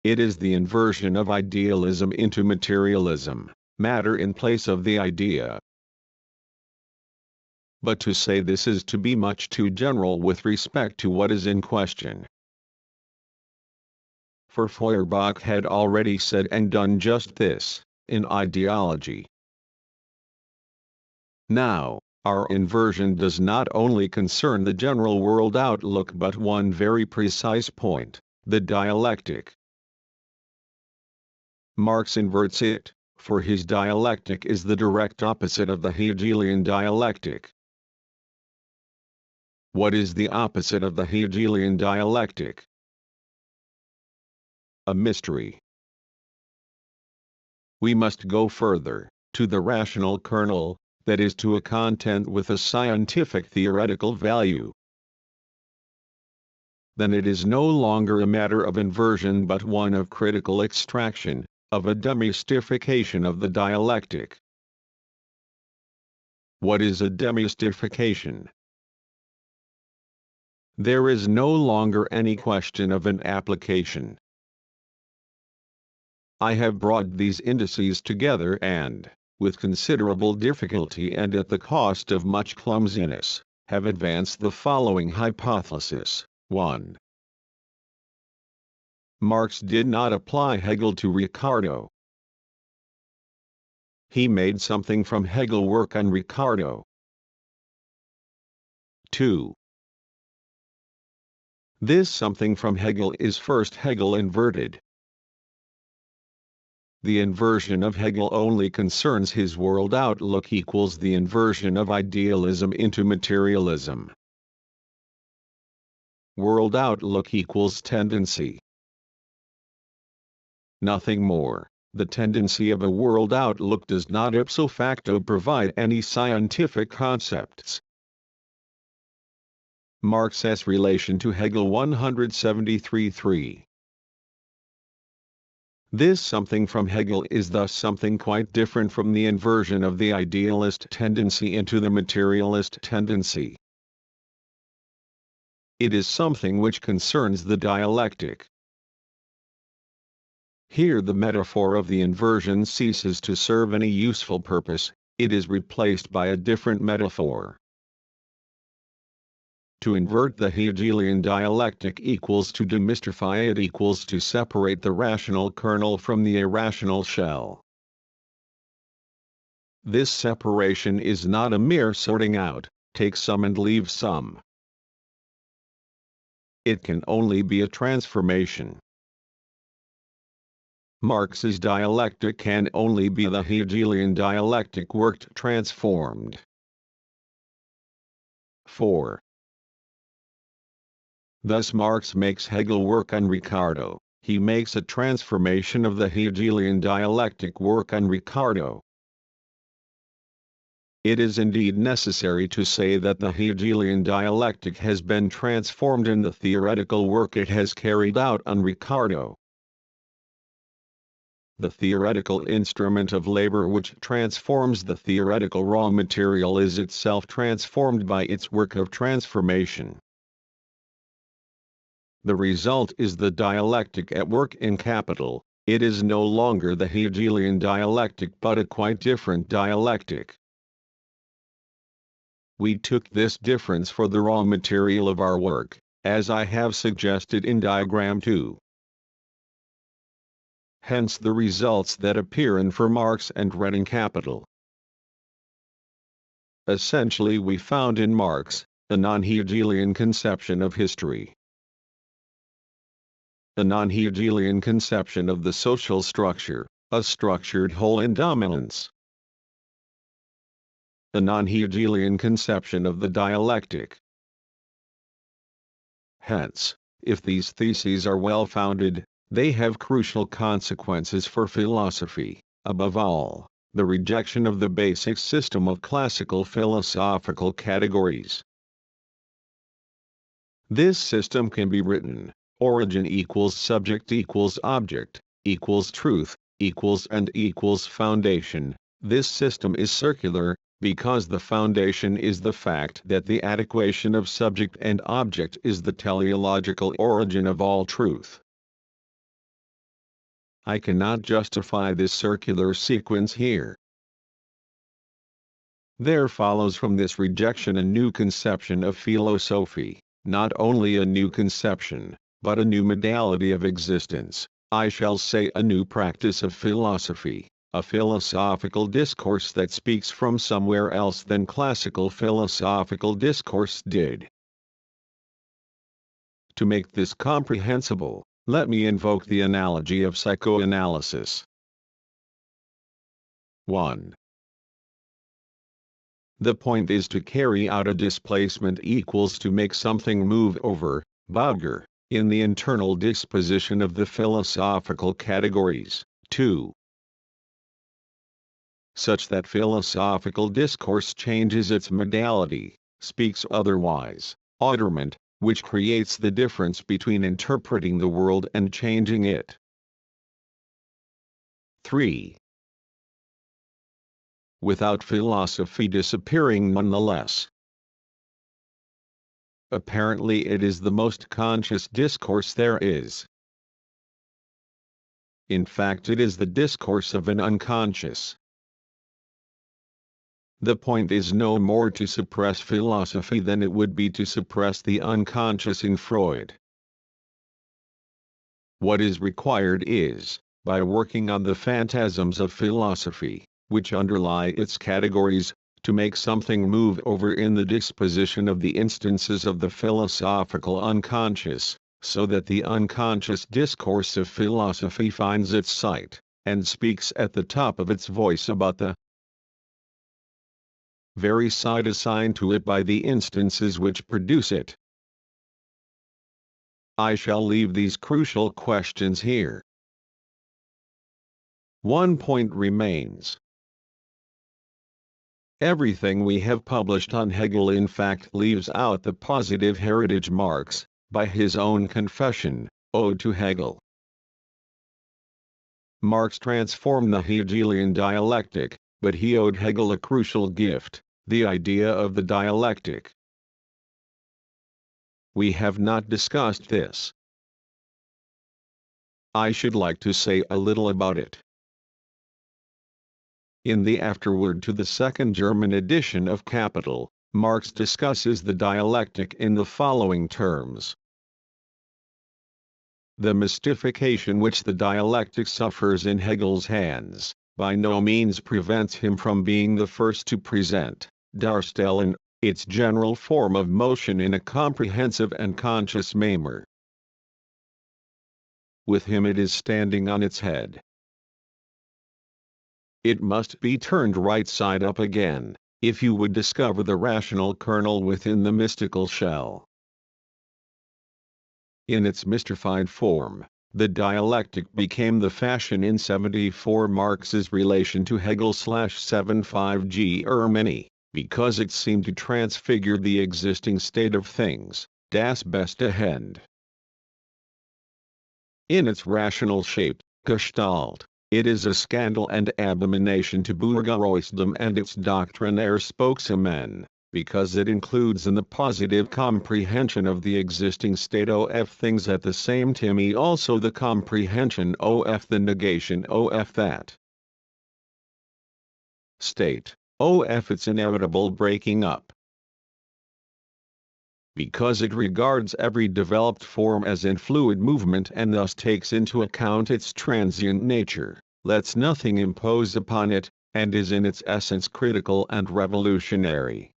It is the inversion of idealism into materialism, matter in place of the idea. But to say this is to be much too general with respect to what is in question. For Feuerbach had already said and done just this, in ideology. Now, our inversion does not only concern the general world outlook but one very precise point, the dialectic. Marx inverts it, for his dialectic is the direct opposite of the Hegelian dialectic. What is the opposite of the Hegelian dialectic? A mystery. We must go further, to the rational kernel, that is to a content with a scientific theoretical value. Then it is no longer a matter of inversion but one of critical extraction, of a demystification of the dialectic. What is a demystification? There is no longer any question of an application. I have brought these indices together and, with considerable difficulty and at the cost of much clumsiness, have advanced the following hypothesis. 1. Marx did not apply Hegel to Ricardo. He made something from Hegel work on Ricardo. 2. This something from Hegel is first Hegel inverted. The inversion of Hegel only concerns his world outlook equals the inversion of idealism into materialism. World outlook equals tendency. Nothing more. The tendency of a world outlook does not ipso facto provide any scientific concepts. Marx's relation to Hegel 173.3. This something from Hegel is thus something quite different from the inversion of the idealist tendency into the materialist tendency. It is something which concerns the dialectic. Here the metaphor of the inversion ceases to serve any useful purpose, it is replaced by a different metaphor. To invert the Hegelian dialectic equals to demystify it equals to separate the rational kernel from the irrational shell. This separation is not a mere sorting out, take some and leave some. It can only be a transformation. Marx's dialectic can only be the Hegelian dialectic worked transformed. 4. Thus Marx makes Hegel work on Ricardo, he makes a transformation of the Hegelian dialectic work on Ricardo. It is indeed necessary to say that the Hegelian dialectic has been transformed in the theoretical work it has carried out on Ricardo. The theoretical instrument of labor which transforms the theoretical raw material is itself transformed by its work of transformation. The result is the dialectic at work in capital. It is no longer the Hegelian dialectic but a quite different dialectic. We took this difference for the raw material of our work, as I have suggested in diagram 2. Hence the results that appear in for Marx and read in capital. Essentially we found in Marx a non-Hegelian conception of history, a non-Hegelian conception of the social structure, a structured whole in dominance, a non-Hegelian conception of the dialectic. Hence, if these theses are well founded, they have crucial consequences for philosophy, above all, the rejection of the basic system of classical philosophical categories. This system can be written: origin equals subject equals object, equals truth, equals and equals foundation. This system is circular, because the foundation is the fact that the adequation of subject and object is the teleological origin of all truth. I cannot justify this circular sequence here. There follows from this rejection a new conception of philosophy, not only a new conception, but a new modality of existence, I shall say a new practice of philosophy, a philosophical discourse that speaks from somewhere else than classical philosophical discourse did. To make this comprehensible, let me invoke the analogy of psychoanalysis. 1. The point is to carry out a displacement equals to make something move over, Bauger, in the internal disposition of the philosophical categories. 2. Such that philosophical discourse changes its modality, speaks otherwise, autrement, which creates the difference between interpreting the world and changing it. 3. Without philosophy disappearing nonetheless. Apparently it is the most conscious discourse there is. In fact it is the discourse of an unconscious. The point is no more to suppress philosophy than it would be to suppress the unconscious in Freud. What is required is, by working on the phantasms of philosophy, which underlie its categories, to make something move over in the disposition of the instances of the philosophical unconscious, so that the unconscious discourse of philosophy finds its site, and speaks at the top of its voice about the very side assigned to it by the instances which produce it. I shall leave these crucial questions here. One point remains. Everything we have published on Hegel in fact leaves out the positive heritage Marx, by his own confession, owed to Hegel. Marx transformed the Hegelian dialectic, but he owed Hegel a crucial gift, the idea of the dialectic. We have not discussed this. I should like to say a little about it. In the afterword to the second German edition of Capital, Marx discusses the dialectic in the following terms. The mystification which the dialectic suffers in Hegel's hands, by no means prevents him from being the first to present, darstellen, its general form of motion in a comprehensive and conscious manner. With him it is standing on its head. It must be turned right side up again, if you would discover the rational kernel within the mystical shell. In its mystified form, the dialectic became the fashion in 74 Marx's relation to Hegel/75 G. Ermeni, because it seemed to transfigure the existing state of things, das beste Ende. In its rational shape, Gestalt, it is a scandal and abomination to Bourgeoisdom and its doctrinaire spokesmen, because it includes in the positive comprehension of the existing state of things at the same time also the comprehension of the negation of that state, of its inevitable breaking up. Because it regards every developed form as in fluid movement and thus takes into account its transient nature, lets nothing impose upon it, and is in its essence critical and revolutionary.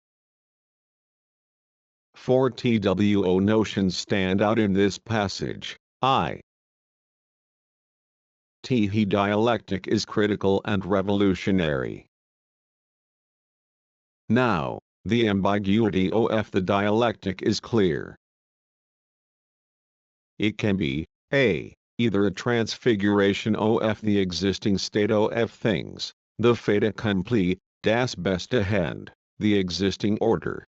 4 TWO notions stand out in this passage. He dialectic is critical and revolutionary. Now, the ambiguity of the dialectic is clear. It can be, a, either a transfiguration of the existing state of things, the fait accompli, das beste Ende, the existing order.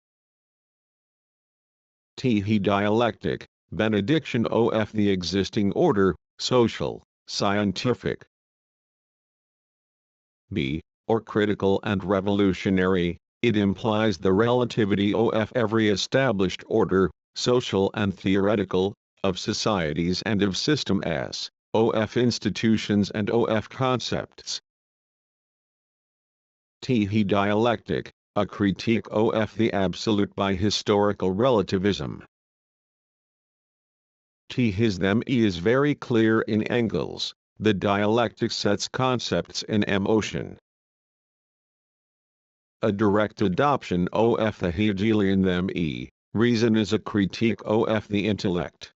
He dialectic, benediction of the existing order, social, scientific. B, or critical and revolutionary, it implies the relativity of every established order, social and theoretical, of societies and of systems, of institutions and of concepts. He dialectic, a critique of the absolute by historical relativism. His them is very clear in Engels, the dialectic sets concepts in motion. A direct adoption of the Hegelian them reason is a critique of the intellect.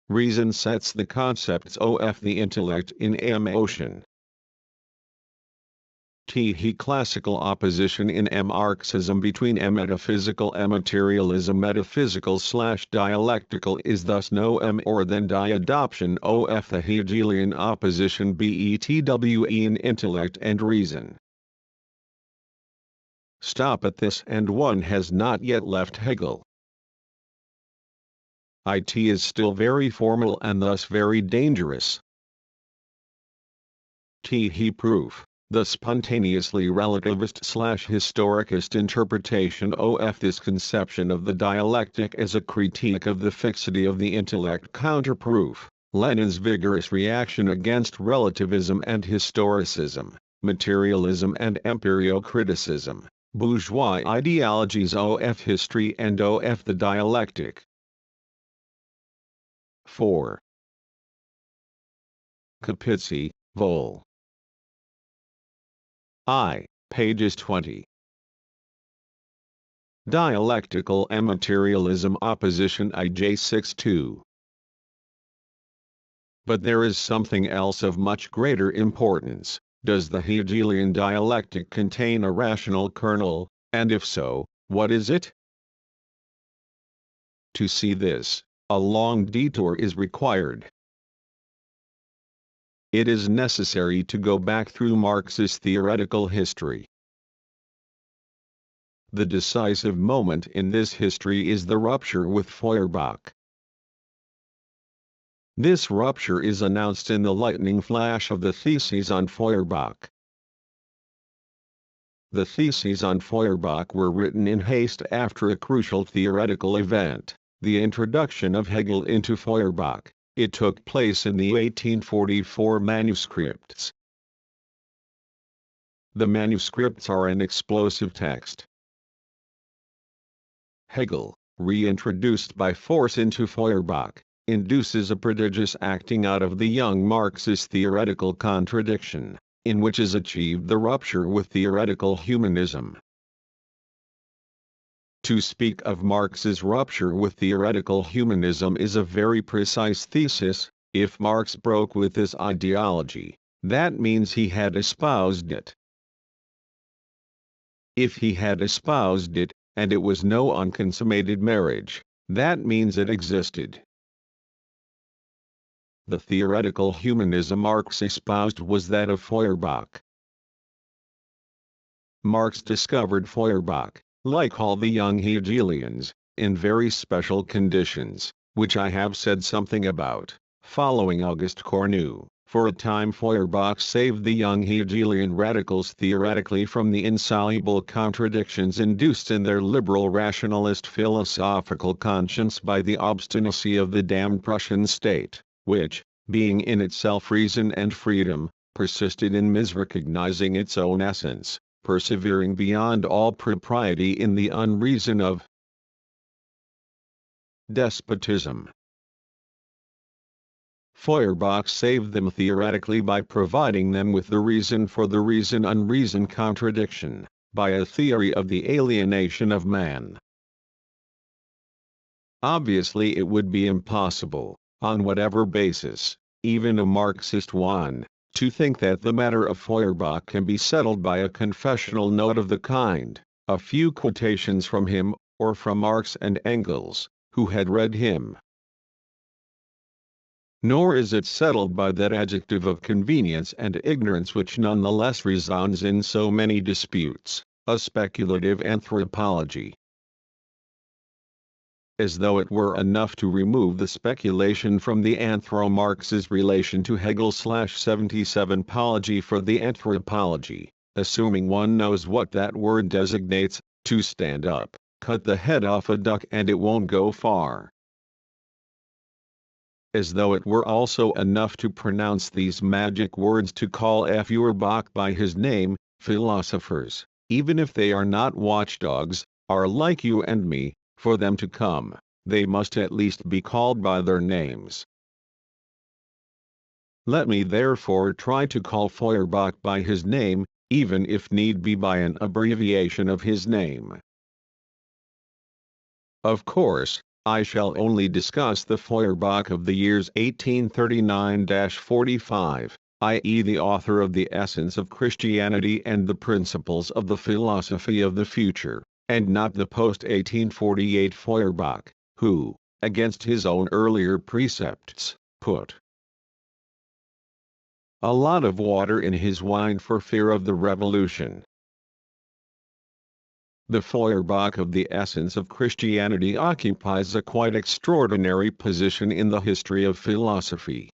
Reason sets the concepts of the intellect in motion. He classical opposition in Marxism between metaphysical and materialism metaphysical/dialectical is thus no more than adoption of the Hegelian opposition between in intellect and reason. Stop at this and one has not yet left Hegel. It is still very formal and thus very dangerous. He proof. The spontaneously relativist/historicist interpretation of this conception of the dialectic as a critique of the fixity of the intellect counterproof, Lenin's vigorous reaction against relativism and historicism, materialism and empirio-criticism, bourgeois ideologies of history and of the dialectic. 4. Capizzi, Vol. pages 20. Dialectical and Materialism Opposition IJ 62. But there is something else of much greater importance. Does the Hegelian dialectic contain a rational kernel, and if so, what is it? To see this, a long detour is required. It is necessary to go back through Marx's theoretical history. The decisive moment in this history is the rupture with Feuerbach. This rupture is announced in the lightning flash of the theses on Feuerbach. The theses on Feuerbach were written in haste after a crucial theoretical event, the introduction of Hegel into Feuerbach. It took place in the 1844 manuscripts. The manuscripts are an explosive text. Hegel, reintroduced by force into Feuerbach, induces a prodigious acting out of the young Marxist theoretical contradiction, in which is achieved the rupture with theoretical humanism. To speak of Marx's rupture with theoretical humanism is a very precise thesis. If Marx broke with this ideology, that means he had espoused it. If he had espoused it, and it was no unconsummated marriage, that means it existed. The theoretical humanism Marx espoused was that of Feuerbach. Marx discovered Feuerbach, like all the young Hegelians, in very special conditions, which I have said something about, following Auguste Cornu. For a time Feuerbach saved the young Hegelian radicals theoretically from the insoluble contradictions induced in their liberal rationalist philosophical conscience by the obstinacy of the damned Prussian state, which, being in itself reason and freedom, persisted in misrecognizing its own essence, persevering beyond all propriety in the unreason of despotism. Feuerbach saved them theoretically by providing them with the reason for the reason-unreason contradiction, by a theory of the alienation of man. Obviously it would be impossible, on whatever basis, even a Marxist one, to think that the matter of Feuerbach can be settled by a confessional note of the kind, a few quotations from him, or from Marx and Engels, who had read him. Nor is it settled by that adjective of convenience and ignorance which nonetheless resounds in so many disputes, a speculative anthropology. As though it were enough to remove the speculation from the anthro-Marx's relation to Hegel/77 apology for the anthropology, assuming one knows what that word designates, to stand up, cut the head off a duck and it won't go far. As though it were also enough to pronounce these magic words to call Feuerbach by his name, philosophers, even if they are not watchdogs, are like you and me. For them to come, they must at least be called by their names. Let me therefore try to call Feuerbach by his name, even if need be by an abbreviation of his name. Of course, I shall only discuss the Feuerbach of the years 1839-45, i.e. the author of The Essence of Christianity and the Principles of the Philosophy of the Future, and not the post-1848 Feuerbach, who, against his own earlier precepts, put a lot of water in his wine for fear of the revolution. The Feuerbach of The Essence of Christianity occupies a quite extraordinary position in the history of philosophy.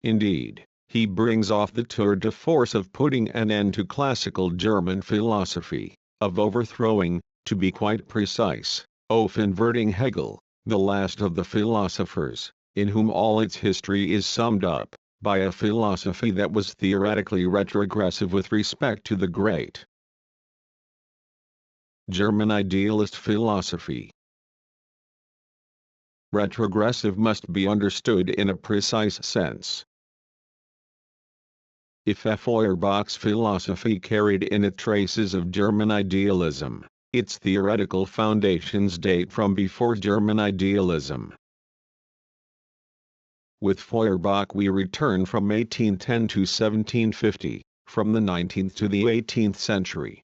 Indeed, he brings off the tour de force of putting an end to classical German philosophy, of overthrowing, to be quite precise, of inverting Hegel, the last of the philosophers, in whom all its history is summed up, by a philosophy that was theoretically retrogressive with respect to the great German idealist philosophy. Retrogressive must be understood in a precise sense. If Feuerbach's philosophy carried in it traces of German idealism, its theoretical foundations date from before German idealism. With Feuerbach we return from 1810 to 1750, from the 19th to the 18th century.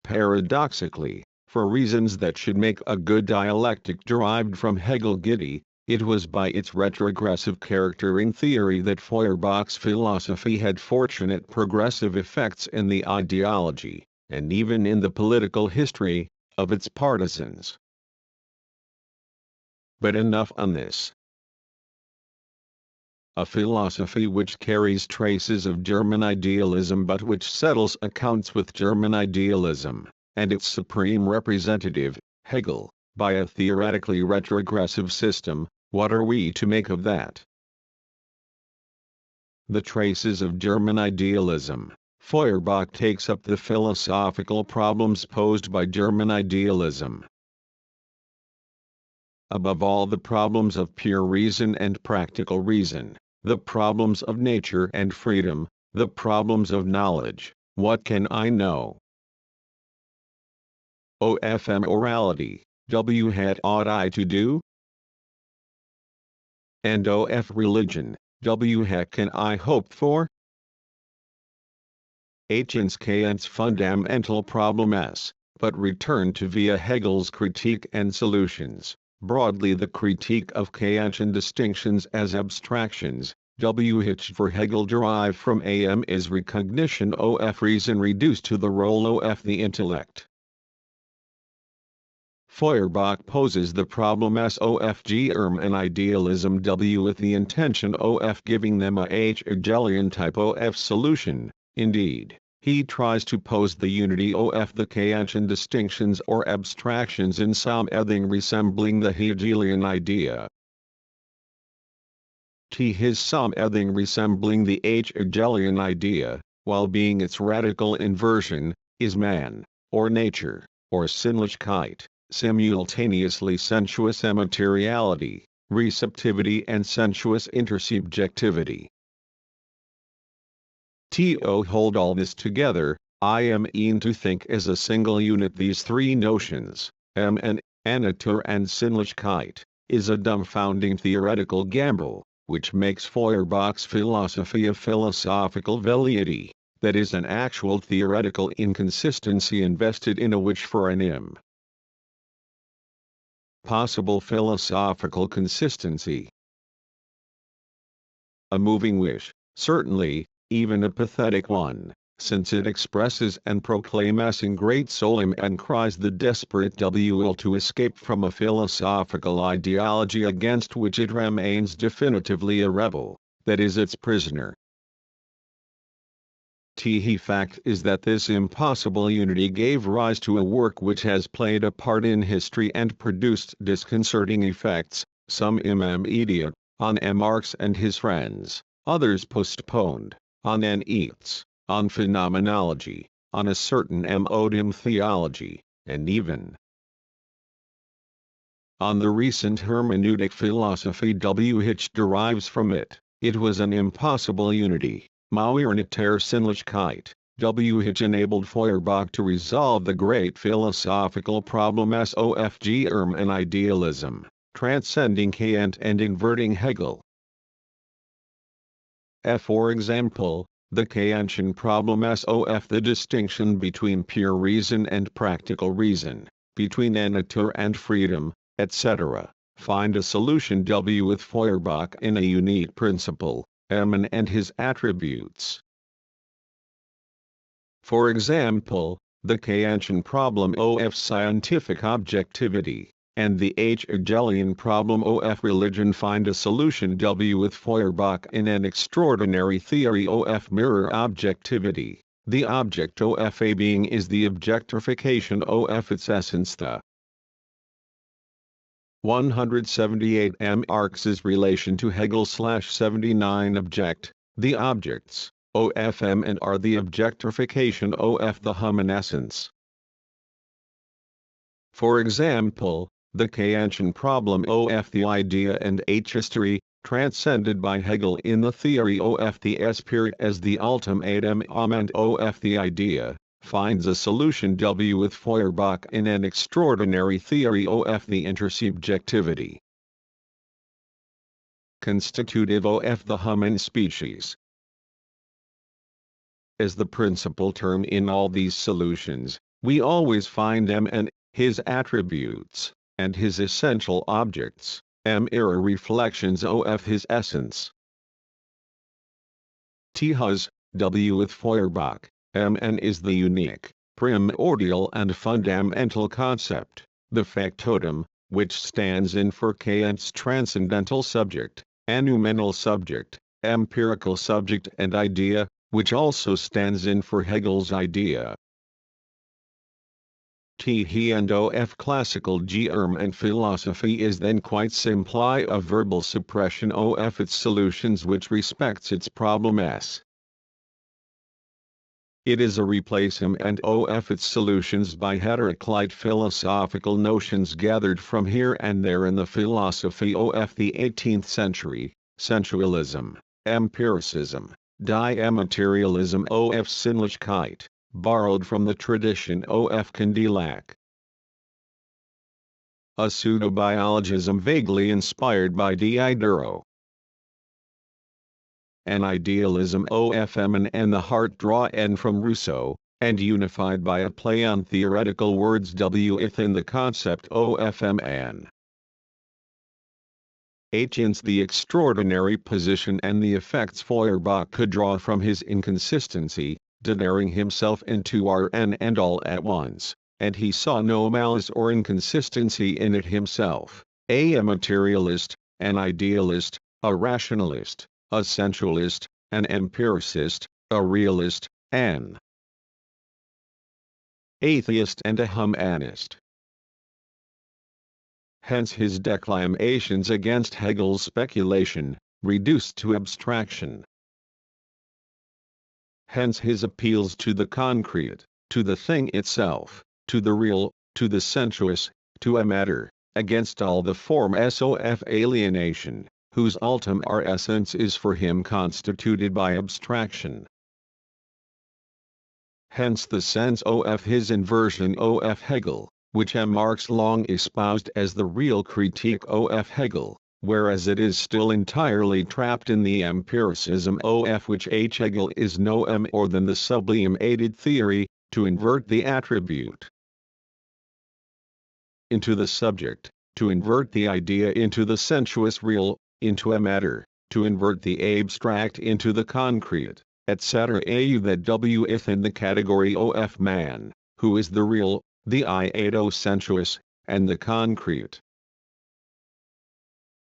Paradoxically, for reasons that should make a good dialectic derived from Hegel giddy, it was by its retrogressive character in theory that Feuerbach's philosophy had fortunate progressive effects in the ideology, and even in the political history, of its partisans. But enough on this. A philosophy which carries traces of German idealism but which settles accounts with German idealism, and its supreme representative, Hegel, by a theoretically retrogressive system, what are we to make of that? The traces of German idealism. Feuerbach takes up the philosophical problems posed by German idealism. Above all the problems of pure reason and practical reason, the problems of nature and freedom, the problems of knowledge, what can I know? OFM morality, what ought I to do? And OF religion, what can I hope for? Ins Kant's fundamental problem s, but return to via Hegel's critique and solutions. Broadly the critique of Kantian distinctions as abstractions, which for Hegel derive from am is recognition of reason reduced to the role of the intellect. Feuerbach poses the problem as of German idealism with the intention of giving them a Hegelian type of solution. Indeed, he tries to pose the unity of the Kantian distinctions or abstractions in something resembling the Hegelian idea. His something resembling the Hegelian idea, while being its radical inversion, is man, or nature, or Sinnlichkeit, simultaneously sensuous immateriality, receptivity and sensuous intersubjectivity. To hold all this together, I am to think as a single unit these three notions, and Natur and Sinnlichkeit, is a dumbfounding theoretical gamble, which makes Feuerbach's philosophy a philosophical velleity, that is an actual theoretical inconsistency invested in a wish for an possible philosophical consistency. A moving wish, certainly, even a pathetic one, since it expresses and proclaims in great solemn and cries the desperate will to escape from a philosophical ideology against which it remains definitively a rebel, that is its prisoner. The fact is that this impossible unity gave rise to a work which has played a part in history and produced disconcerting effects, some immediate, on Marx and his friends, others postponed, on Yeats, on phenomenology, on a certain odium theology, and even on the recent hermeneutic philosophy which derives from it. It was an impossible unity, Mauerniter Sinnlichkeit, which enabled Feuerbach to resolve the great philosophical problem of German idealism, transcending Kant and inverting Hegel. For example, the Kantian problem of the distinction between pure reason and practical reason, between nature and freedom, etc., find a solution with Feuerbach in a unique principle, and his attributes. For example, the Kantian problem of scientific objectivity, and the Hegelian problem of religion find a solution with Feuerbach in an extraordinary theory of mirror objectivity. The object of a being is the objectification of its essence. The 178 Marx's relation to Hegel/79 object, the objects, OFM and are the objectification of the human essence. For example, the Kantian problem of the idea and history, transcended by Hegel in the theory of the spirit as the ultimatum and of the idea, finds a solution W with Feuerbach in an extraordinary theory of the intersubjectivity constitutive of the human species. As the principal term in all these solutions, we always find M and his attributes, and his essential objects, mirror reflections of his essence. T has, W with Feuerbach, Mn is the unique, primordial and fundamental concept, the factotum, which stands in for Kant's transcendental subject, noumenal subject, empirical subject and idea, which also stands in for Hegel's idea. T he and of classical germ and philosophy is then quite simply a verbal suppression of its solutions which respects its problem S. It is a replacement of its solutions by heteroclite philosophical notions gathered from here and there in the philosophy of the 18th century, sensualism, empiricism, diamaterialism of Sinnlichkeit, borrowed from the tradition of Condillac. A pseudobiologism vaguely inspired by Diderot. An idealism of Emin and the heart drawn from Rousseau, and unified by a play on theoretical words within the concept of Man. Hence the extraordinary position and the effects Feuerbach could draw from his inconsistency, denying himself into Rn and all at once, and he saw no malice or inconsistency in it himself, a materialist, an idealist, a rationalist, a sensualist, an empiricist, a realist, an atheist and a humanist. Hence his declamations against Hegel's speculation, reduced to abstraction. Hence his appeals to the concrete, to the thing itself, to the real, to the sensuous, to a matter, against all the forms of alienation, whose ultimate essence is for him constituted by abstraction. Hence the sense of his inversion of Hegel, which Marx long espoused as the real critique of Hegel, whereas it is still entirely trapped in the empiricism of which Hegel is no more than the sublimated theory, to invert the attribute into the subject, to invert the idea into the sensuous real, into a matter, to invert the abstract into the concrete, etc. That within the category of man, who is the real, the sensuous, and the concrete.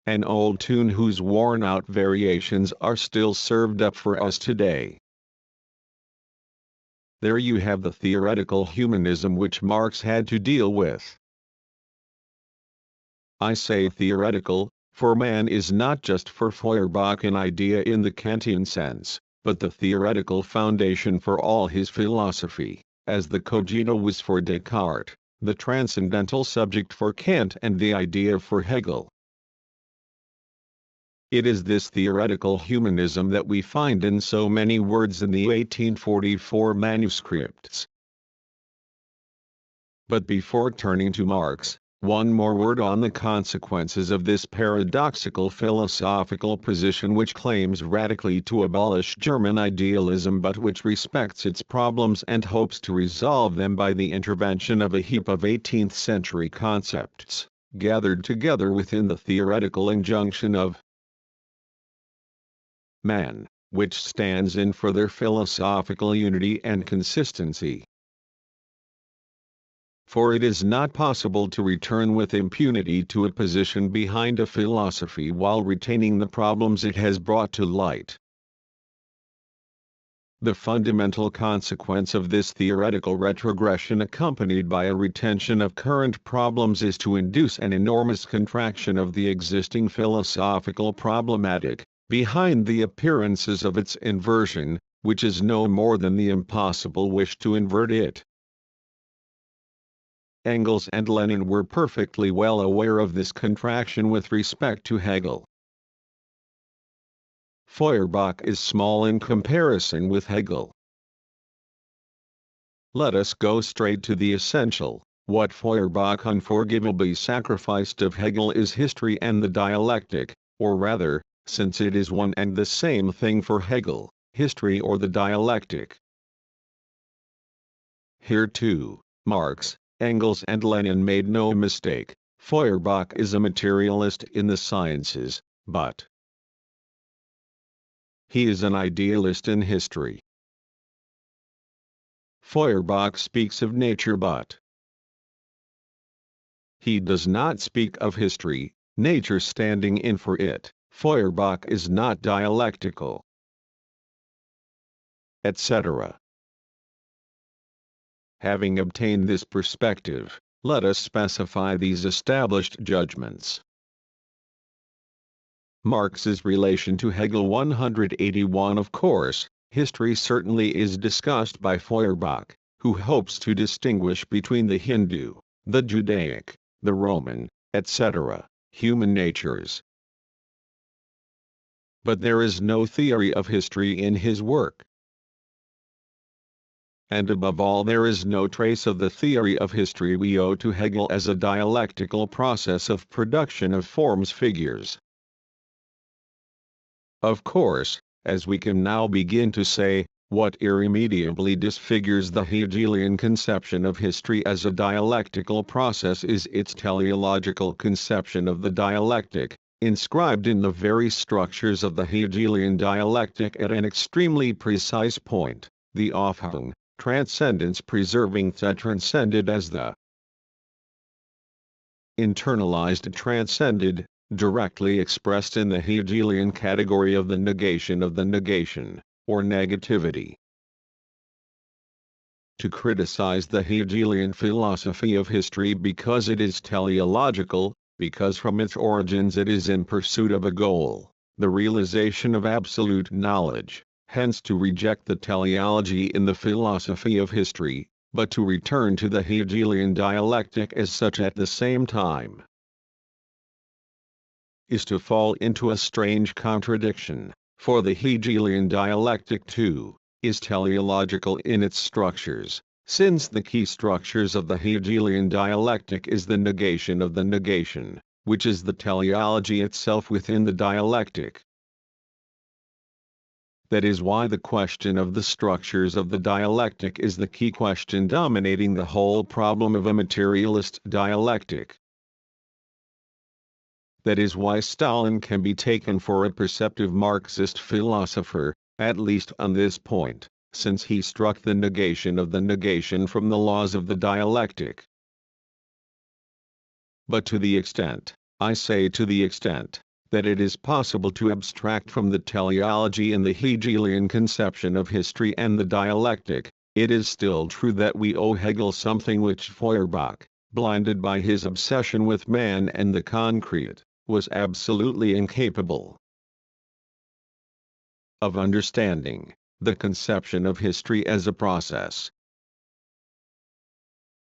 An old tune whose worn-out variations are still served up for us today. There you have the theoretical humanism which Marx had to deal with. I say theoretical, for man is not just for Feuerbach an idea in the Kantian sense, but the theoretical foundation for all his philosophy, as the cogito was for Descartes, the transcendental subject for Kant and the idea for Hegel. It is this theoretical humanism that we find in so many words in the 1844 manuscripts. But before turning to Marx, one more word on the consequences of this paradoxical philosophical position which claims radically to abolish German idealism but which respects its problems and hopes to resolve them by the intervention of a heap of 18th century concepts, gathered together within the theoretical injunction of man, which stands in for their philosophical unity and consistency. For it is not possible to return with impunity to a position behind a philosophy while retaining the problems it has brought to light. The fundamental consequence of this theoretical retrogression accompanied by a retention of current problems is to induce an enormous contraction of the existing philosophical problematic, behind the appearances of its inversion, which is no more than the impossible wish to invert it. Engels and Lenin were perfectly well aware of this contraction with respect to Hegel. Feuerbach is small in comparison with Hegel. Let us go straight to the essential. What Feuerbach unforgivably sacrificed of Hegel is history and the dialectic, or rather, since it is one and the same thing for Hegel, history or the dialectic. Here too, Marx, Engels and Lenin made no mistake. Feuerbach is a materialist in the sciences, but he is an idealist in history. Feuerbach speaks of nature but he does not speak of history, nature standing in for it. Feuerbach is not dialectical, etc. Having obtained this perspective, let us specify these established judgments. Marx's relation to Hegel 181. Of course, history certainly is discussed by Feuerbach, who hopes to distinguish between the Hindu, the Judaic, the Roman, etc., human natures. But there is no theory of history in his work. And above all, there is no trace of the theory of history we owe to Hegel as a dialectical process of production of forms figures. Of course, as we can now begin to say, what irremediably disfigures the Hegelian conception of history as a dialectical process is its teleological conception of the dialectic, inscribed in the very structures of the Hegelian dialectic at an extremely precise point, the Aufhängung, transcendence preserving the transcended as the internalized transcended, directly expressed in the Hegelian category of the negation, or negativity. To criticize the Hegelian philosophy of history because it is teleological, because from its origins it is in pursuit of a goal, the realization of absolute knowledge, hence to reject the teleology in the philosophy of history, but to return to the Hegelian dialectic as such at the same time, is to fall into a strange contradiction, for the Hegelian dialectic too is teleological in its structures, since the key structures of the Hegelian dialectic is the negation of the negation, which is the teleology itself within the dialectic. That is why the question of the structures of the dialectic is the key question dominating the whole problem of a materialist dialectic. That is why Stalin can be taken for a perceptive Marxist philosopher, at least on this point, since he struck the negation of the negation from the laws of the dialectic. But to the extent, I say to the extent, that it is possible to abstract from the teleology in the Hegelian conception of history and the dialectic, it is still true that we owe Hegel something which Feuerbach, blinded by his obsession with man and the concrete, was absolutely incapable of understanding, the conception of history as a process.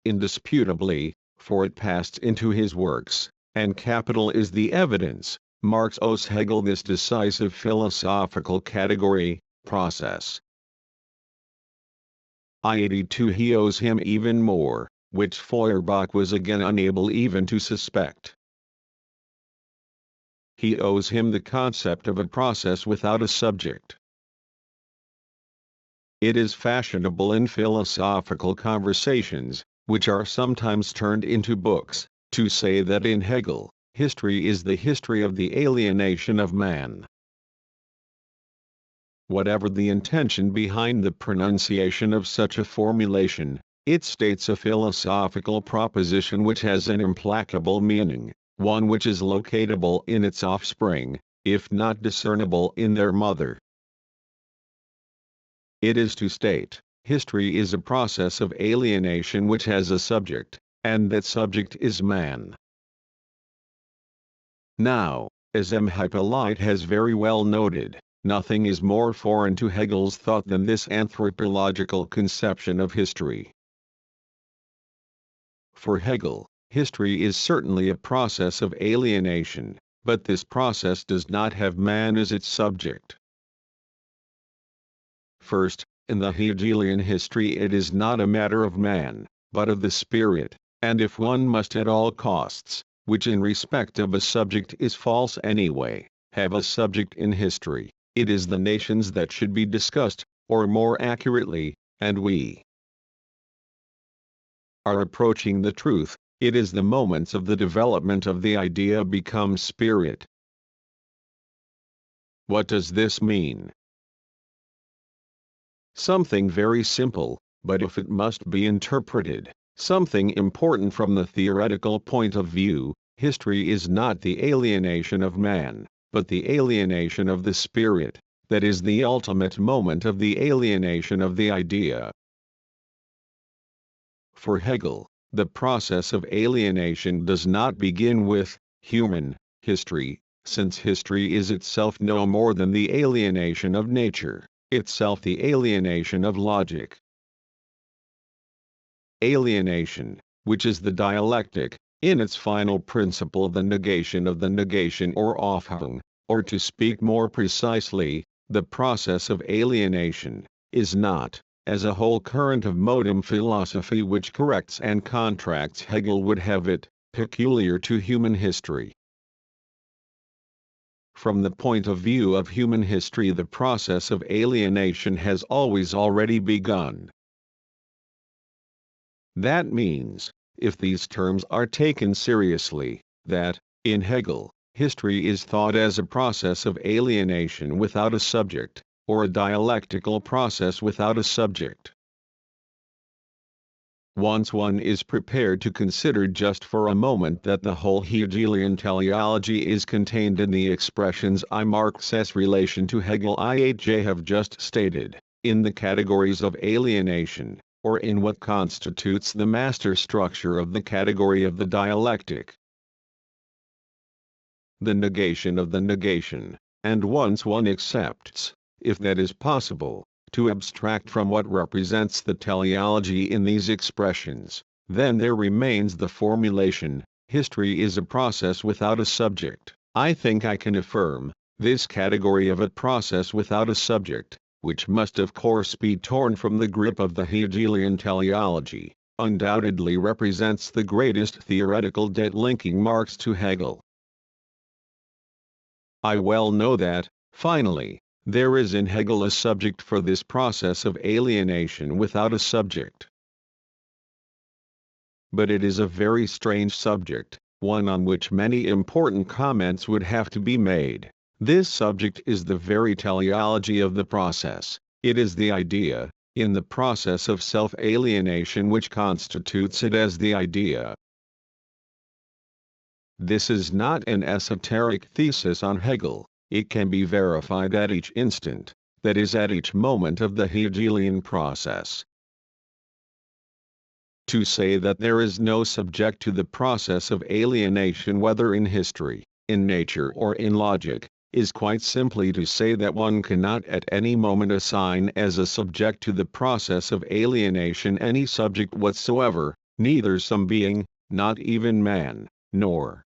Indisputably, for it passed into his works, and capital is the evidence, Marx owes Hegel this decisive philosophical category, process. I-82 he owes him even more, which Feuerbach was again unable even to suspect. He owes him the concept of a process without a subject. It is fashionable in philosophical conversations, which are sometimes turned into books, to say that in Hegel, history is the history of the alienation of man. Whatever the intention behind the pronunciation of such a formulation, it states a philosophical proposition which has an implacable meaning, one which is locatable in its offspring, if not discernible in their mother. It is to state, history is a process of alienation which has a subject, and that subject is man. Now, as M. Hippolyte has very well noted, nothing is more foreign to Hegel's thought than this anthropological conception of history. For Hegel, history is certainly a process of alienation, but this process does not have man as its subject, First, in the Hegelian history it is not a matter of man, but of the spirit, and if one must at all costs, which in respect of a subject is false anyway, have a subject in history, it is the nations that should be discussed, or more accurately, and we are approaching the truth. It is the moments of the development of the idea become spirit. What does this mean? Something very simple, but if it must be interpreted, something important from the theoretical point of view. History is not the alienation of man, but the alienation of the spirit, that is the ultimate moment of the alienation of the idea. For Hegel, the process of alienation does not begin with human history, since history is itself no more than the alienation of nature, itself the alienation of logic. Alienation, which is the dialectic, in its final principle the negation of the negation or Aufhebung, or to speak more precisely, the process of alienation, is not, as a whole current of modern philosophy which corrects and contracts Hegel would have it, peculiar to human history. From the point of view of human history the process of alienation has always already begun. That means, if these terms are taken seriously, that, in Hegel, history is thought as a process of alienation without a subject, or a dialectical process without a subject. Once one is prepared to consider just for a moment that the whole Hegelian teleology is contained in the expressions I Marx's relation to Hegel I have just stated, in the categories of alienation, or in what constitutes the master structure of the category of the dialectic, the negation of the negation, and once one accepts, if that is possible, to abstract from what represents the teleology in these expressions, then there remains the formulation, history is a process without a subject. I think I can affirm, this category of a process without a subject, which must of course be torn from the grip of the Hegelian teleology, undoubtedly represents the greatest theoretical debt linking Marx to Hegel. I well know that, finally, there is in Hegel a subject for this process of alienation without a subject. But it is a very strange subject, one on which many important comments would have to be made. This subject is the very teleology of the process, it is the idea, in the process of self-alienation which constitutes it as the idea. This is not an esoteric thesis on Hegel, it can be verified at each instant, that is at each moment of the Hegelian process. To say that there is no subject to the process of alienation whether in history, in nature or in logic, is quite simply to say that one cannot at any moment assign as a subject to the process of alienation any subject whatsoever, neither some being, not even man, nor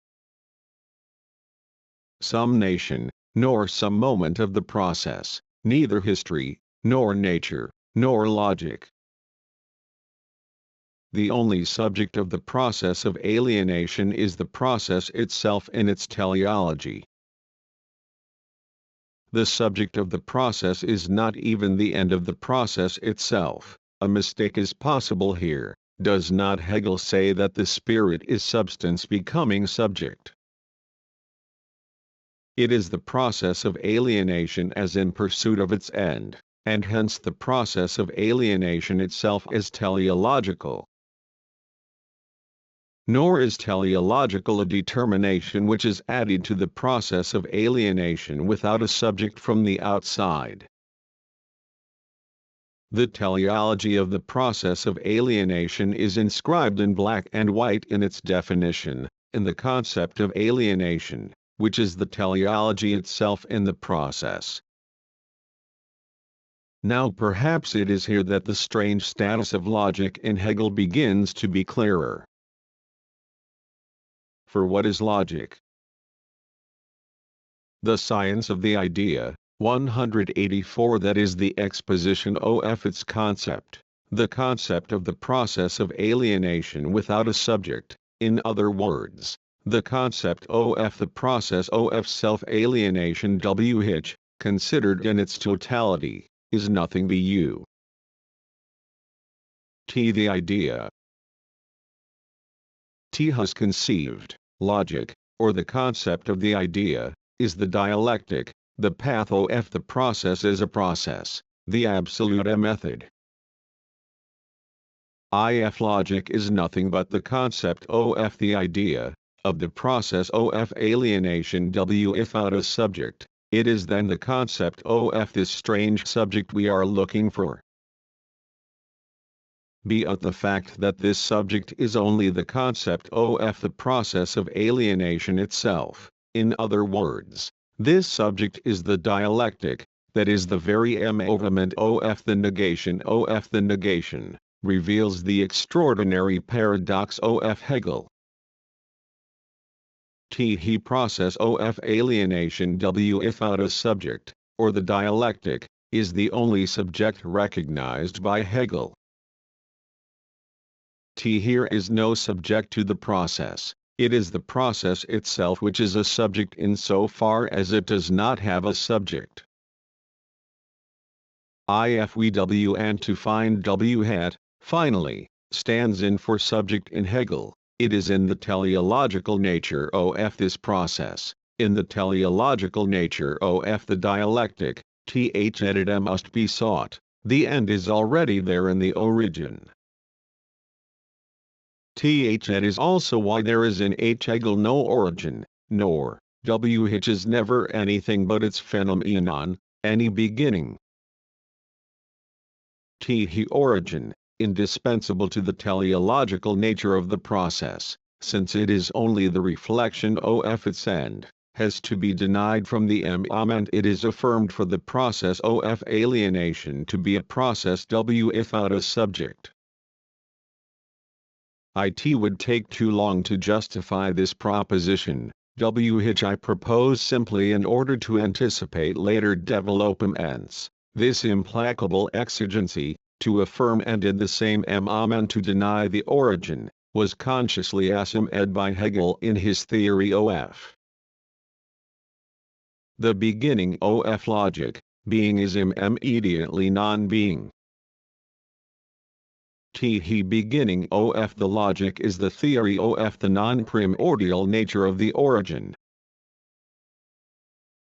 some nation, nor some moment of the process, neither history, nor nature, nor logic. The only subject of the process of alienation is the process itself in its teleology. The subject of the process is not even the end of the process itself. A mistake is possible here. Does not Hegel say that the spirit is substance becoming subject? It is the process of alienation as in pursuit of its end, and hence the process of alienation itself is teleological. Nor is teleological a determination which is added to the process of alienation without a subject from the outside. The teleology of the process of alienation is inscribed in black and white in its definition, in the concept of alienation, which is the teleology itself in the process. Now perhaps it is here that the strange status of logic in Hegel begins to be clearer. For what is logic? The science of the idea, 184 That is the exposition of its concept, the concept of the process of alienation without a subject, in other words, the concept of the process of self-alienation which, considered in its totality, is nothing but the idea has conceived, logic, or the concept of the idea, is the dialectic, the path of the process is a process, the absolute method. If logic is nothing but the concept of the idea, of the process of alienation without a subject, it is then the concept of this strange subject we are looking for. Be it the fact that this subject is only the concept of the process of alienation itself, in other words, this subject is the dialectic, that is the very movement of the negation, reveals the extraordinary paradox of Hegel. The process of alienation without a subject, or the dialectic, is the only subject recognized by Hegel. Here is no subject to the process, it is the process itself which is a subject in so far as it does not have a subject. If we W and to find W hat, finally, stands in for subject in Hegel, it is in the teleological nature of this process, in the teleological nature of the dialectic, it must be sought, the end is already there in the origin. That is also why there is in Hegel no origin, nor, which is never anything but its phenomenon, any beginning. The origin, indispensable to the teleological nature of the process, since it is only the reflection of its end, has to be denied from the moment it is affirmed for the process of alienation to be a process without a subject. It would take too long to justify this proposition, which I propose simply in order to anticipate later developments, this implacable exigency, to affirm and in the same moment to deny the origin, was consciously assumed by Hegel in his theory of the beginning of logic. Being is immediately non-being. The beginning of the logic is the theory of the non-primordial nature of the origin.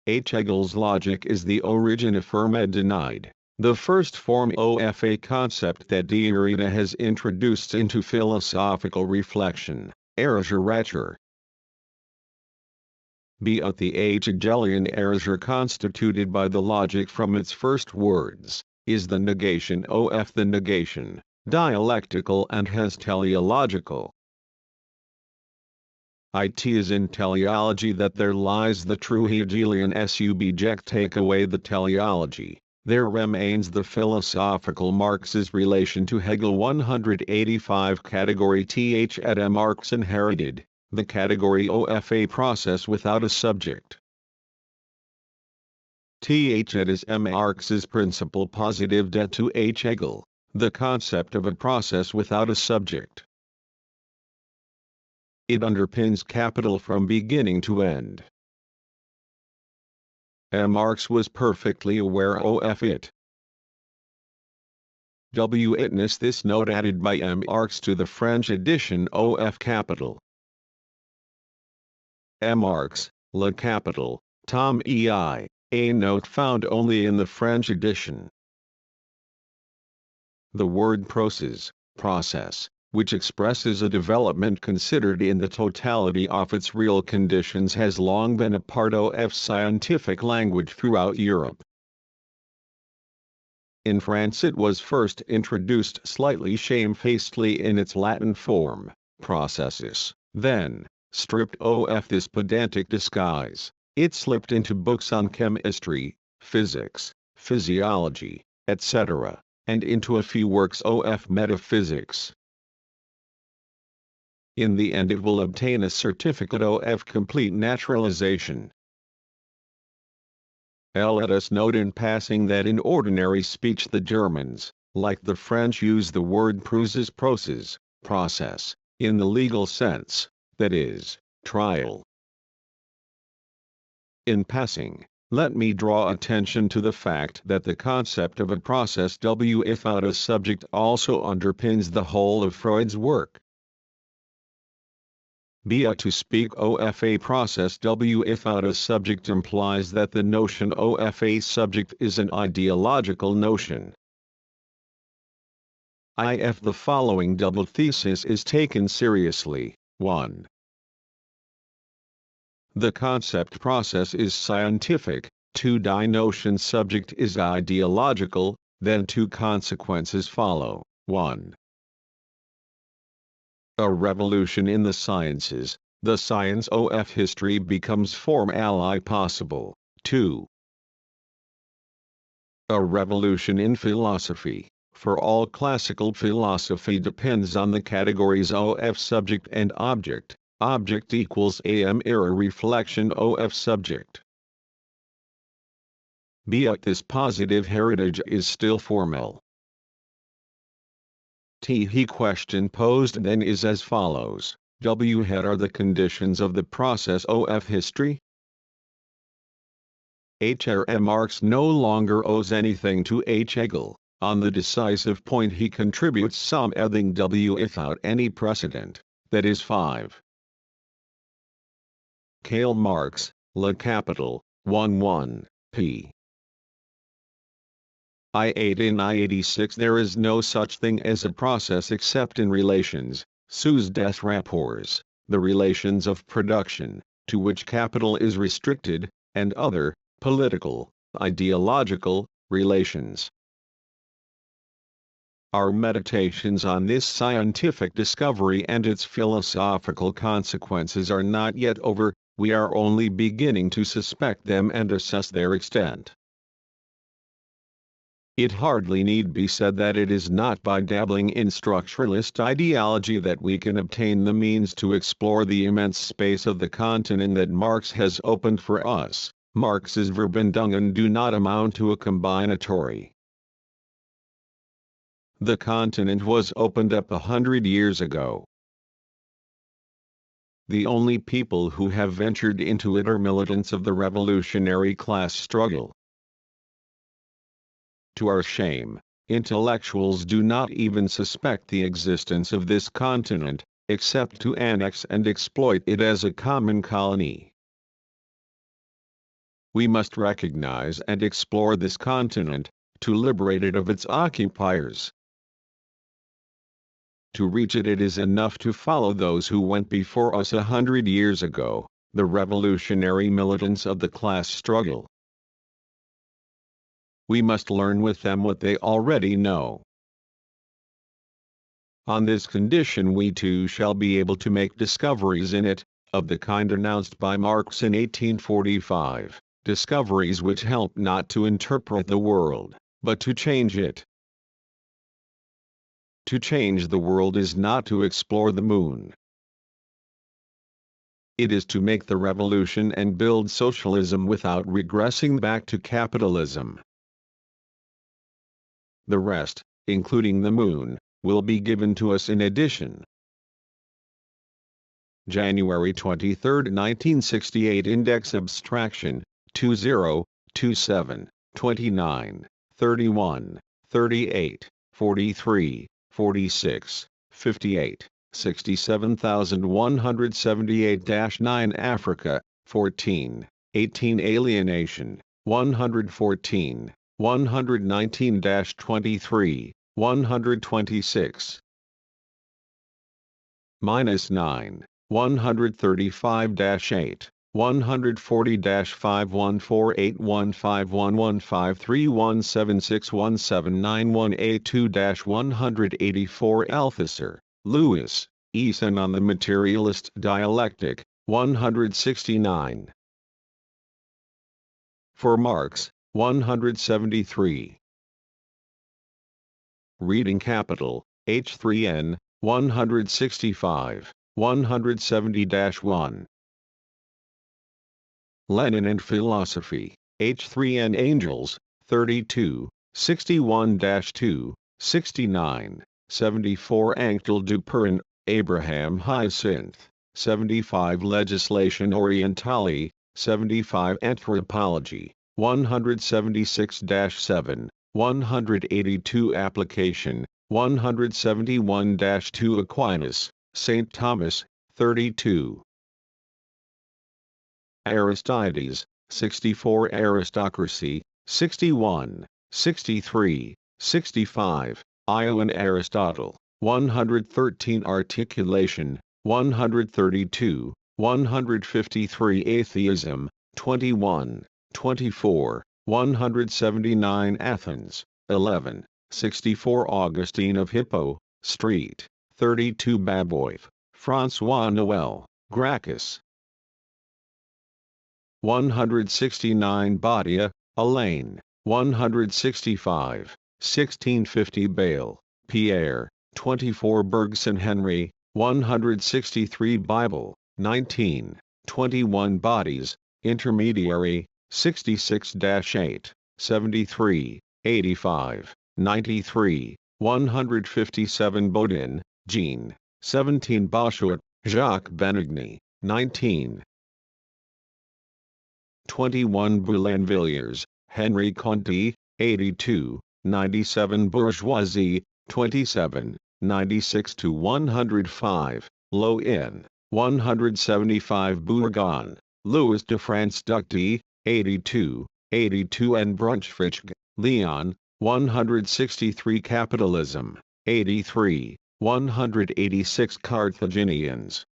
Hegel's logic is the origin affirmed denied, the first form of a concept that Derrida has introduced into philosophical reflection, erasure. Be it the Hegelian erasure constituted by the logic from its first words, is the negation of the negation, dialectical and has teleological. It is in teleology that there lies the true Hegelian subject. Take away the teleology, there remains the philosophical Marx's relation to Hegel. 185 Category at Marx inherited, the category of a process without a subject. It is Marx's principle positive to Hegel, the concept of a process without a subject. It underpins capital from beginning to end. Marx was perfectly aware of it. Witness this note added by Marx to the French edition of Capital. Marx, Le Capital, Tom EI, a note found only in the French edition. The word process, which expresses a development considered in the totality of its real conditions, has long been a part of scientific language throughout Europe. In France it was first introduced slightly shamefacedly in its Latin form, processus, then, stripped of this pedantic disguise, it slipped into books on chemistry, physics, physiology, etc., and into a few works of metaphysics. In the end it will obtain a certificate of complete naturalization. Let us note in passing that in ordinary speech the Germans, like the French, use the word process, in the legal sense, that is, trial. In passing, let me draw attention to the fact that the concept of a process without a subject also underpins the whole of Freud's work. To speak of a process without a subject implies that the notion of a subject is an ideological notion. If the following double thesis is taken seriously: 1. The concept process is scientific, 2. Die notion subject is ideological, then two consequences follow: 1. A revolution in the sciences, the science of history becomes formally possible. 2. A revolution in philosophy, for all classical philosophy depends on the categories of subject and object. Object equals mirror reflection of subject. This positive heritage is still formal. The question posed then is as follows: What are the conditions of the process of history? Marx no longer owes anything to Hegel. On the decisive point he contributes something without any precedent, that is 5. Karl Marx, Le Capital, 1 p. I8 in I86. There is no such thing as a process except in relations, sous des rapports, the relations of production, to which capital is restricted, and other, political, ideological, relations. Our meditations on this scientific discovery and its philosophical consequences are not yet over. We are only beginning to suspect them and assess their extent. It hardly need be said that it is not by dabbling in structuralist ideology that we can obtain the means to explore the immense space of the continent that Marx has opened for us. Marx's Verbindungen do not amount to a combinatory. The continent was opened up 100 years ago. The only people who have ventured into it are militants of the revolutionary class struggle. To our shame, intellectuals do not even suspect the existence of this continent, except to annex and exploit it as a common colony. We must recognize and explore this continent, to liberate it of its occupiers. To reach it, it is enough to follow those who went before us 100 years ago, the revolutionary militants of the class struggle. We must learn with them what they already know. On this condition we too shall be able to make discoveries in it, of the kind announced by Marx in 1845, discoveries which help not to interpret the world, but to change it. To change the world is not to explore the moon. It is to make the revolution and build socialism without regressing back to capitalism. The rest, including the moon, will be given to us in addition. January 23, 1968. Index Abstraction, 20, 27, 29, 31, 38, 43, 46, 58, 67,178-9. Africa, 14, 18. Alienation, 114, 119-23, 126. -9, 135-8, 140-51481515317617918-2-184. Althusser, Louis, Eason on the Materialist Dialectic, 169. For Marx, 173. Reading Capital, H3N, 165, 170-1. Lenin and Philosophy, H3N Angels, 32, 61-2, 69, 74 Anctil Duperin, Abraham Hyacinth, 75 Legislation Orientale, 75 Anthropology, 176-7, 182 Application, 171-2 Aquinas, St. Thomas, 32. Aristides, 64 Aristocracy, 61, 63, 65, Io and Aristotle, 113 Articulation, 132, 153 Atheism, 21, 24, 179 Athens, 11, 64 Augustine of Hippo, Street, 32 Baboyev, François Noël, Gracchus, 169 Badia, Elaine, 165, 1650 Bale, Pierre, 24 Bergson Henry, 163 Bible, 19, 21 Bodies, Intermediary, 66-8, 73, 85, 93, 157 Bodin, Jean, 17 Boschuet, Jacques Benigny, 19, 21 Boulainvilliers, Henry Conti, 82, 97 Bourgeoisie, 27, 96-105, Low-In, 175 Bourgogne, Louis de France Ducty, 82, 82 and Brunswick, Leon, 163 Capitalism, 83, 186 Carthaginians,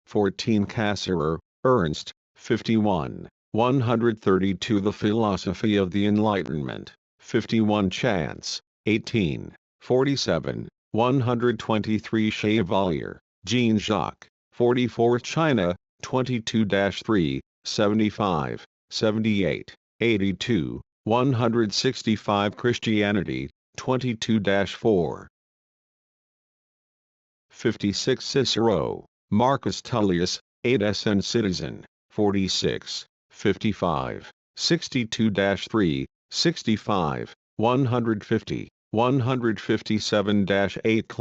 14 Cassirer, Ernst, 51, 132 The Philosophy of the Enlightenment, 51 Chance, 18, 47, 123 Chevalier, Jean-Jacques, 44 China, 22-3, 75, 78, 82, 165 Christianity, 22-4, 56 Cicero, Marcus Tullius, 8s and Citizen, 46, 55, 62-3, 65, 150, 157-8 Class.